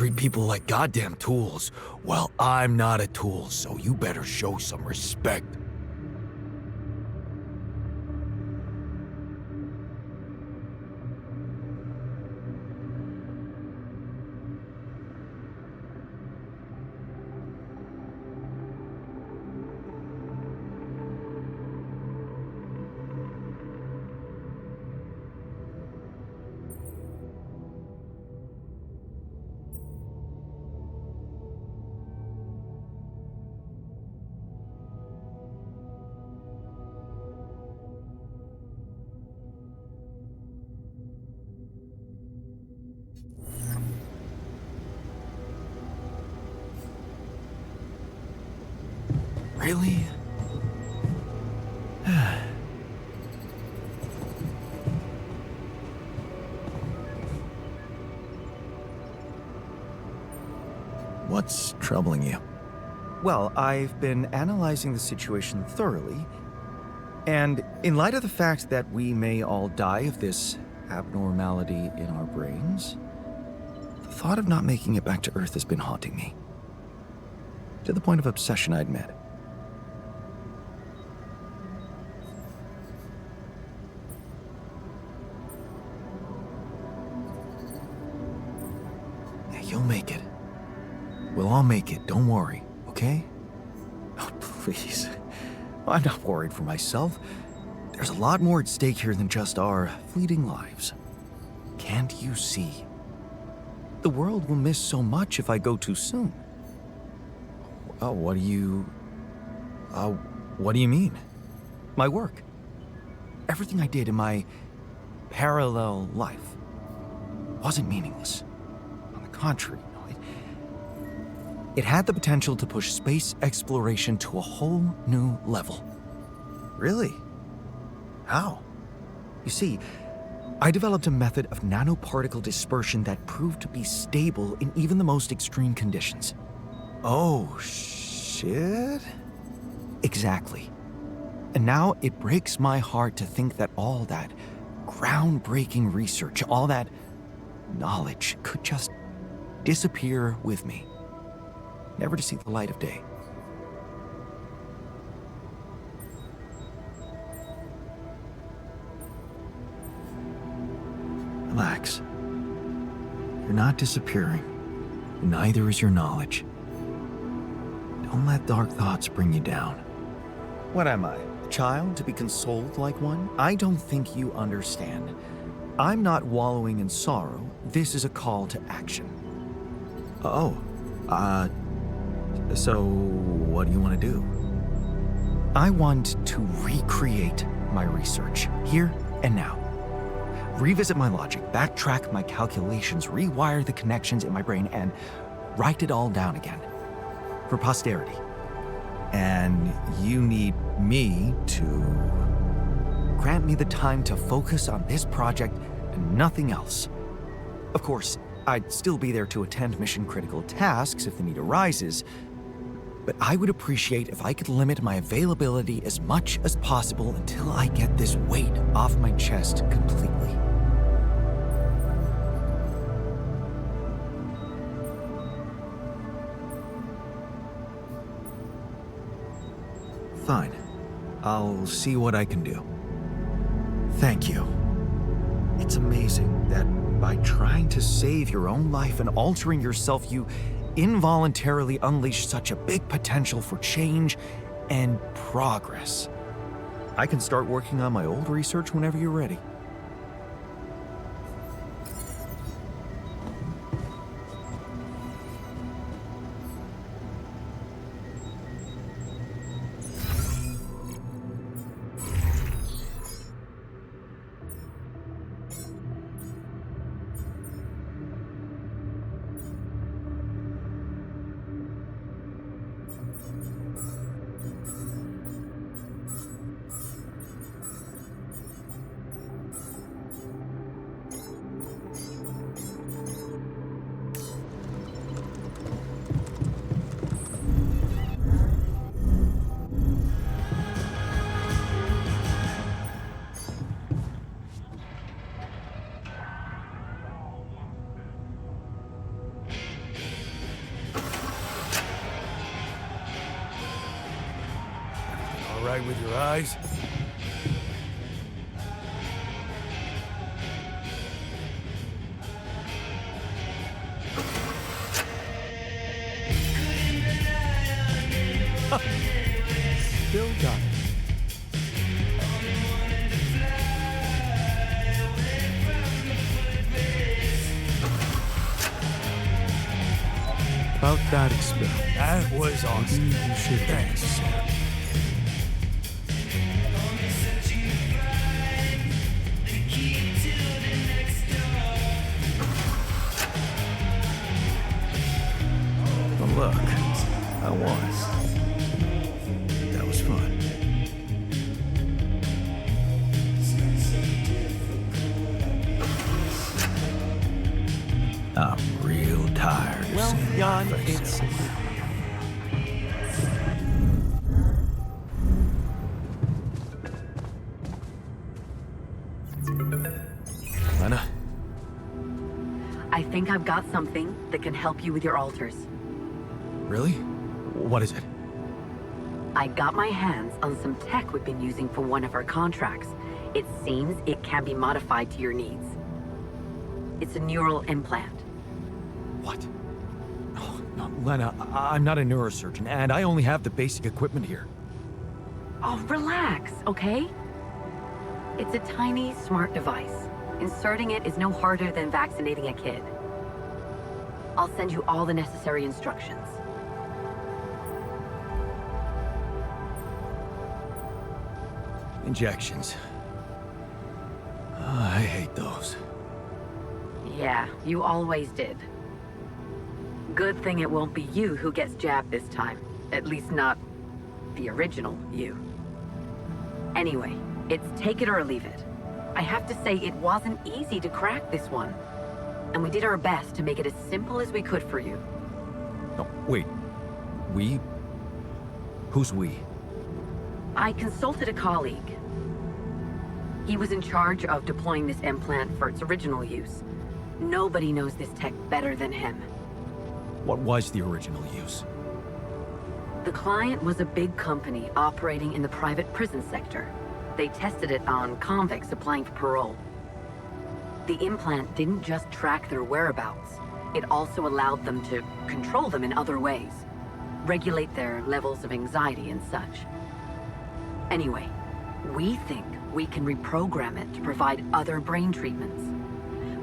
treat people like goddamn tools. Well, I'm not a tool, so you better show some respect. Really? What's troubling you? Well, I've been analyzing the situation thoroughly, and in light of the fact that we may all die of this abnormality in our brains, the thought of not making it back to Earth has been haunting me. To the point of obsession, I admit. Yeah, you'll make it. We'll all make it, don't worry, okay? Oh, please. I'm not worried for myself. There's a lot more at stake here than just our fleeting lives. Can't you see? The world will miss so much if I go too soon. Oh, what do you mean? My work. Everything I did in my parallel life wasn't meaningless. On the contrary, it had the potential to push space exploration to a whole new level. Really? How? You see, I developed a method of nanoparticle dispersion that proved to be stable in even the most extreme conditions. Oh, shit? Exactly. And now it breaks my heart to think that all that groundbreaking research, all that knowledge could just disappear with me, never to see the light of day. Relax. You're not disappearing. Neither is your knowledge. Don't let dark thoughts bring you down. What am I, a child to be consoled like one? I don't think you understand. I'm not wallowing in sorrow. This is a call to action. Oh, so what do you want to do? I want to recreate my research, here and now. Revisit my logic, backtrack my calculations, rewire the connections in my brain, and write it all down again. For posterity. And you need me to... Grant me the time to focus on this project and nothing else. Of course, I'd still be there to attend mission-critical tasks if the need arises, but I would appreciate if I could limit my availability as much as possible until I get this weight off my chest completely. Fine. I'll see what I can do. Thank you. It's amazing that by trying to save your own life and altering yourself, you involuntarily unleash such a big potential for change and progress. I can start working on my old research whenever you're ready. right with your eyes? Still got it. About that experiment. That was awesome. Maybe you should Thanks. Well, look, I won. That was fun. I'm real tired. of Well, seeing Jan, my face it's... everywhere. Lena? I think I've got something that can help you with your altars. Really? What is it? I got my hands on some tech we've been using for one of our contracts. It seems it can be modified to your needs. It's a neural implant. What? Oh, no, Lena, I'm not a neurosurgeon, and I only have the basic equipment here. Oh, relax, okay? It's a tiny, smart device. Inserting it is no harder than vaccinating a kid. I'll send you all the necessary instructions. Injections. I hate those. Yeah, you always did. Good thing it won't be you who gets jabbed this time. At least not the original you. Anyway, it's take it or leave it. I have to say it wasn't easy to crack this one. And we did our best to make it as simple as we could for you. No, wait. We? Who's we? I consulted a colleague. He was in charge of deploying this implant for its original use. Nobody knows this tech better than him. What was the original use? The client was a big company operating in the private prison sector. They tested it on convicts applying for parole. The implant didn't just track their whereabouts. It also allowed them to control them in other ways. Regulate their levels of anxiety and such. Anyway, we think we can reprogram it to provide other brain treatments.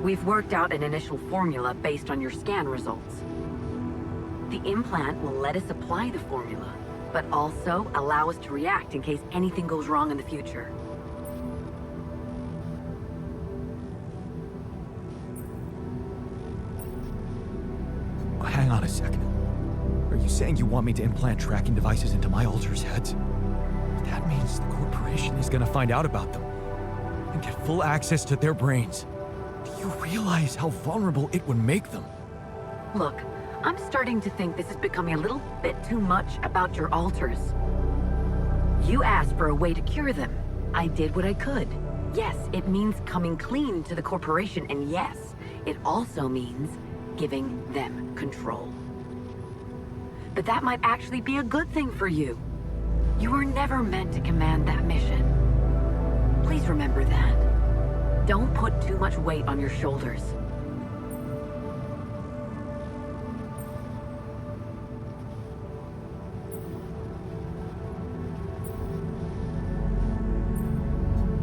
We've worked out an initial formula based on your scan results. The implant will let us apply the formula, but also allow us to react in case anything goes wrong in the future. Hang on a second. Are you saying you want me to implant tracking devices into my alters' heads? That means the corporation is gonna find out about them and get full access to their brains. Do you realize how vulnerable it would make them? Look, I'm starting to think this is becoming a little bit too much about your alters. You asked for a way to cure them. I did what I could. Yes, it means coming clean to the corporation, and yes, it also means giving them control. But that might actually be a good thing for you. You were never meant to command that mission. Please remember that. Don't put too much weight on your shoulders.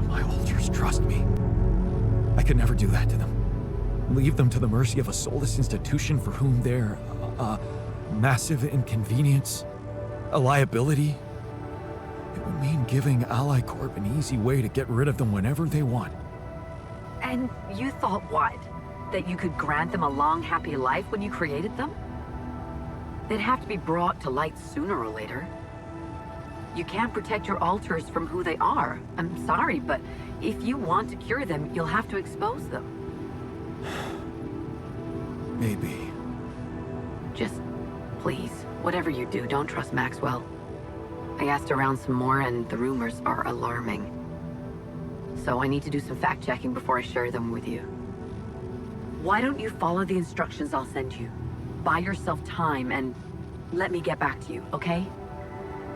My alters trust me. I could never do that to them. Leave them to the mercy of a soulless institution for whom they're a massive inconvenience, a liability. It would mean giving Ally Corp an easy way to get rid of them whenever they want. And you thought what? That you could grant them a long, happy life when you created them? They'd have to be brought to light sooner or later. You can't protect your alters from who they are. I'm sorry, but if you want to cure them, you'll have to expose them. Maybe. Just, please, whatever you do, don't trust Maxwell. I asked around some more, and the rumors are alarming. So I need to do some fact-checking before I share them with you. Why don't you follow the instructions I'll send you? Buy yourself time and let me get back to you, okay?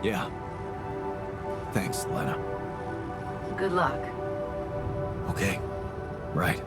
Yeah. Thanks, Lena. Good luck. Okay. Right.